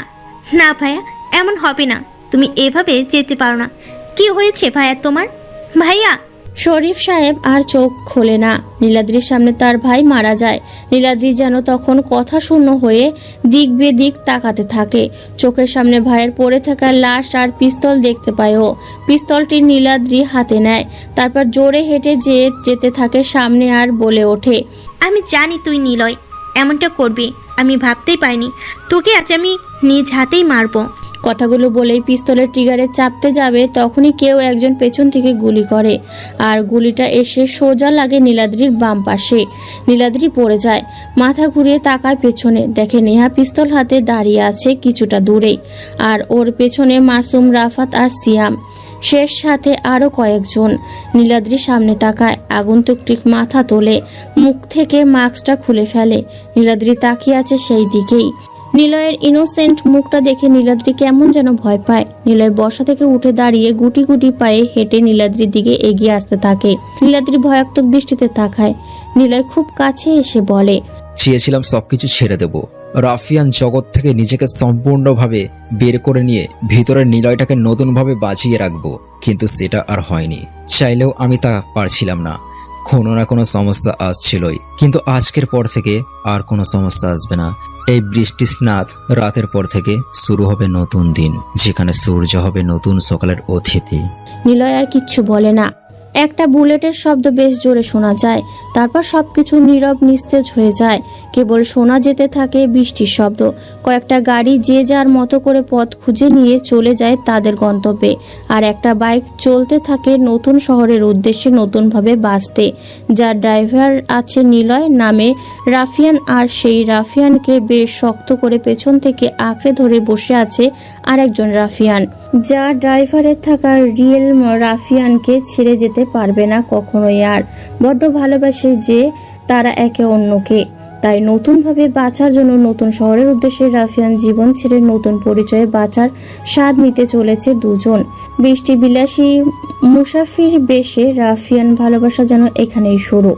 না ভাইয়া, এমন হবে না, তুমি এভাবে যেতে পারো না। কি হয়েছে ভাইয়া তোমার? ভাইয়া। শরীফ সাহেব আর চোখ খোলে না। নীলাদ্রির সামনে তার ভাই মারা যায়। নীলাদ্রি যেন তখন কথা শূন্য হয়ে দিক বেদিক তাকাতে থাকে। চোখের সামনে ভাইয়ের পড়ে থাকা লাশ আর পিস্তল দেখতে পায় ও। পিস্তলটি নীলাদ্রি হাতে নেয়, তারপর জোরে হেঁটে যেতে থাকে সামনে আর বলে ওঠে, আমি জানি তুই নিলয় এমনটা করবি। আমি ভাবতেই পারিনি তোকে আজ আমি নিজ হাতেই মারবো। কথাগুলো বলেই পিস্তলের ট্রিগারে চাপতে যাবে, তখনই কেউ একজন পেছন থেকে গুলি করে আর গুলিটা এসে সোজা লাগে নীলাদ্রির বাম পাশে। নীলাদ্রি পড়ে যায়, মাথা ঘুরিয়ে তাকায় পেছনে, দেখে নেহা পিস্তল হাতে দাঁড়িয়ে আছে কিছুটা দূরেই, আর ওর পেছনে মাসুম, রাফাত আর সিয়াম, শেষ সাথে আরো কয়েকজন। নীলাদ্রি সামনে তাকায়, আগন্তুকটির মাথা তোলে, মুখ থেকে মাস্কটা খুলে ফেলে। নীলাদ্রি তাকিয়ে আছে সেই দিকেই। নিলয়ের ইনোসেন্ট মুখটা দেখে নীলাদ্রি কেমন যেন ভয় পায়। নিলয় বসা থেকে উঠে দাঁড়িয়ে গুটি গুটি পায়ে হেঁটে নীলাদ্রির দিকে এগিয়ে আসতে থাকে। নীলাদ্রি ভয়াত্মক দৃষ্টিতে তাকায়। নিলয় খুব কাছে এসে বলে, চেয়েছিলাম সবকিছু ছেড়ে দেব, রাফিয়ান জগৎ থেকে নিজেকে সম্পূর্ণভাবে বের করে নিয়ে ভিতরের নিলয়টাকে নতুনভাবে বাঁচিয়ে রাখবো, কিন্তু সেটা আর হয়নি। চাইলেও আমি তা পারছিলাম না। কোনো না কোনো সমস্যা আসছিলই, কিন্তু আজকের পর থেকে আর কোনো সমস্যা আসবে না। এই বৃষ্টি স্নাত রাতের পর থেকে শুরু হবে নতুন দিন, যেখানে সূর্য হবে নতুন সকালের অতিথি। নিলয় আর কিচ্ছু বলে না। একটা বুলেটের শব্দ বেশ জোরে শোনা যায়, তারপর সবকিছু নীরব নিস্তেজ হয়ে যায়। কেবল শোনা যেতে থাকে বৃষ্টির শব্দ। কয়েকটা গাড়ি যে যার মতো করে পথ খুঁজে নিয়ে চলে যায় তাদের গন্তব্যে, আর একটা বাইক চলতে থাকে নতুন শহরের উদ্দেশ্যে নতুনভাবে বাঁচতে, যার ড্রাইভার আছে নিলয় নামে রাফিয়ান, আর সেই রাফিয়ানকে বেশ শক্ত করে পেছন থেকে আঁকড়ে ধরে বসে আছে আরেকজন রাফিয়ান, যা ড্রাইভারের থাকা রিয়েল রাফিয়ানকে ছেড়ে যেতে পারবে না কখনোই। আর বড্ড ভালোবাসে যে তারা একে অন্যকে, তাই নতুনভাবে বাঁচার জন্য নতুন শহরের উদ্দেশ্যে রাফিয়ান জীবন ছেড়ে নতুন পরিচয়ে বাঁচার স্বাদ নিতে চলেছে দুজন। বৃষ্টি বিলাসী মুসাফির বেশে রাফিয়ান ভালোবাসা যেন এখানেই শুরু।